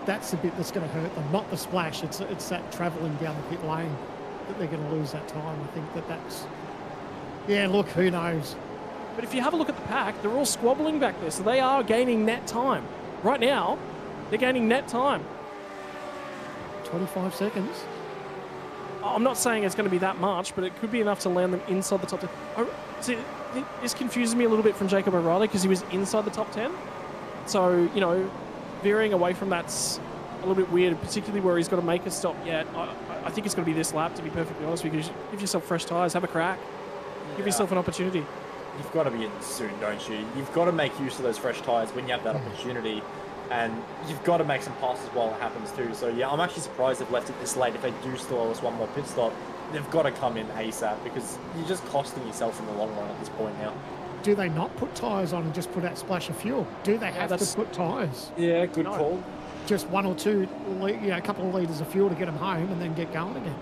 That's the bit that's going to hurt them, not the splash. It's that travelling down the pit lane that they're going to lose that time. I think that's. Yeah, look, who knows? But if you have a look at the pack, they're all squabbling back there, so they are gaining net time. Right now, they're gaining net time. 25 seconds. I'm not saying it's going to be that much, but it could be enough to land them inside the top 10. See, this confuses me a little bit from Jacob O'Reilly because he was inside the top 10. So, veering away from that's a little bit weird, particularly where he's got to make a stop yet. I think it's going to be this lap, to be perfectly honest, because give yourself fresh tyres, have a crack. Give yourself an opportunity. You've got to be in soon, don't you? You've got to make use of those fresh tyres when you have that opportunity, and you've got to make some passes while it happens too. So yeah, I'm actually surprised they've left it this late. If they do still owe us one more pit stop, they've got to come in ASAP because you're just costing yourself in the long run at this point now. Do they not put tyres on and just put out splash of fuel? Do they have to put tyres? Yeah, good call. Just 1 or 2, a couple of litres of fuel to get them home and then get going again.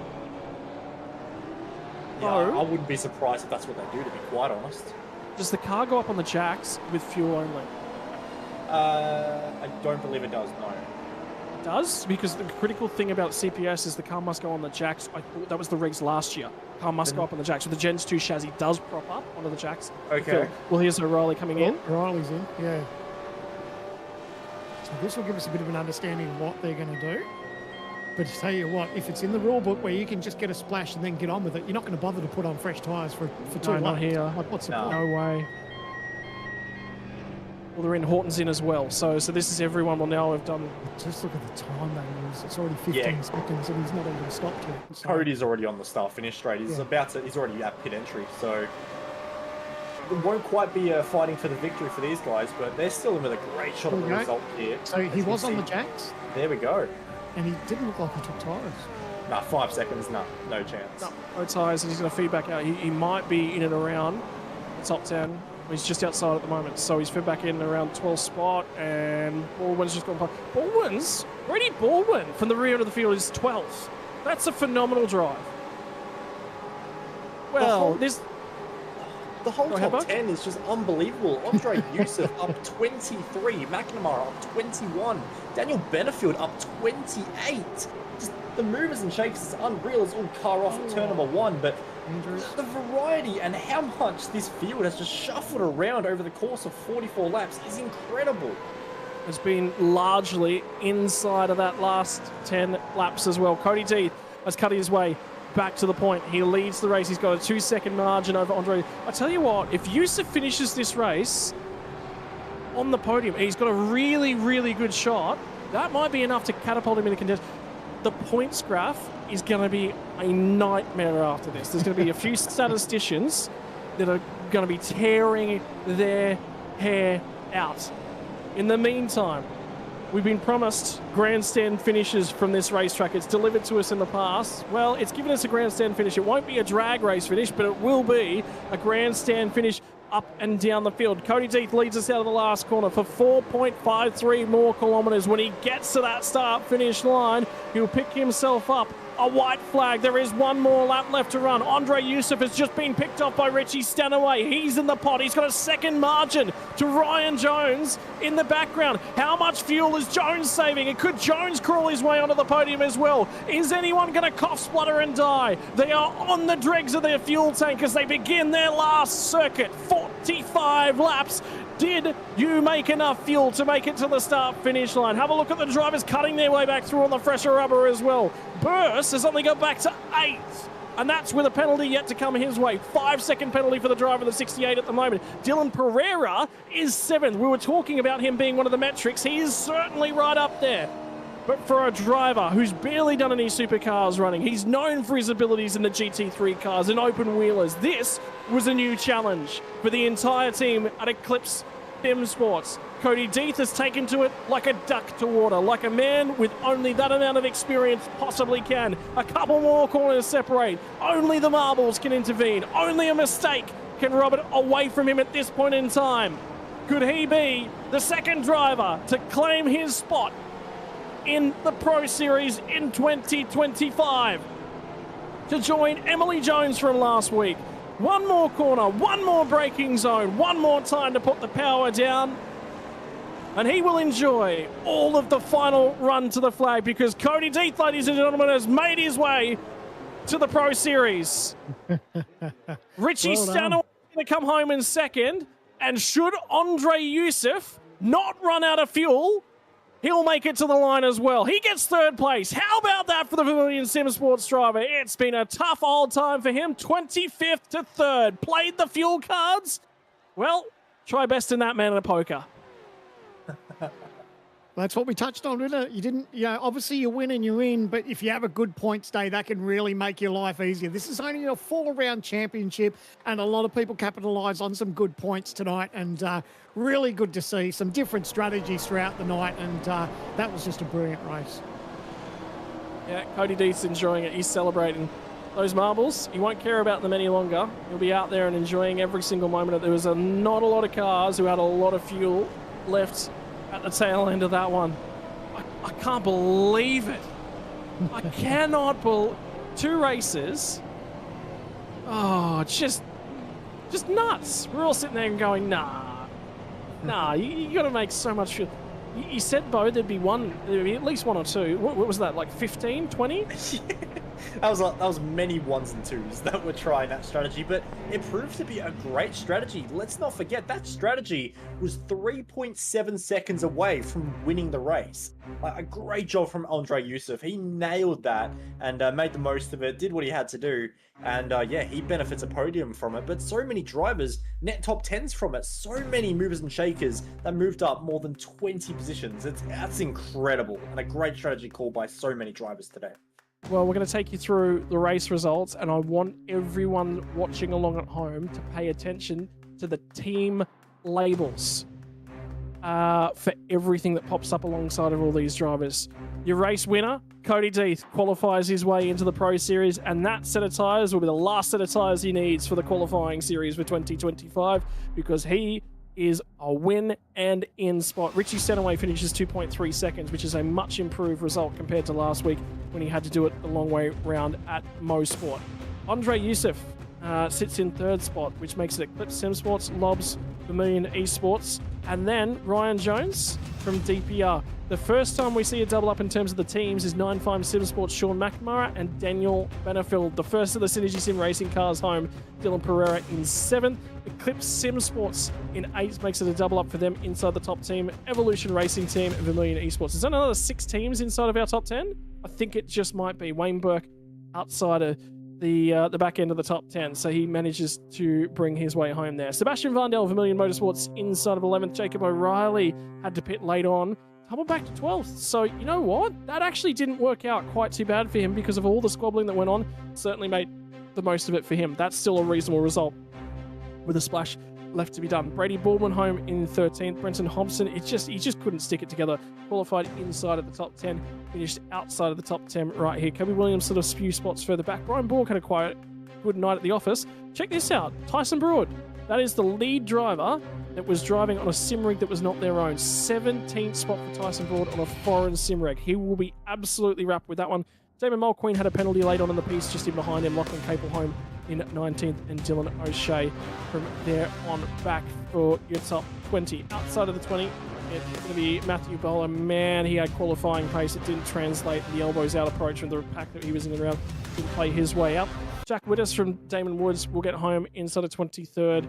Yeah, I wouldn't be surprised if that's what they do, to be quite honest. Does the car go up on the jacks with fuel only? I don't believe it does, no. It does? Because the critical thing about CPS is the car must go on the jacks. I thought that was the regs last year. Car must go up on the jacks. So the Gens 2 chassis does prop up onto the jacks. Okay. Well, here's O'Reilly coming in. O'Reilly's in, yeah. So this will give us a bit of an understanding of what they're going to do. But to tell you what, if it's in the rule book where you can just get a splash and then get on with it, you're not going to bother to put on fresh tyres for 2 laps. Not here. Like, what's the point? No way. Well, they're in. Horton's in as well. So this is everyone will now have done. Just look at the time they use. It's already 15 seconds and he's not even stopped yet. So. Cody's already on the start-finish straight. He's he's already at pit entry. So it won't quite be fighting for the victory for these guys, but they're still in with a great shot of the result here. So he was on the jacks? There we go. And he didn't look like he took tyres. Nah, 5 seconds, no chance. No tyres, and he's going to feed back out. He might be in and around the top 10. He's just outside at the moment, so he's fed back in around 12th spot, and Baldwin's just gone by. Brady Baldwin from the rear end of the field is 12th. That's a phenomenal drive. Well, The whole Go ahead, top Buck. 10 is just unbelievable. Andre Yusuf up 23, McNamara up 21, Daniel Benefield up 28. Just the movers and shakers is unreal. It's all car off at turn number 1, but the variety and how much this field has just shuffled around over the course of 44 laps is incredible. Has been largely inside of that last 10 laps as well. Cody Deeth has cut his way back to the point. He leads the race. He's got a 2-second margin over Andre. I tell you what, if Yusuf finishes this race on the podium, he's got a really, really good shot. That might be enough to catapult him in the contest. The points graph is going to be a nightmare after this. There's going to be a few statisticians that are going to be tearing their hair out. In the meantime, we've been promised grandstand finishes from this racetrack. It's delivered to us in the past. Well, it's given us a grandstand finish. It won't be a drag race finish, but it will be a grandstand finish up and down the field. Cody Deeth leads us out of the last corner for 4.53 more kilometres. When he gets to that start-finish line, he'll pick himself up a white flag. There is one more lap left to run. Andre Yusuf has just been picked off by Richie Stanaway. He's in the pot. He's got a second margin to Ryan Jones in the background. How much fuel is Jones saving? And could Jones crawl his way onto the podium as well? Is anyone going to cough, splutter and die? They are on the dregs of their fuel tank as they begin their last circuit. 45 laps. Did you make enough fuel to make it to the start-finish line? Have a look at the drivers cutting their way back through on the fresher rubber as well. Burst has only got back to 8th, and that's with a penalty yet to come his way. 5-second penalty for the driver, the 68 at the moment. Dylan Pereira is 7th. We were talking about him being one of the metrics. He is certainly right up there. But for a driver who's barely done any supercars running, he's known for his abilities in the GT3 cars and open wheelers. This was a new challenge for the entire team at Eclipse Sim Sports. Cody Deeth has taken to it like a duck to water, like a man with only that amount of experience possibly can. A couple more corners separate. Only the marbles can intervene. Only a mistake can rob it away from him at this point in time. Could he be the second driver to claim his spot in the Pro Series in 2025 to join Emily Jones from last week? One more corner, one more braking zone, one more time to put the power down, and he will enjoy all of the final run to the flag, because Cody Deeth, ladies and gentlemen, has made his way to the Pro Series. Richie Stanaway is going to come home in second, and should Andre Yusuf not run out of fuel, he'll make it to the line as well. He gets third place. How about that for the Vermilion Sim Sports driver? It's been a tough old time for him. 25th to 3rd. Played the fuel cards. Well, try best in that man in a poker. That's what we touched on, isn't it? You didn't, obviously you win and you win, but if you have a good points day, that can really make your life easier. This is only a 4-round championship, and a lot of people capitalise on some good points tonight, and really good to see some different strategies throughout the night, and that was just a brilliant race. Yeah, Cody Deeth's enjoying it. He's celebrating those marbles. He won't care about them any longer. He'll be out there and enjoying every single moment. There was not a lot of cars who had a lot of fuel left at the tail end of that one. I can't believe it. I cannot believe 2 races. Oh, just nuts. We're all sitting there and going, nah, you got to make so much fuel. You said, Bo, there'd be at least 1 or 2. What was that, like 15, 20? That was many 1s and 2s that were trying that strategy, but it proved to be a great strategy. Let's not forget that strategy was 3.7 seconds away from winning the race. A great job from Andre Yusuf. He nailed that and made the most of it, did what he had to do, and yeah, he benefits a podium from it. But so many drivers net top 10s from it. So many movers and shakers that moved up more than 20 positions. That's incredible, and a great strategy call by so many drivers today. Well, we're going to take you through the race results, and I want everyone watching along at home to pay attention to the team labels for everything that pops up alongside of all these drivers. Your race winner, Cody Deeth, qualifies his way into the Pro Series, and that set of tyres will be the last set of tyres he needs for the qualifying series for 2025, because he is a win and in spot. Richie Stanaway finishes 2.3 seconds, which is a much improved result compared to last week when he had to do it the long way round at Mo Sport. Andre Yusuf sits in third spot, which makes it Eclipse Sim Sports, Lobs, Vermilion Esports, and then Ryan Jones from DPR. The first time we see a double up in terms of the teams is 9-5 Sim Sports Sean McNamara and Daniel Benefield. The first of the Synergy Sim Racing cars home, Dylan Pereira in 7th. Eclipse Sim Sports in 8th makes it a double up for them inside the top team. Evolution Racing Team, Vermilion Esports. Is that another 6 teams inside of our top 10? I think it just might be. Wayne Burke outside of the back end of the top 10, so he manages to bring his way home there. Sebastian Vardell, Vermilion Motorsports inside of 11th. Jacob O'Reilly had to pit late on, tumble back to 12th. So you know what? That actually didn't work out quite too bad for him because of all the squabbling that went on. Certainly made the most of it for him. That's still a reasonable result with a splash left to be done. Brady Baldwin home in 13th. Brenton Hobson, he just couldn't stick it together. Qualified inside of the top 10, finished outside of the top 10 right here. Kobe Williams sort of few spots further back. Brian Borg had a good night at the office. Check this out. Tyson Broad. That is the lead driver that was driving on a sim rig that was not their own. 17th spot for Tyson Broad on a foreign sim rig. He will be absolutely wrapped with that one. Damon Mulqueen had a penalty late on in the piece, just in behind him. Lachlan Capel home in 19th, and Dylan O'Shea from there on back for your top 20. Outside of the 20, it's going to be Matthew Bowler. Man, he had qualifying pace. It didn't translate. The elbows out approach from the pack that he was in the round didn't play his way up. Jack Widders from Damon Woods will get home inside of 23rd.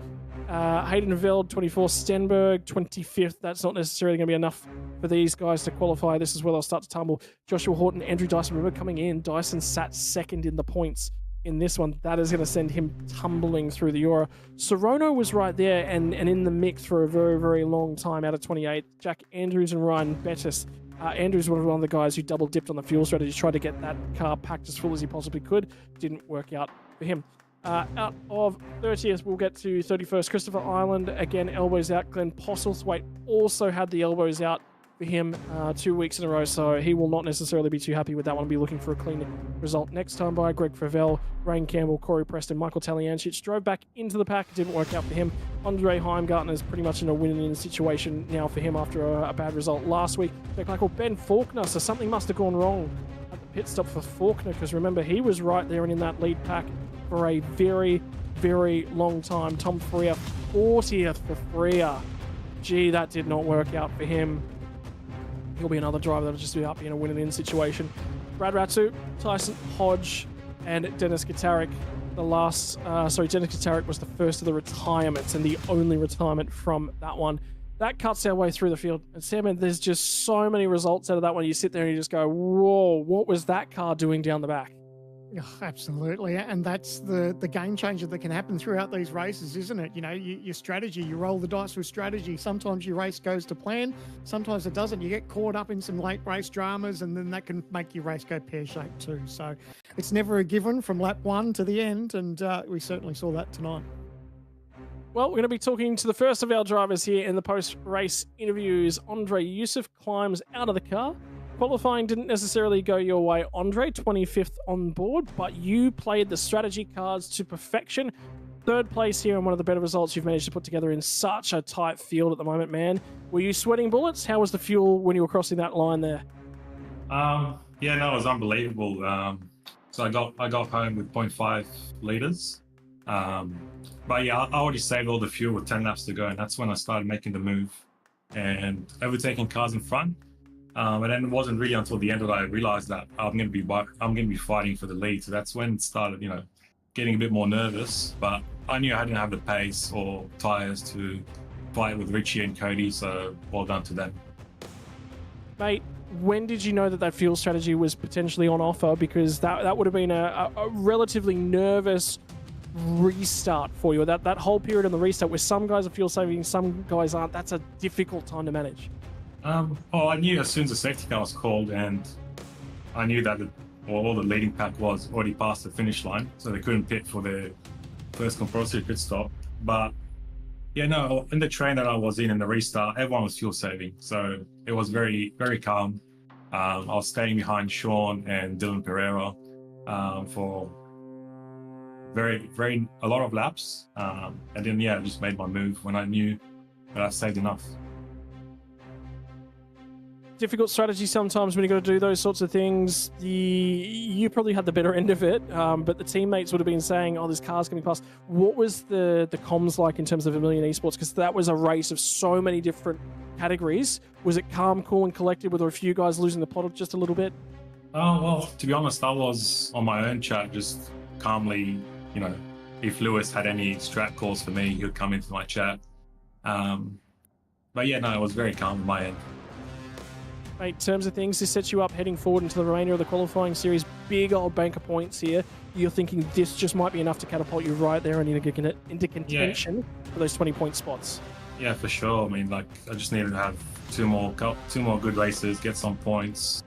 Hayden Veld, 24th. Stenberg, 25th. That's not necessarily going to be enough for these guys to qualify. This is where they'll start to tumble. Joshua Horton, Andrew Dyson. Remember coming in, Dyson sat second in the points in this one. That is going to send him tumbling through the Aura. Sorono was right there and in the mix for a very, very long time out of 28. Jack Andrews and Ryan Bettis. Andrews was one of the guys who double dipped on the fuel strategy, tried to get that car packed as full as he possibly could. Didn't work out for him. Out of 30th, we'll get to 31st. Christopher Island, again, elbows out. Glenn Postlethwaite also had the elbows out for him 2 weeks in a row, so he will not necessarily be too happy with that one. Be looking for a clean result next time by Greg Favell, Rain Campbell, Corey Preston, Michael Taliancic drove back into the pack. It didn't work out for him. Andre Heimgartner is pretty much in a win-in situation now for him after a bad result last week. A guy called Ben Faulkner, so something must have gone wrong at the pit stop for Faulkner, because remember, he was right there and in that lead pack for a very, very long time. Tom Freer, 40th for Freer. Gee, that did not work out for him. He'll be another driver that'll just be up in a win-and-in situation. Brad Ratsu, Tyson Hodge, and Dennis Katarik. Dennis Katarik was the first of the retirements and the only retirement from that one. That cuts our way through the field. And Sam, there's just so many results out of that one. You sit there and you just go, whoa, what was that car doing down the back? Oh, absolutely, and that's the game changer that can happen throughout these races, isn't it? You know, your strategy, you roll the dice with strategy. Sometimes your race goes to plan, sometimes it doesn't. You get caught up in some late race dramas, and then that can make your race go pear-shaped too. So it's never a given from lap 1 to the end, and we certainly saw that tonight. Well, we're going to be talking to the first of our drivers here in the post-race interviews. Andre Yusuf climbs out of the car. Qualifying didn't necessarily go your way, Andre, 25th on board, but you played the strategy cards to perfection. Third place here and one of the better results you've managed to put together in such a tight field at the moment, man. Were you sweating bullets? How was the fuel when you were crossing that line there? Yeah, no, it was unbelievable. So I got home with 0.5 liters. But yeah, I already saved all the fuel with 10 laps to go, and that's when I started making the move and overtaking cars in front. And then it wasn't really until the end that I realized that I'm going to be fighting for the lead. So that's when it started, getting a bit more nervous. But I knew I didn't have the pace or tires to fight with Richie and Cody. So well done to them. Mate, when did you know that fuel strategy was potentially on offer? Because that would have been a relatively nervous restart for you. That whole period on the restart where some guys are fuel saving, some guys aren't. That's a difficult time to manage. I knew as soon as the safety car was called, and I knew that all the leading pack was already past the finish line, so they couldn't pit for their first compulsory pit stop. But yeah, no, in the train that I was in the restart, everyone was fuel saving, so it was very, very calm. I was staying behind Sean and Dylan Pereira for a lot of laps, and then I just made my move when I knew that I saved enough. difficult strategy sometimes when you got to do those sorts of things. You probably had the better end of it, but the teammates would have been saying, "Oh, this car's coming past." What was the comms like in terms of Vermilion Esports? Because that was a race of so many different categories. Was it calm, cool, and collected? Were there a few guys losing the plot just a little bit? Oh, well, to be honest, I was on my own chat, just calmly, if Lewis had any strat calls for me, he would come into my chat. But yeah, no, it was very calm on my end. Mate, in terms of things, this sets you up heading forward into the remainder of the qualifying series. Big old bank of points here. You're thinking this just might be enough to catapult you right there and into contention for those 20-point spots. Yeah, for sure. I mean, I just needed to have two more good races, get some points,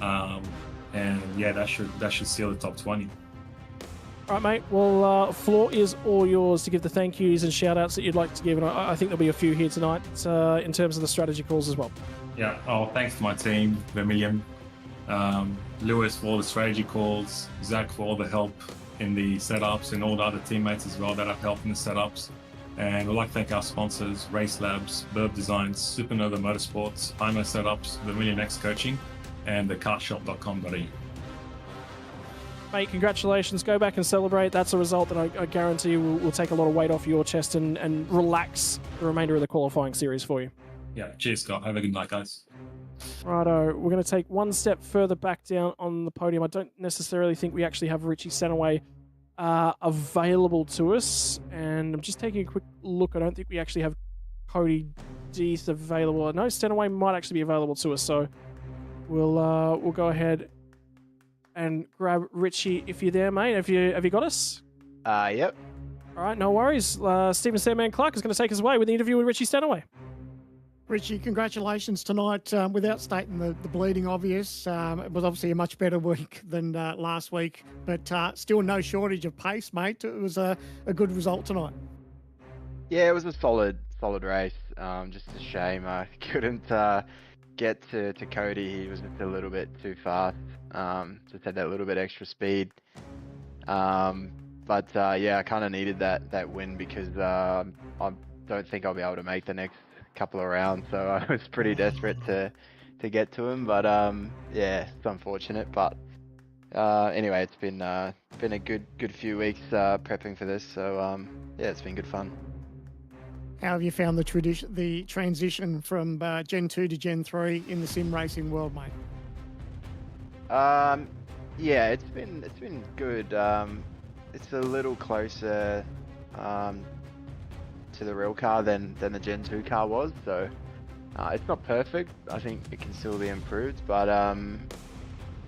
and yeah, that should seal the top 20. All right, mate. Well, floor is all yours to give the thank yous and shout outs that you'd like to give. And I think there'll be a few here tonight in terms of the strategy calls as well. Yeah. Oh, thanks to my team, Vermilion, Lewis for all the strategy calls, Zach for all the help in the setups, and all the other teammates as well that have helped in the setups. And we'd like to thank our sponsors, Race Labs, Burb Designs, Supernova Motorsports, IMO Setups, Vermilion X Coaching, and the carshop.com.au. Mate, congratulations. Go back and celebrate. That's a result that I guarantee will take a lot of weight off your chest and relax the remainder of the qualifying series for you. Yeah, cheers, Scott. Have a good night, guys. Righto, we're going to take one step further back down on the podium. I don't necessarily think we actually have Richie Sanaway available to us. And I'm just taking a quick look. I don't think we actually have Cody Deeth available. No, Stanaway might actually be available to us. So we'll go ahead and grab Richie if you're there, mate. Have you got us? Yep. All right, no worries. Stephen Sandman Clark is going to take us away with the interview with Richie Stanaway. Richie, congratulations tonight. Without stating the bleeding obvious, it was obviously a much better week than last week, but still no shortage of pace, mate. It was a good result tonight. Yeah, it was a solid race. Just a shame I couldn't get to Cody. He was just a little bit too fast. Just had that little bit extra speed. But yeah, I kind of needed that win because I don't think I'll be able to make the next couple of rounds, so I was pretty desperate to get to him. But yeah, it's unfortunate. But anyway, it's been a good few weeks prepping for this. So yeah, it's been good fun. How have you found the transition from Gen 2 to Gen 3 in the sim racing world, mate? Yeah, it's been good. It's a little closer to the real car than the Gen 2 car was, so it's not perfect. I think it can still be improved, but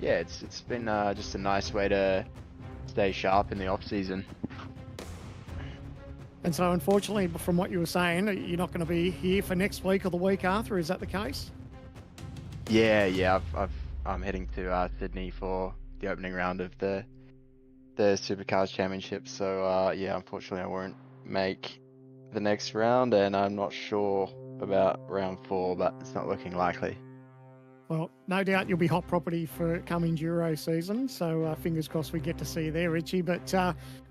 yeah, it's been just a nice way to stay sharp in the off season. And so, unfortunately, from what you were saying, you're not going to be here for next week or the week after. Is that the case? Yeah. I'm heading to Sydney for the opening round of the Supercars Championship. So yeah, unfortunately, I won't make the next round, and I'm not sure about round 4, but it's not looking likely. Well, no doubt you'll be hot property for coming Euro season, so fingers crossed we get to see you there, Richie. But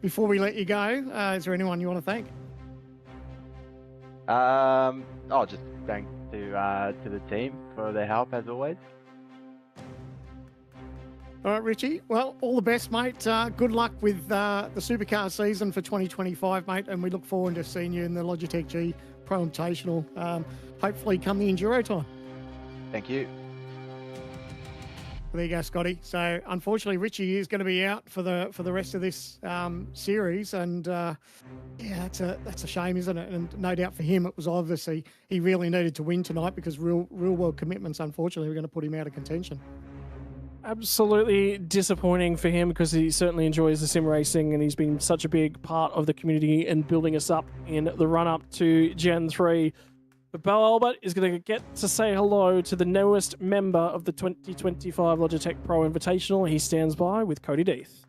before we let you go, is there anyone you want to thank? I'll just thank to the team for their help as always. All right, Richie. Well, all the best, mate. Good luck with the Supercar season for 2025, mate, and we look forward to seeing you in the Logitech G Pro Invitational, hopefully come the Enduro time. Thank you. There you go, Scotty. So unfortunately, Richie is going to be out for the rest of this series, and yeah, that's a shame, isn't it? And no doubt for him, it was obviously he really needed to win tonight because real world commitments, unfortunately, were going to put him out of contention. Absolutely disappointing for him because he certainly enjoys the sim racing and he's been such a big part of the community and building us up in the run-up to Gen 3. But Bo Albert is going to get to say hello to the newest member of the 2025 Logitech Pro Invitational. He stands by with Cody Deeth.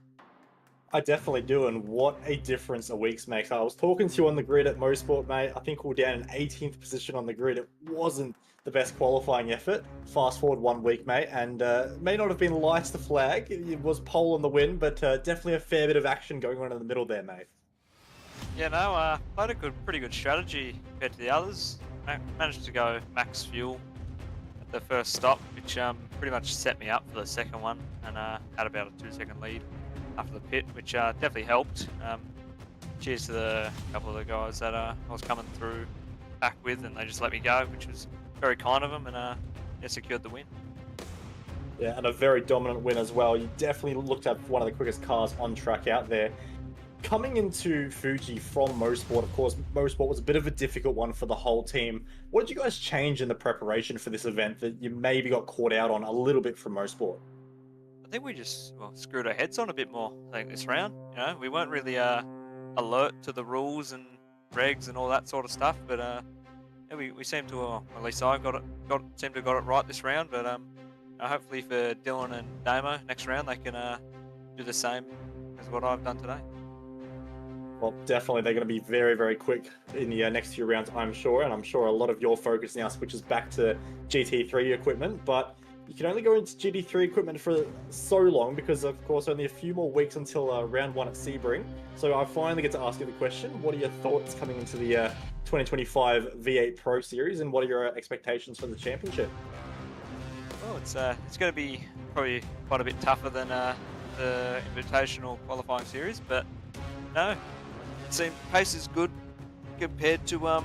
I definitely do, and what a difference a week's makes. I was talking to you on the grid at Mosport, mate. I think we were down in 18th position on the grid. It wasn't the best qualifying effort. Fast forward 1 week, mate, and may not have been lights to flag. It was pole on the win, but definitely a fair bit of action going on in the middle there, mate. Yeah, no, played a pretty good strategy compared to the others. Managed to go max fuel the first stop, which pretty much set me up for the second one, and had about a 2-second lead after the pit, which definitely helped. Cheers to the couple of the guys that I was coming through back with, and they just let me go, which was very kind of them, and secured the win. Yeah, and a very dominant win as well. You definitely looked at one of the quickest cars on track out there. Coming into Fuji from Mosport, of course, Mosport was a bit of a difficult one for the whole team. What did you guys change in the preparation for this event that you maybe got caught out on a little bit from Mosport? I think we just screwed our heads on a bit more, I think, this round. You know, we weren't really alert to the rules and regs and all that sort of stuff, but yeah, we seem to, at least I seem to have got it right this round. But hopefully for Dylan and Damo next round, they can do the same as what I've done today. Well, definitely they're going to be very, very quick in the next few rounds, I'm sure. And I'm sure a lot of your focus now switches back to GT3 equipment. But you can only go into GT3 equipment for so long because, of course, only a few more weeks until round 1 at Sebring. So I finally get to ask you the question. What are your thoughts coming into the 2025 V8 Pro Series, and what are your expectations for the championship? Well, it's going to be probably quite a bit tougher than the Invitational qualifying series, but no, it seems pace is good compared to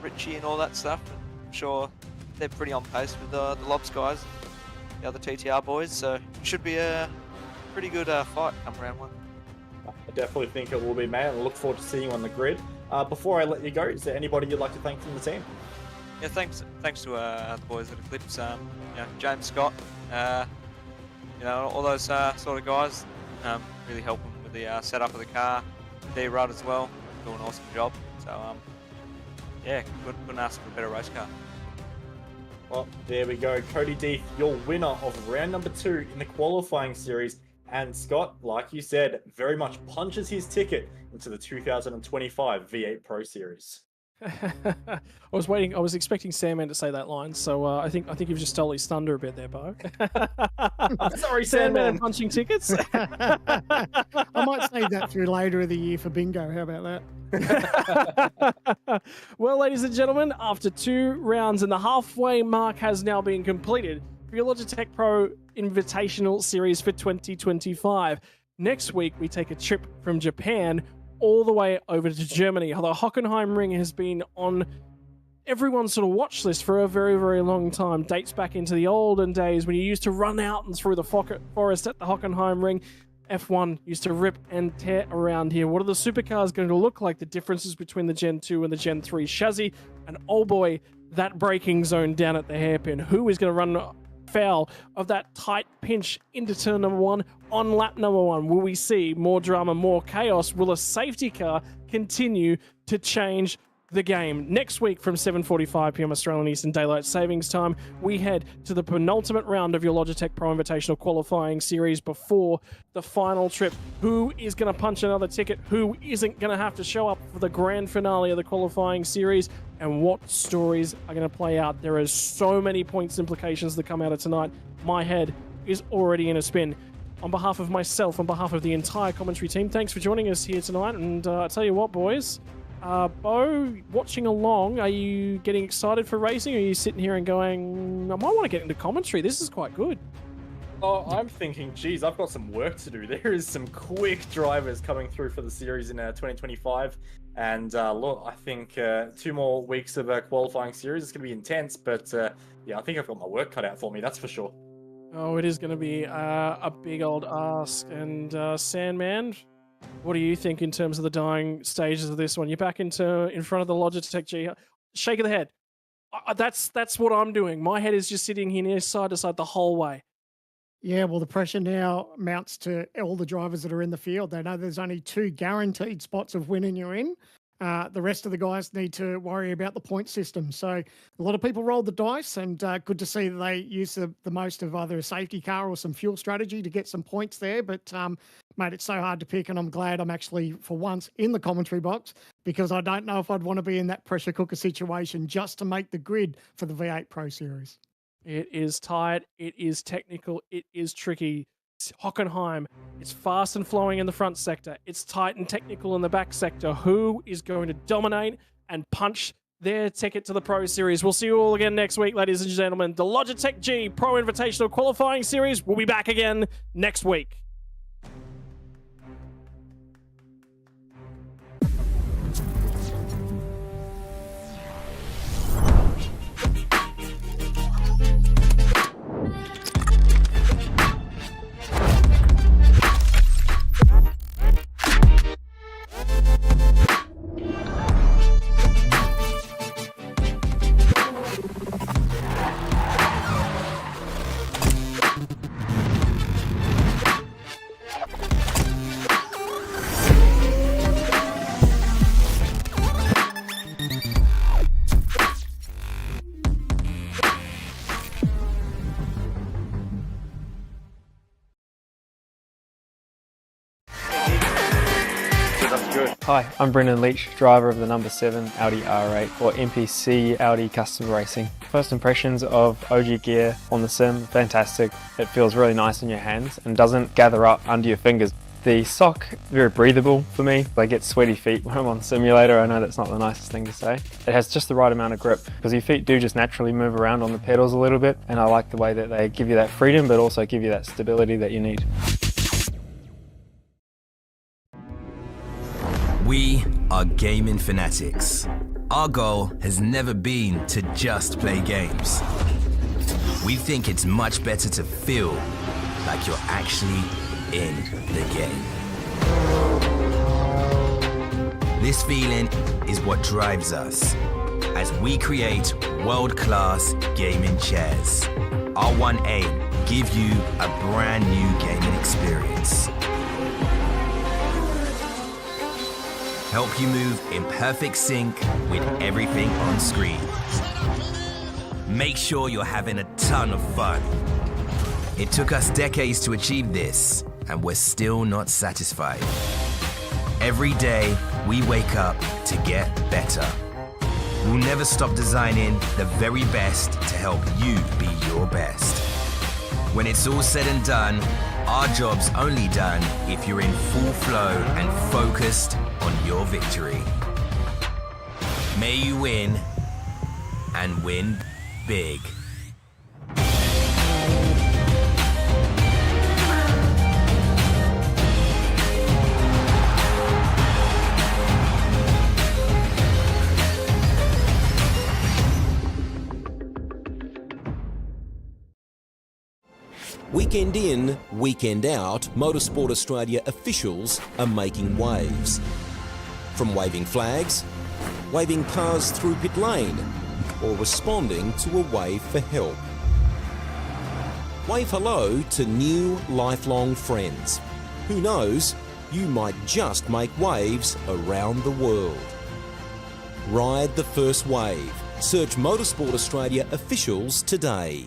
Richie and all that stuff. I'm sure they're pretty on pace with the Lobs guys, the other TTR boys, so it should be a pretty good fight come round 1. I definitely think it will be, mate. I look forward to seeing you on the grid. Before I let you go, is there anybody you'd like to thank from the team? Yeah, thanks to the boys at Eclipse, James Scott, all those sort of guys, really helping with the setup of the car. D-Rod as well, doing an awesome job. So yeah, couldn't ask for a better race car. Well, there we go. Cody Deeth, your winner of round number 2 in the qualifying series. And Scott, like you said, very much punches his ticket into the 2025 V8 Pro Series. I was expecting Sandman to say that line, so I think you've just stole his thunder a bit there, Bo. Sorry, Sandman punching tickets. I might save that through later of the year for bingo. How about that? Well, ladies and gentlemen, after 2 rounds and the halfway mark has now been completed for your Logitech Pro Invitational Series for 2025. Next week, we take a trip from Japan all the way over to Germany. The Hockenheim Ring has been on everyone's sort of watch list for a very, very long time. Dates back into the olden days when you used to run out and through the forest at the Hockenheim Ring. F1 used to rip and tear around here. What are the supercars going to look like? The differences between the Gen 2 and the Gen 3 chassis. And oh boy, that braking zone down at the hairpin. Who is going to run foul of that tight pinch into turn number 1 on lap number 1? Will we see more drama, more chaos? Will a safety car continue to change the game? Next week from 7:45 p.m. Australian Eastern Daylight Savings Time, we head to the penultimate round of your Logitech Pro Invitational qualifying series before the final trip. Who is going to punch another ticket? Who isn't going to have to show up for the grand finale of the qualifying series? And what stories are going to play out? There are so many points implications that come out of tonight. My head is already in a spin. On behalf of myself, on behalf of the entire commentary team, thanks for joining us here tonight. And I tell you what, boys, Bo, watching along, are you getting excited for racing? Or are you sitting here and going, I might want to get into commentary. This is quite good. Oh, I'm thinking, geez, I've got some work to do. There is some quick drivers coming through for the series in 2025. And look, I think 2 more weeks of a qualifying series is going to be intense. But yeah, I think I've got my work cut out for me, that's for sure. Oh, it is going to be a big old ask. And Sandman, what do you think in terms of the dying stages of this one? You're back in front of the Logitech G. Shake of the head. That's what I'm doing. My head is just sitting here side to side the whole way. Yeah, well, the pressure now mounts to all the drivers that are in the field. They know there's only 2 guaranteed spots of winning you're in. The rest of the guys need to worry about the point system. So a lot of people rolled the dice, and good to see that they use the most of either a safety car or some fuel strategy to get some points there. But, mate, it's so hard to pick, and I'm glad I'm actually, for once, in the commentary box, because I don't know if I'd want to be in that pressure cooker situation just to make the grid for the V8 Pro Series. It is tight. It is technical. It is tricky. Hockenheim, it's fast and flowing in the front sector. It's tight and technical in the back sector. Who is going to dominate and punch their ticket to the Pro Series. We'll see you all again next week, ladies and gentlemen. The Logitech G Pro Invitational Qualifying Series will be back again next week. Hi, I'm Brendan Leach, driver of the number 7 Audi R8 for NPC Audi Custom Racing. First impressions of OG gear on the sim, fantastic. It feels really nice in your hands and doesn't gather up under your fingers. The sock, very breathable for me. I get sweaty feet when I'm on the simulator. I know that's not the nicest thing to say. It has just the right amount of grip because your feet do just naturally move around on the pedals a little bit, and I like the way that they give you that freedom but also give you that stability that you need. We are gaming fanatics. Our goal has never been to just play games. We think it's much better to feel like you're actually in the game. This feeling is what drives us as we create world-class gaming chairs. Our one aim, give you a brand new gaming experience. Help you move in perfect sync with everything on screen. Make sure you're having a ton of fun. It took us decades to achieve this, and we're still not satisfied. Every day, we wake up to get better. We'll never stop designing the very best to help you be your best. When it's all said and done, our job's only done if you're in full flow and focused on your victory. May you win, and win big. Weekend in, weekend out, Motorsport Australia officials are making waves. From waving flags, waving cars through pit lane, or responding to a wave for help. Wave hello to new lifelong friends. Who knows, you might just make waves around the world. Ride the first wave. Search Motorsport Australia officials today.